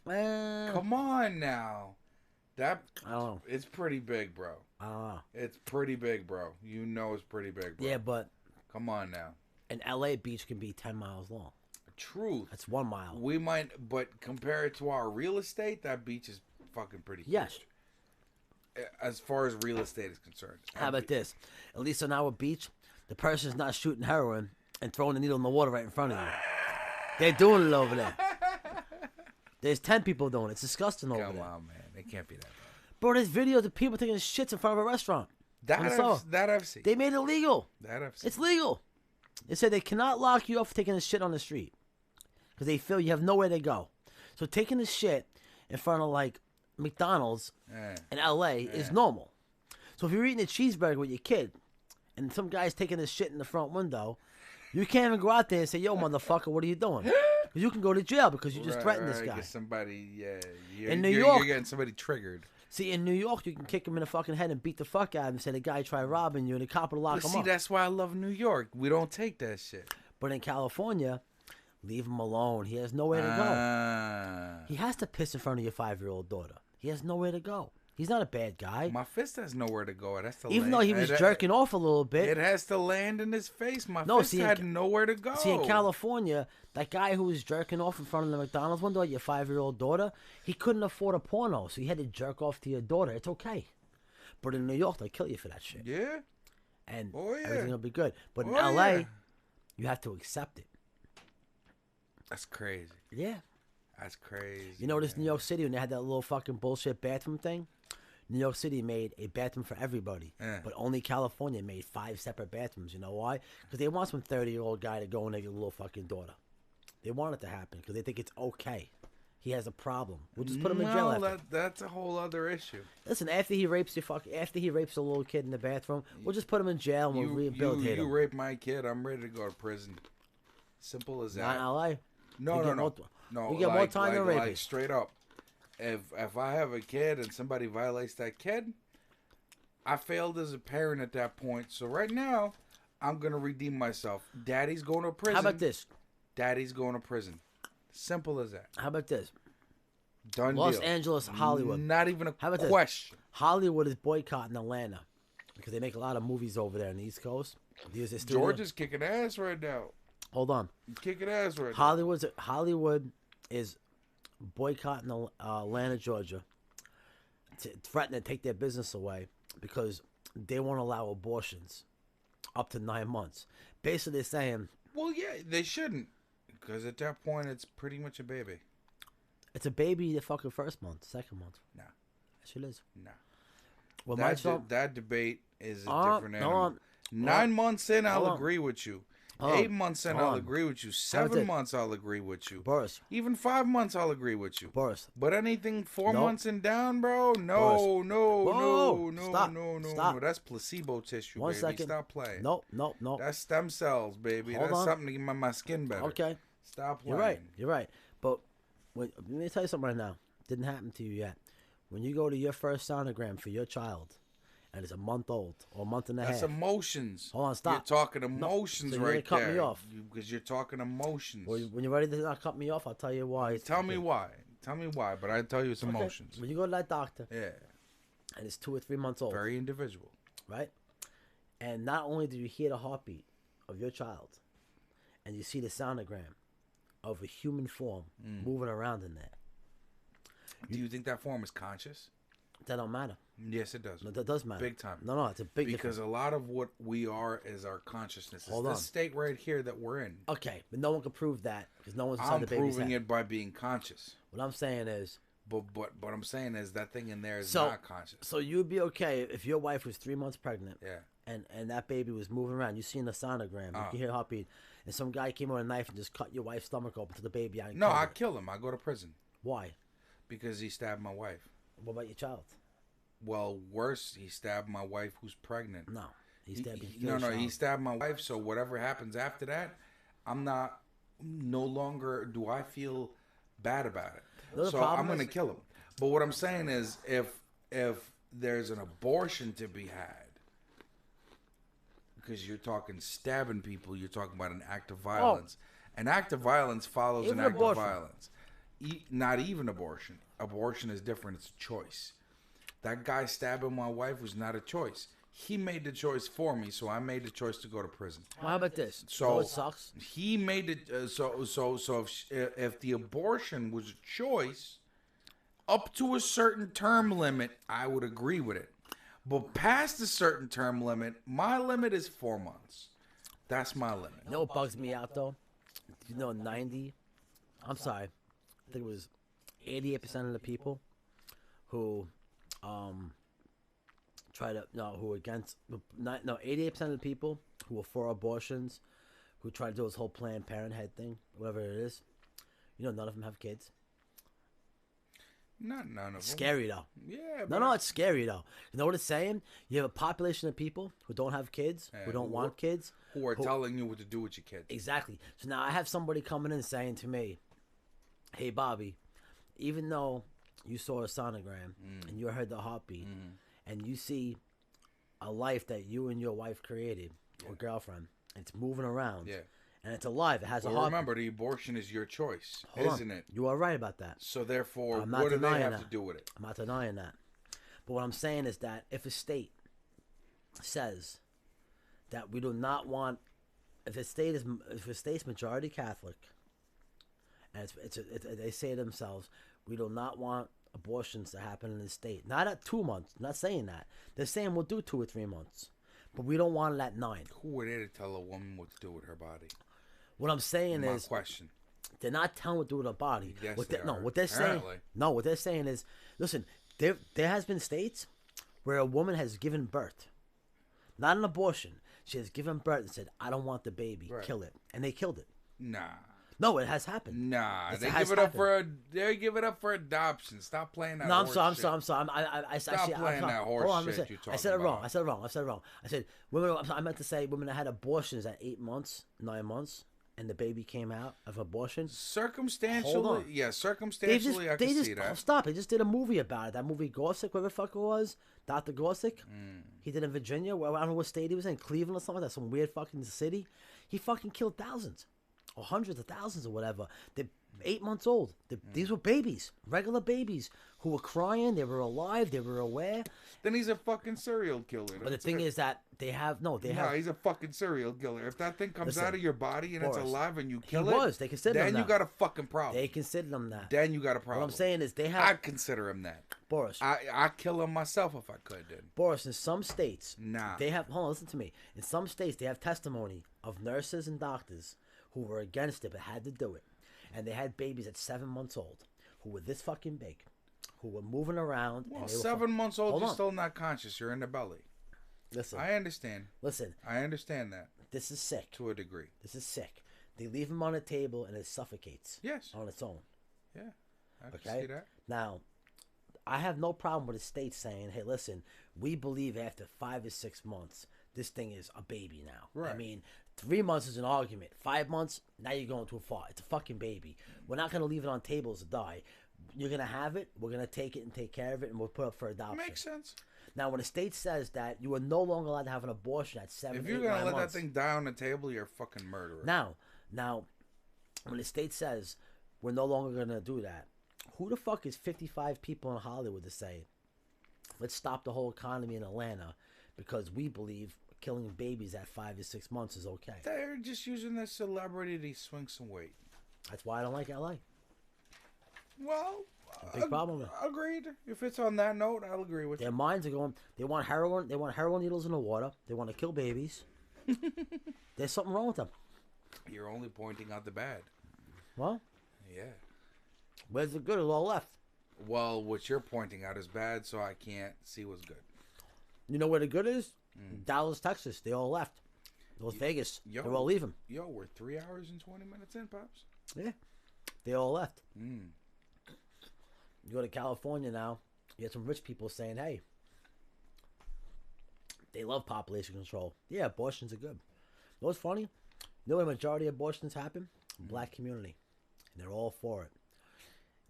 I Come on now. That don't know. it's pretty big, bro. I don't know. It's pretty big, bro. You know it's pretty big, bro. Yeah, but Come on now. an LA beach can be 10 miles long. Truth. That's 1 mile. We might, but compare it to our real estate, that beach is fucking pretty huge. Yes. As far as real estate is concerned. How about this? At least on our beach, the person's not shooting heroin and throwing the needle in the water right in front of you. They're doing it over there. There's 10 people doing it. It's disgusting over Come there. on, man. It can't be that bad. Bro, there's videos of people taking shits in front of a restaurant. That I've seen. They made it legal. That I've seen. It's legal. They said they cannot lock you up for taking a shit on the street because they feel you have nowhere to go. So taking a shit in front of like McDonald's in LA is normal. So if you're eating a cheeseburger with your kid and some guy's taking a shit in the front window, you can't even go out there and say, "Yo, motherfucker, what are you doing?" Because you can go to jail because you just threatened this guy. 'Cause somebody, In New York- you're getting somebody triggered. See, in New York, you can kick him in the fucking head and beat the fuck out of him and say the guy tried robbing you and the cop will lock But him see, up. that's why I love New York. We don't take that shit. But in California, leave him alone. He has nowhere to go. He has to piss in front of your 5-year-old daughter. He has nowhere to go. He's not a bad guy. My fist has nowhere to go. It has to Even land. though he was jerking off a little bit. It has to land in his face. My No, fist see, had nowhere to go. See, in California, that guy who was jerking off in front of the McDonald's window at your 5-year-old daughter, he couldn't afford a porno, so he had to jerk off to your daughter. It's okay. But in New York, they'll kill you for that shit. Yeah. And Oh, yeah. everything will be good. But in Oh, LA, yeah. you have to accept it. That's crazy. Yeah. That's crazy. You notice New man. York City, when they had that little fucking bullshit bathroom thing? New York City made a bathroom for everybody. Yeah. But only California made 5 separate bathrooms. You know why? Because they want some 30-year-old guy to go in there with your little fucking daughter. They want it to happen because they think it's okay. He has a problem. We'll just put him in jail after. That's a whole other issue. Listen, after he rapes after he rapes a little kid in the bathroom, we'll just put him in jail and we'll rehabilitate you him. rape my kid, I'm ready to go to prison. Simple as Not that. in LA. No, We no, get no. more- No, we get more time than like rapists. straight up. If I have a kid and somebody violates that kid, I failed as a parent at that point. So right now, I'm gonna redeem myself. Daddy's going to prison. How about this? Daddy's going to prison. Simple as that. How about this? Done Los deal. Angeles, Hollywood. Not even a How about this? question. Hollywood is boycotting Atlanta because they make a lot of movies over there on the East Coast. These are studios. Georgia's kicking ass right now. Hold on. Kicking ass right Hollywood is boycotting Atlanta, Georgia, threatening to take their business away because they won't allow abortions up to 9 months. Basically, they're saying now. Well, yeah, they shouldn't. Because at that point, it's pretty much a baby. it's a baby the fucking first month, second month. Nah. Yes, it is. Nah. Well, my That debate is a different hold animal. on. 9 months in, I'll Hold on. agree with you. Hold on. 8 months in, Hold I'll on. agree with you. about 7 this? months, I'll agree with you. Boris, Even 5 months, I'll agree with you. Boris. But anything 4 Nope. months and down, bro? No, Boris. no, Whoa. no, Stop. no, no, Stop. no. That's placebo tissue, One baby. second. Stop playing. Nope. That's stem cells, baby. Hold That's on. something to get my skin better. Okay. Stop playing. You're right. But let me tell you something right now. Didn't happen to you yet. When you go to your first sonogram for your child, and it's a month old or a month and a That's half. emotions. Hold on, stop. You're talking emotions so you're right gonna cut there. me off. Because you're talking emotions. Well, when you're ready to not cut me off, I'll tell you why. Tell me why. Tell me why, but I tell you it's Okay. emotions. When you go to that doctor, Yeah. and it's 2 or 3 months old, Very individual. right? And not only do you hear the heartbeat of your child, and you see the sonogram of a human form moving around in there, Do you think that form is conscious? that don't matter. Yes, it does. No, that does matter. Big time. No, it's a big Because difference. a lot of what we are is our consciousness. It's Hold this on. state right here that we're in. Okay, but no one can prove that because no one's inside I'm the baby's proving head. it by being conscious. What I'm saying is, But I'm saying is that thing in there is So- not conscious. so you'd be okay if your wife was 3 months pregnant, Yeah. and that baby was moving around. You seen the sonogram, you can hear heartbeat, and some guy came with a knife and just cut your wife's stomach open to the baby. And No, killed I it. kill him. I go to prison Why? because he stabbed my wife. What about your child? Well, worse, he stabbed my wife who's pregnant. No, he stabbed. He stabbed my wife. So whatever happens after that, no longer do I feel bad about it. No, the So problem I'm going to is- kill him. But what I'm saying is, if there's an abortion to be had, because you're talking stabbing people, you're talking about an act of violence. An act of violence follows Even an act abortion. of violence. Not even abortion. Abortion is different. It's a choice. That guy stabbing my wife was not a choice. He made the choice for me, so I made the choice to go to prison. Well, how about this? So it sucks. he made it. If the abortion was a choice, up to a certain term limit, I would agree with it. But past a certain term limit, my limit is 4 months. That's my limit. You know what bugs me out though? You know, 90. I'm sorry. I think it was 88% of the people who who are against 88% of the people who are for abortions, who try to do this whole Planned Parenthood thing, whatever it is. You know, none of them have kids. Not none of them. Scary though. Yeah. No, it's scary though. You know what it's saying? You have a population of people who don't have kids, who don't want kids, Who are telling you what to do with your kids. Exactly. So now I have somebody coming in saying to me, "Hey, Bobby, even though you saw a sonogram and you heard the heartbeat and you see a life that you and your wife created or girlfriend, and it's moving around, and it's alive, it has a Well, heartbeat." remember, the abortion is your choice, Hold on. isn't it? You are right about that. So therefore, I'm not what do they denying have that. to do with it? I'm not denying that. But what I'm saying is that if a state says that we do not want, if a state's majority Catholic, and they say to themselves, we do not want abortions to happen in the state. Not at 2 months. I'm not saying that. They're saying we'll do 2 or 3 months, but we don't want it at 9. Who are they to tell a woman what to do with her body? What I'm saying My is, question. they're not telling what to do with her body. Yes, what they no, are. what they're saying. Apparently. No, what they're saying is, listen, there has been states where a woman has given birth, not an abortion. She has given birth and said, "I don't want the baby, Right. kill it," and they killed it. Nah. No, it has happened. Nah, It they has give it up happened. they give it up for adoption. Stop playing that. No, I'm horse sorry. I'm shit. sorry. I'm sorry. I Stop actually, playing that horse hold on, shit listen. you're I said it talking wrong. about. I said it wrong. I said it wrong. I said women. I meant to say women that had abortions at 8 months, 9 months, and the baby came out of abortion. Circumstantially, Hold on. yeah, They circumstantially, I can see that. stop. They just did a movie about it. That movie Gorsick, whatever the fuck it was, Dr. Gorsick. He did in Virginia. Well, I don't know what state he was in, Cleveland or something. That's some weird fucking city. He fucking killed thousands, or hundreds of thousands, or whatever. They're 8 months old. These were babies, regular babies who were crying. They were alive. They were aware. Then he's a fucking serial killer. But the thing is that they have. he's a fucking serial killer. If that thing comes Listen, out of your body and Boris, it's alive and you he kill was. it, They consider him then you that. got a fucking problem. They consider them that. Then you got a problem. What I'm saying is they have. I consider him that. Boris. I kill him myself if I could. Then Boris, in some states, Nah. they have. Hold on, listen to me. In some states, they have testimony of nurses and doctors who were against it but had to do it, and they had babies at 7 months old who were this fucking big, who were moving around. well, and they were 7 months old, Hold you're on. still not conscious. You're in the belly. Listen, I understand. listen. I understand that This is sick. to a degree. This is sick. They leave him on a table and it suffocates. Yes. On its own. Yeah. I can Okay. see that. Now, I have no problem with the state saying, "Hey, listen, we believe after 5 or 6 months, this thing is a baby now." Right. I mean, 3 months is an argument. 5 months, now you're going too far. It's a fucking baby. We're not going to leave it on tables to die. You're going to have it. We're going to take it and take care of it, and we'll put it up for adoption. Makes sense. Now, when a state says that you are no longer allowed to have an abortion at 7, If 8, you're 9 gonna let months. that thing die on the table, you're a fucking murderer. Now, when the state says we're no longer going to do that, who the fuck is 55 people in Hollywood to say let's stop the whole economy in Atlanta because we believe killing babies at 5 or 6 months is okay. They're just using their celebrity to swing some weight. That's why I don't like LA. Well, Big problem. agreed. If it's on that note, I'll agree with you. Their minds are going. They want heroin. They want heroin needles in the water. They want to kill babies. There's something wrong with them. You're only pointing out the bad. Well, Yeah. where's the good? It's all left. Well, what you're pointing out is bad, so I can't see what's good. You know where the good is? Dallas, Texas. They all left. Las Vegas. yo. They're all leaving. Yo, we're 3 hours and 20 minutes in, Pops. Yeah. They all left. Mm. You go to California now, you have some rich people saying, hey, they love population control. Yeah, abortions are good. You know what's funny? You know where the majority of abortions happen? Black community. And they're all for it.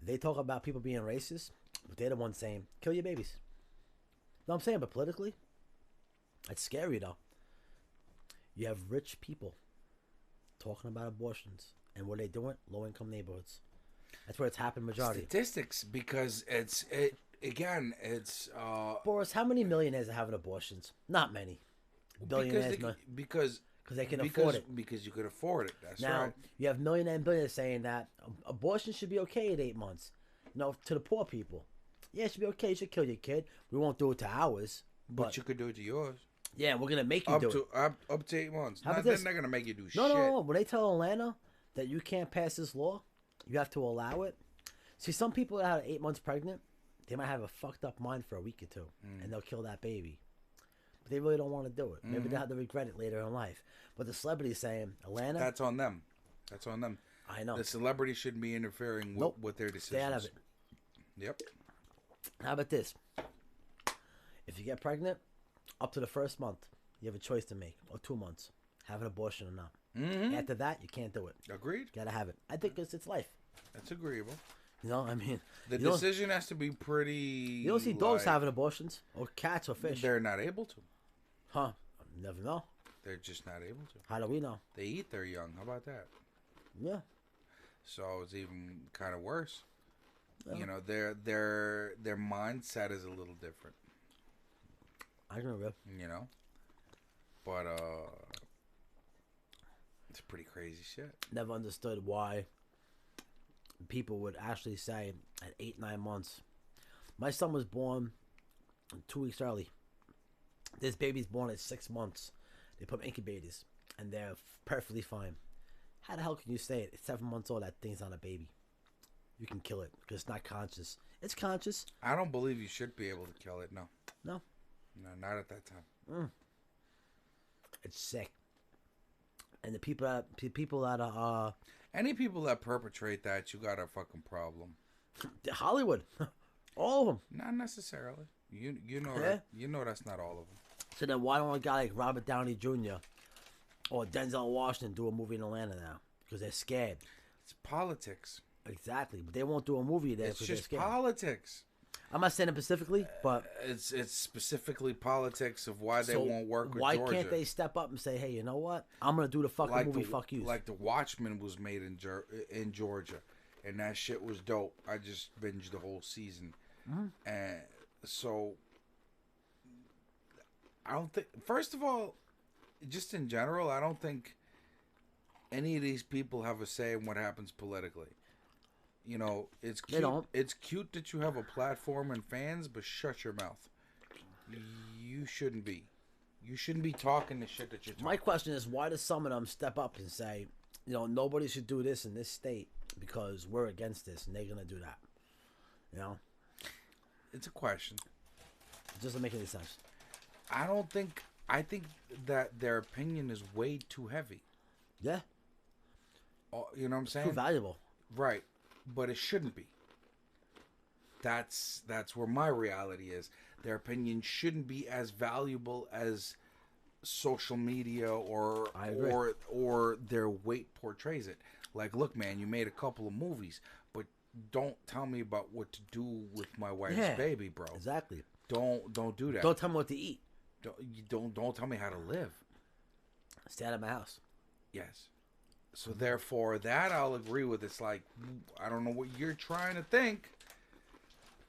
They talk about people being racist, but they're the ones saying, kill your babies. You know what I'm saying? But politically, it's scary though. You have rich people talking about abortions. And where they do it? Low-income neighborhoods. That's where it's happened majority. Statistics, because it's Boris, how many millionaires are having abortions? Not many. Billionaires, because they can afford it. Because you could afford it. That's Now, right. you have millionaire and billionaires saying that abortion should be okay at 8 months. No, to the poor people. Yeah, it should be okay. You should kill your kid. We won't do it to ours. But you could do it to yours. Yeah, we're going to make you Up do to it. up to 8 months. How about They're this? not gonna make you do shit. No. When they tell Atlanta that you can't pass this law, you have to allow it. See, some people that are 8 months pregnant, they might have a fucked up mind for a week or two, and they'll kill that baby. But they really don't want to do it. Maybe they'll have to regret it later in life. But the celebrity's saying, Atlanta, That's on them. That's on them. I know. The celebrity shouldn't be interfering Nope. with their decisions. Stay out of it. Yep. How about this? If you get pregnant, up to the first month, you have a choice to make, or 2 months, have an abortion or not. Mm-hmm. After that, you can't do it. Agreed. Gotta have it. I think it's life. That's agreeable. You know, I mean, The you don't- decision has to be pretty. You don't see dogs having abortions, or cats, or fish. They're not able to. Huh? Never know. They're just not able to. How do we know? They eat their young. How about that? Yeah. So it's even kind of worse. Yeah. You know, their mindset is a little different. I can agree. You know, but it's pretty crazy shit. Never understood why people would actually say at 8, 9 months. My son was born 2 weeks early. This baby's born at 6 months. They put incubators, and they're perfectly fine. How the hell can you say it? It's 7 months old. That thing's not a baby. You can kill it because it's not conscious. It's conscious. I don't believe you should be able to kill it. No, No, not at that time. it's sick. And the people that are Any people that perpetrate that, you got a fucking problem. Hollywood, all of them. Not necessarily. You know Yeah. that, you know that's not all of them. So then why don't a guy like Robert Downey Jr. or Denzel Washington do a movie in Atlanta now? Because they're scared. It's politics. Exactly. But they won't do a movie there It's because they're just scared. politics. I'm not saying it specifically, but It's specifically politics of why they so won't work with why Georgia. can't they step up and say, hey, you know what? I'm going to do the fucking movie, fuck you. Like The Watchmen was made in Georgia, and that shit was dope. I just binged the whole season, and so I don't think. First of all, just in general, I don't think any of these people have a say in what happens politically. You know, it's They cute. don't. It's cute that you have a platform and fans, but shut your mouth. You shouldn't be. You shouldn't be talking the shit that you're talking. My question is, why does some of them step up and say, you know, nobody should do this in this state because we're against this and they're going to do that? You know? It's a question. It doesn't make any sense. I think that their opinion is way too heavy. Yeah. You know what I'm saying? Too valuable. Right. But it shouldn't be. That's where my reality is. Their opinion shouldn't be as valuable as social media or I agree. or their weight portrays it. Like, look, man, you made a couple of movies, but don't tell me about what to do with my wife's baby, bro. Exactly. Don't do that. Don't tell me what to eat. Don't tell me how to live. Stay out of my house. Yes. So therefore, that I'll agree with. It's like, I don't know what you're trying to think,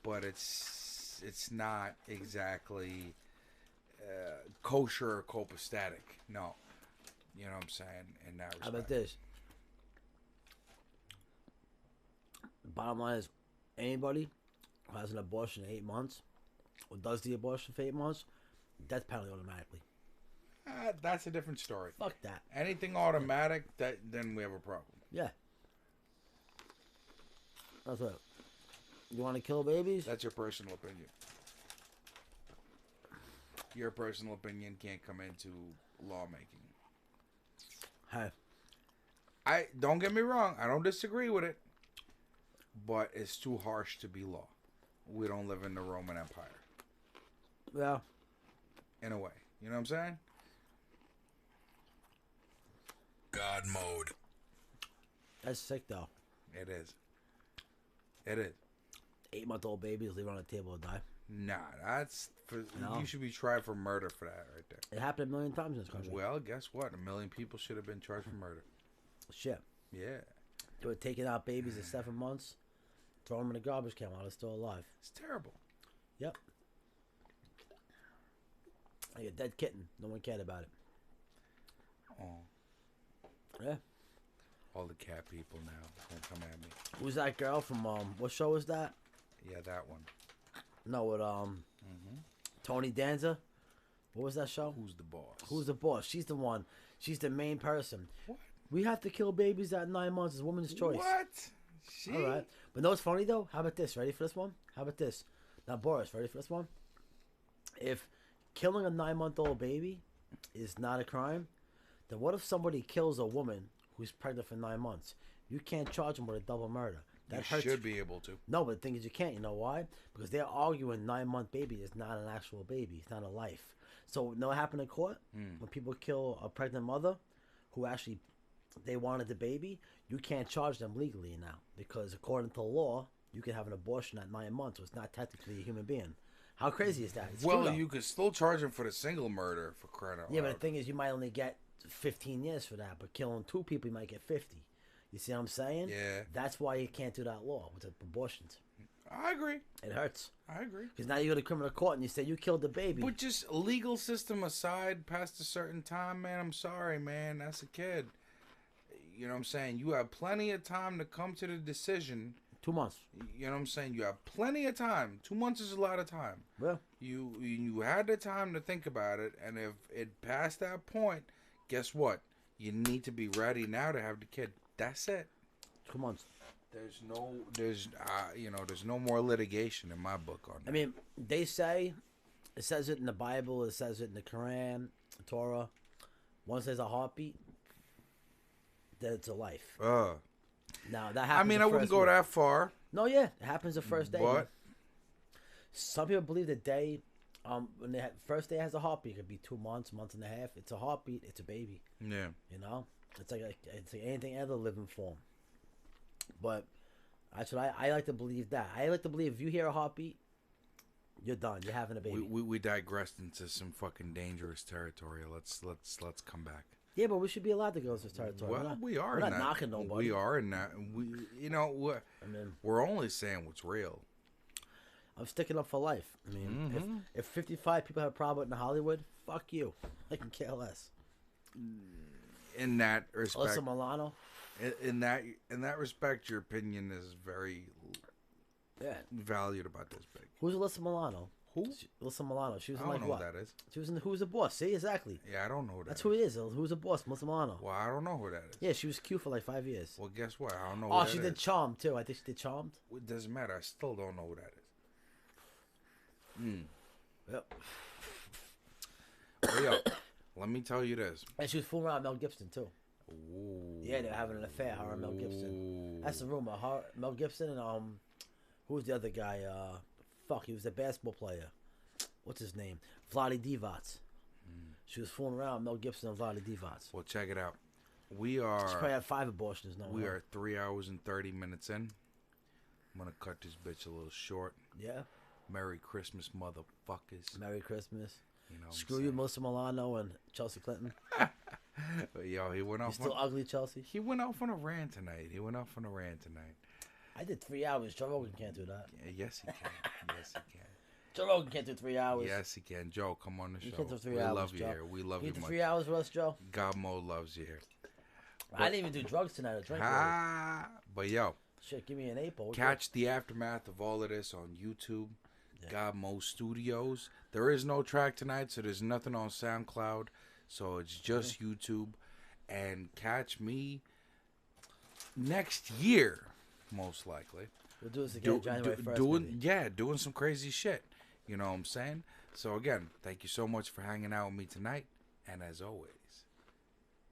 but it's it's not exactly kosher or copacetic. No, you know what I'm saying in that respect. How about this? Bottom line is, anybody who has an abortion in 8 months, or does the abortion for 8 months, death penalty automatically. That's a different story. Fuck that. Anything automatic, then we have a problem. Yeah. That's it. You want to kill babies? That's your personal opinion. Your personal opinion can't come into lawmaking. Hey. I don't get me wrong. I don't disagree with it, but it's too harsh to be law. We don't live in the Roman Empire. Yeah. In a way, you know what I'm saying? God mode. That's sick, though. It is. It is. 8-month-old babies leave on the table and die. Nah, that's for No. you should be tried for murder for that right there. It happened a million times in this country. Well, guess what? 1 million people should have been charged for murder. Shit. Yeah, They were taking out babies at 7 months, throwing them in a garbage can while they're still alive. it's terrible. Yep. Like a dead kitten. No one cared about it. Oh, Yeah. all the cat people now don't come at me. Who's that girl from, what show was that? Yeah, that one. No, with, Tony Danza? What was that show? Who's the boss? Who's the boss? She's the one. She's the main person. What? We have to kill babies at 9 months. It's a woman's choice. What? She? All right. But know what's funny, though? How about this? Ready for this one? How about this? Now, Boris, ready for this one? If killing a 9-month-old baby is not a crime, then what if somebody kills a woman who's pregnant for 9 months? You can't charge them with a double murder. That You hurts. should be able to. No, but the thing is, you can't. You know why? Because they're arguing 9-month baby is not an actual baby. It's not a life. So, know what happened in court? When people kill a pregnant mother who actually they wanted the baby, you can't charge them legally now. Because according to law, you can have an abortion at 9 months. So it's not technically a human being. How crazy is that? It's Well, true, though. you could still charge him for the single murder for crying out Yeah, loud. but the thing is, you might only get 15 years for that. But killing 2 people, you might get 50. You see what I'm saying? Yeah. That's why you can't do that law with abortions. I agree. It hurts. I agree. Because now you go to criminal court and you say you killed the baby. But just legal system aside, past a certain time, man, I'm sorry, man. That's a kid. You know what I'm saying? You have plenty of time to come to the decision. 2 months. You know what I'm saying? You have plenty of time. 2 months is a lot of time. Yeah. You had the time to think about it, and if it passed that point, guess what? You need to be ready now to have the kid. That's it. 2 months. There's no more litigation in my book on that. I mean, they say, it says it in the Bible, it says it in the Quran, the Torah. Once there's a heartbeat, then it's a life. Now, that happens I mean, I wouldn't go that far. No, yeah, it happens the first day. But man. Some people believe the day, when the first day has a heartbeat, it could be 2 months, month and a half. It's a heartbeat, it's a baby. yeah, You know? It's like anything other living form. But that's what I like to believe that. I like to believe if you hear a heartbeat, you're done. You're having a baby. we digressed into some fucking dangerous territory. Let's come back. Yeah, but we should be allowed to go to this territory. Well, we are. We're in not that. knocking nobody. We are in that. We're only saying what's real. I'm sticking up for life. I mean, if 55 people have a problem in Hollywood, fuck you. I can care less. In that respect, Alyssa Milano. in that respect, your opinion is very Yeah. valued about this big. Who's Alyssa Milano? Who? Alyssa Milano. She was I in don't like know what? who that is. She was in Who's the Boss? See, exactly. Yeah, I don't know who that That's is. who it is. Who's the Boss? Alyssa Milano. Well, I don't know who that is. Yeah, she was cute for like 5 years. Well, guess what? I don't know. Oh, who she that did is. Charmed too. I think she did Charmed. It doesn't matter. I still don't know who that is. Yep. Well, yo, let me tell you this. And she was fooling around with Mel Gibson too. Ooh. Yeah, they were having an affair, her and Mel Gibson. Ooh. That's the rumor. Her, Mel Gibson and who was the other guy? He was the basketball player. What's his name? Vlade Divac. She was fooling around with Mel Gibson and Vlade Divac. Well, check it out. We She probably are had 5 abortions. No, we are 3 hours and 30 minutes in. I'm gonna cut this bitch a little short. Yeah. Merry Christmas, motherfuckers. Merry Christmas. You know what I'm Screw you, saying? Melissa Milano and Chelsea Clinton. But yo, he went You're off. still ugly, Chelsea. He went off on a rant tonight. I did 3 hours. Joe Rogan can't do that. Yeah, yes, he can. Yes, he can. Joe Rogan can't do 3 hours. Yes, he can. Joe, come on the show. You can't do 3 we hours, love you Joe. here. We love you do much. 3 hours with us, Joe? God Mode loves you here. I didn't even do drugs tonight. I drank. But yo, Shit, give me an 8-ball. catch the aftermath of all of this on YouTube. God Mode Studios. There is no track tonight, so there's nothing on SoundCloud. So it's just YouTube. And catch me next year, most likely. We'll do this again January 1st. Doing some crazy shit. You know what I'm saying? So again, thank you so much for hanging out with me tonight. And as always,